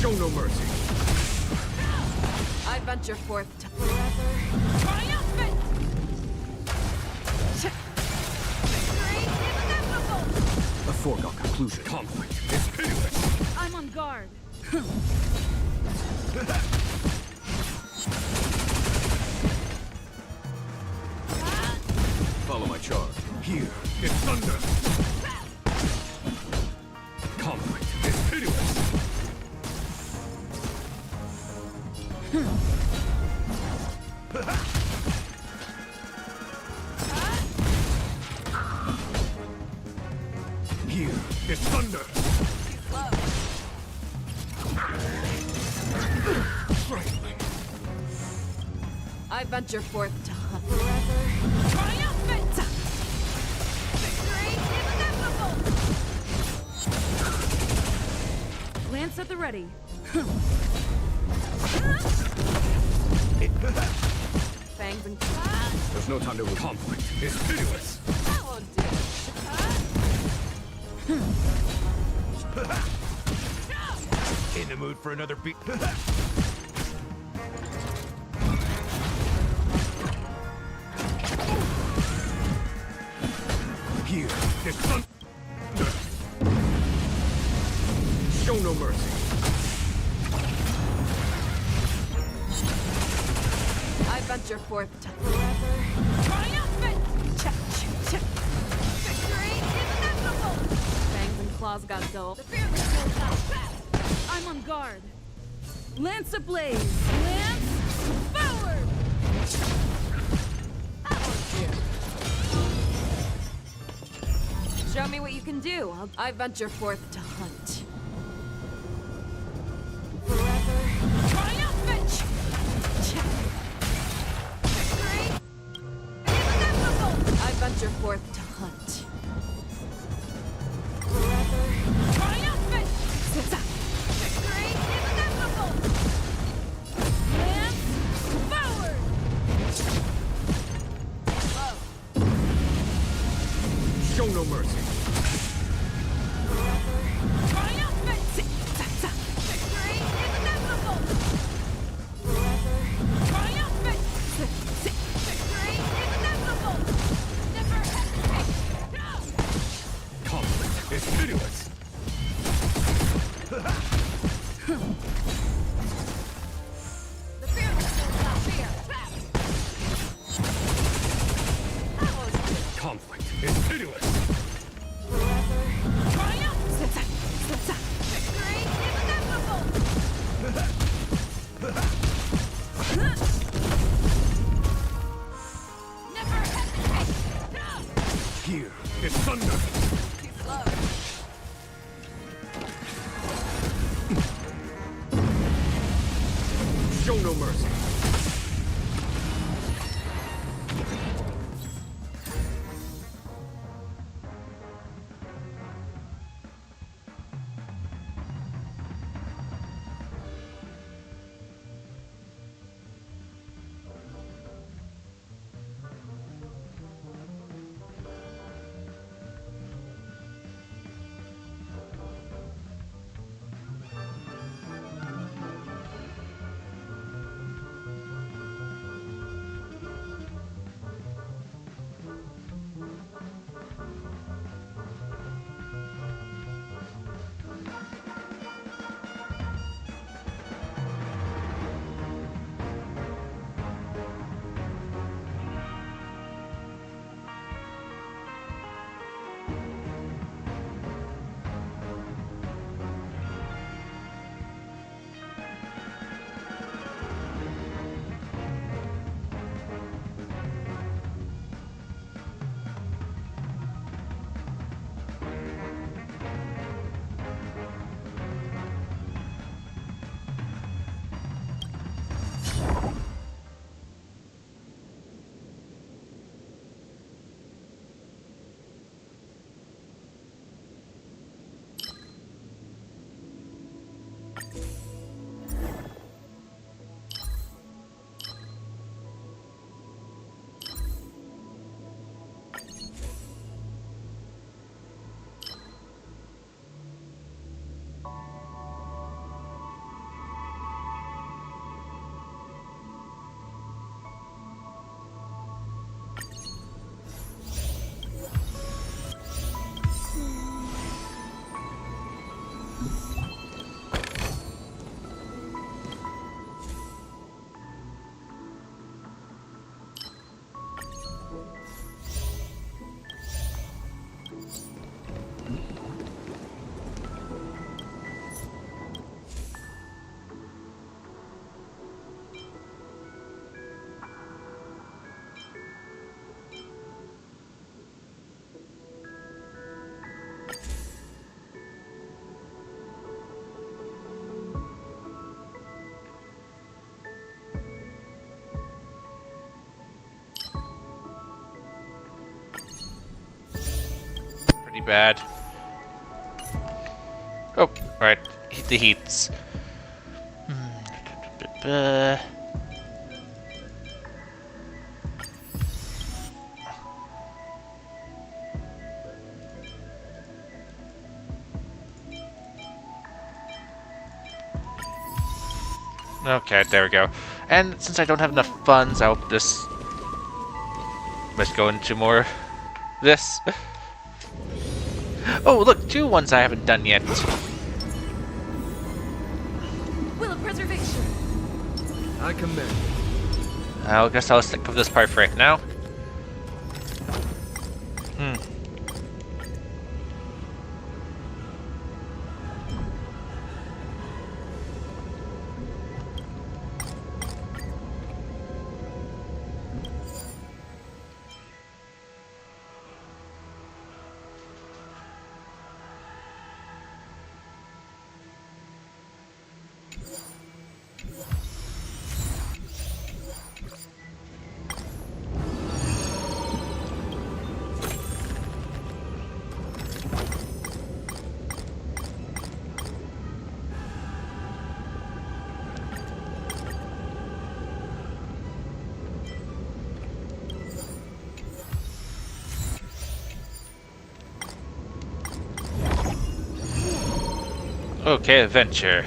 Show no mercy. I venture forth to forever. Triumphant! A foregone conclusion. Conflict is pitiless. I I'm on guard. Follow my charge. Here is thunder. Conflict is pitiless. Here is thunder. Trifling. I venture forth to hunt forever. Triumphant! Victory is inevitable! Lance at the ready. Fangs and claws. There's no time to lose. Conflict is pitiless. That won't do. In the mood for another beat. Here is thunder. Show no mercy. I venture forth to forever. Triumphant! Victory is inevitable! Fangs and claws got gold. The fearless goes out. I'm on guard. Lance ablaze! Lance forward! That won't do. Show me what you can do. I venture forth to hunt. Forever. Triumphant! Victory is inevitable! I venture forth to hunt. Forever. Triumphant! Victory is inevitable! Lance forward! Show no mercy. Triumphant! Victory is inevitable! Triumphant! Victory is inevitable! Never hesitate! Conflict is pitiless. The fearless will not fear! That was good. Conflict is pitiless. Triumph! Victory is inevitable! Never hesitate! Here is thunder. Too slow. Show no mercy. bad. Oh, right. The heats. Okay, there we go. And since I don't have enough funds, I'll just... let's go into more... this. Oh, look! 2 ones I haven't done yet. Will of preservation. I commend. I guess I'll stick with this part for right now. Okay, adventure.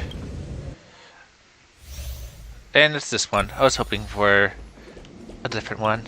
And it's this one. I was hoping for a different one.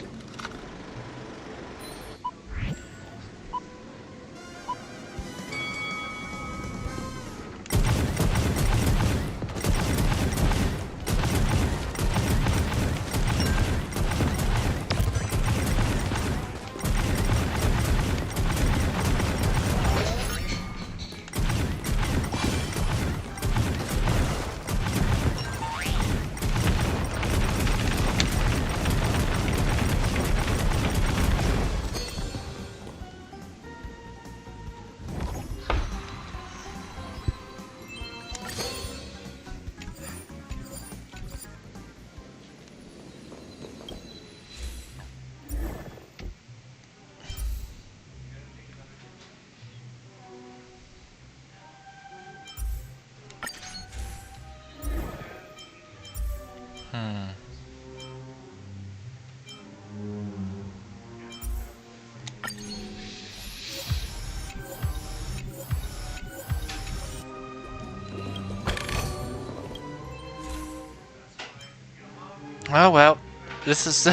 Oh well, this is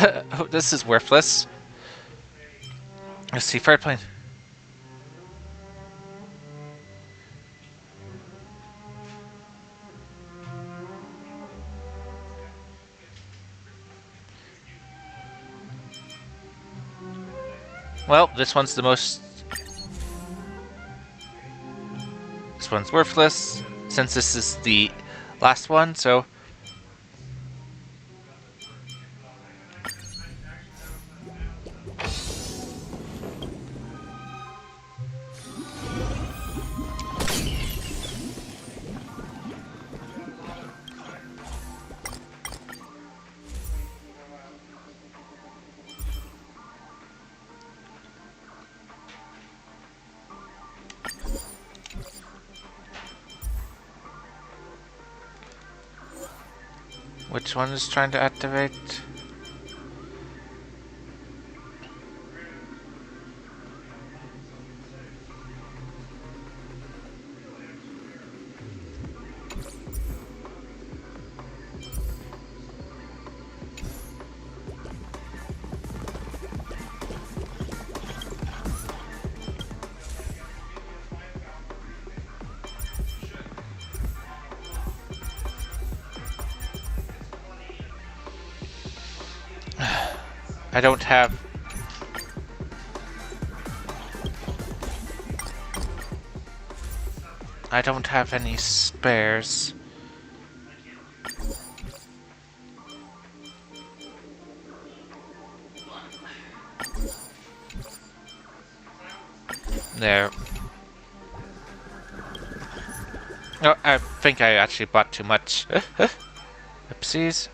this is worthless. Let's see, fire plane. Well, this one's the most. This one's worthless since this is the last one, so. Which one is trying to activate? I don't have... I don't have any spares. There. Oh, I think I actually bought too much. Oopsies.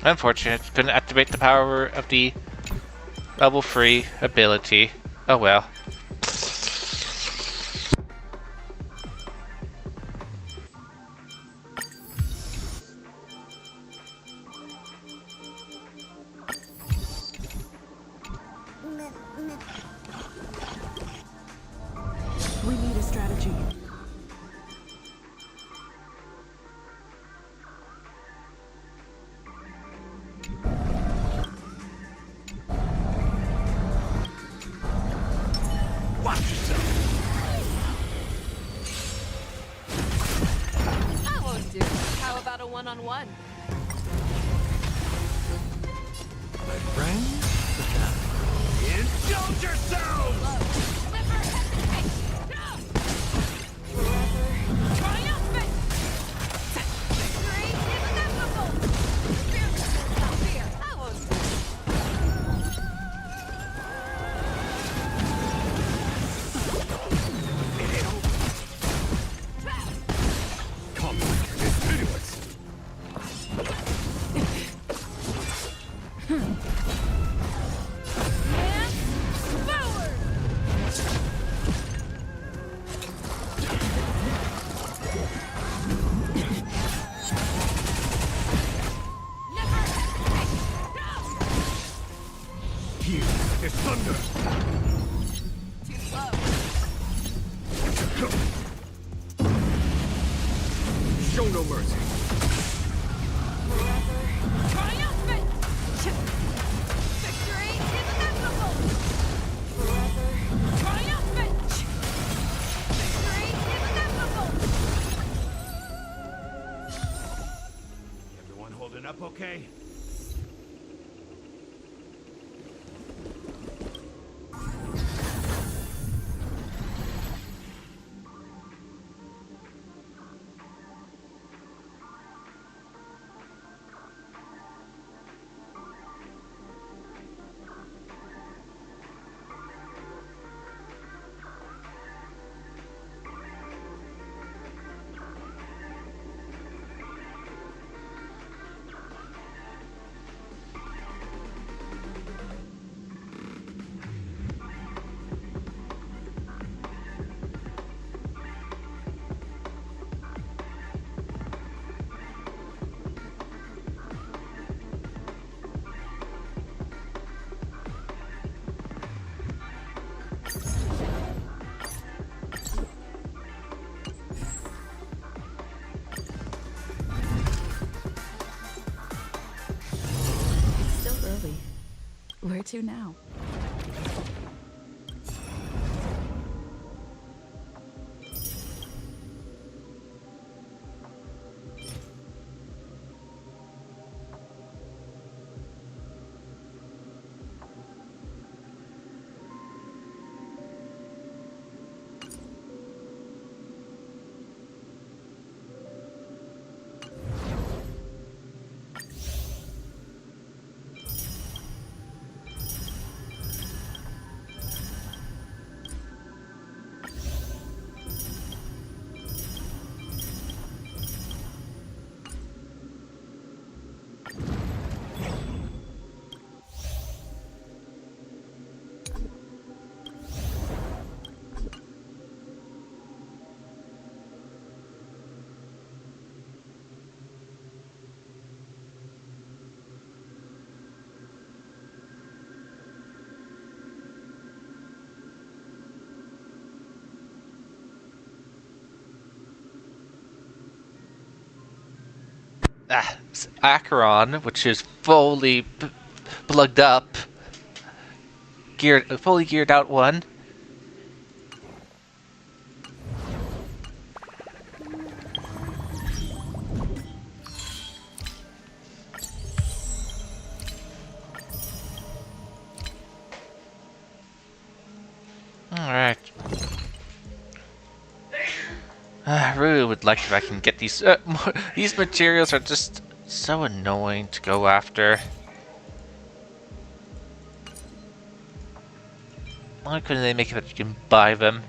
Unfortunate, couldn't activate the power of the level 3 ability. Oh well. We need a strategy. Watch yourself. That won't do. How about a one-on-one? My friends, indulge yourselves! Here is thunder! Too slow. Show no mercy. Triumphant! Victory is inevitable! Triumphant! Victory is inevitable! Everyone holding up okay? Where to now? Acheron, which is fully plugged up, fully geared out one. Alright. I really would like if I can get these. These materials are just so annoying to go after. Why couldn't they make it that you can buy them?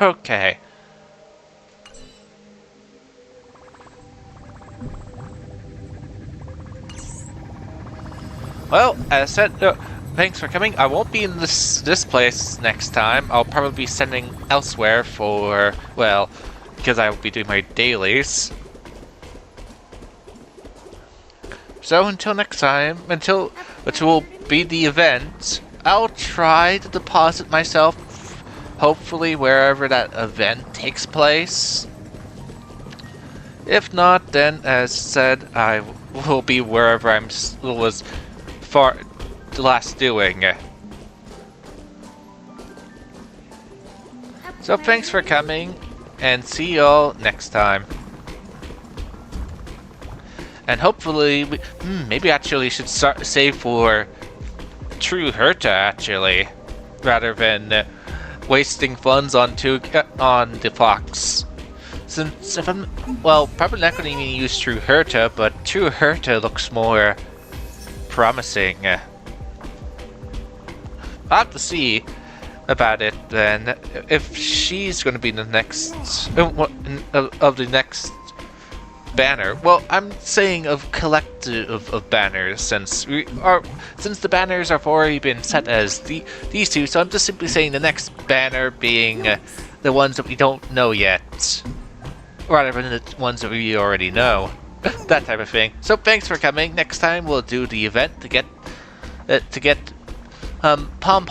Okay. Well, as I said, thanks for coming. I won't be in this place next time. I'll probably be sending elsewhere for, well, because I will be doing my dailies. So until next time, which will be the event, I'll try to deposit myself, hopefully wherever that event takes place. If not, then as said, I will be wherever I was for the last doing. So thanks for coming, and see y'all next time. And hopefully, maybe actually should save for True Herta actually, rather than wasting funds on the Fox. Since if I'm, well, probably not going to even use True Herta, but True Herta looks more promising. I'll have to see about it then, if she's going to be the next of the next banner. Well, I'm saying of collective of banners, since the banners have already been set as these two. So I'm just simply saying the next banner being the ones that we don't know yet, rather than the ones that we already know. That type of thing. So thanks for coming. Next time we'll do the event to get pom pom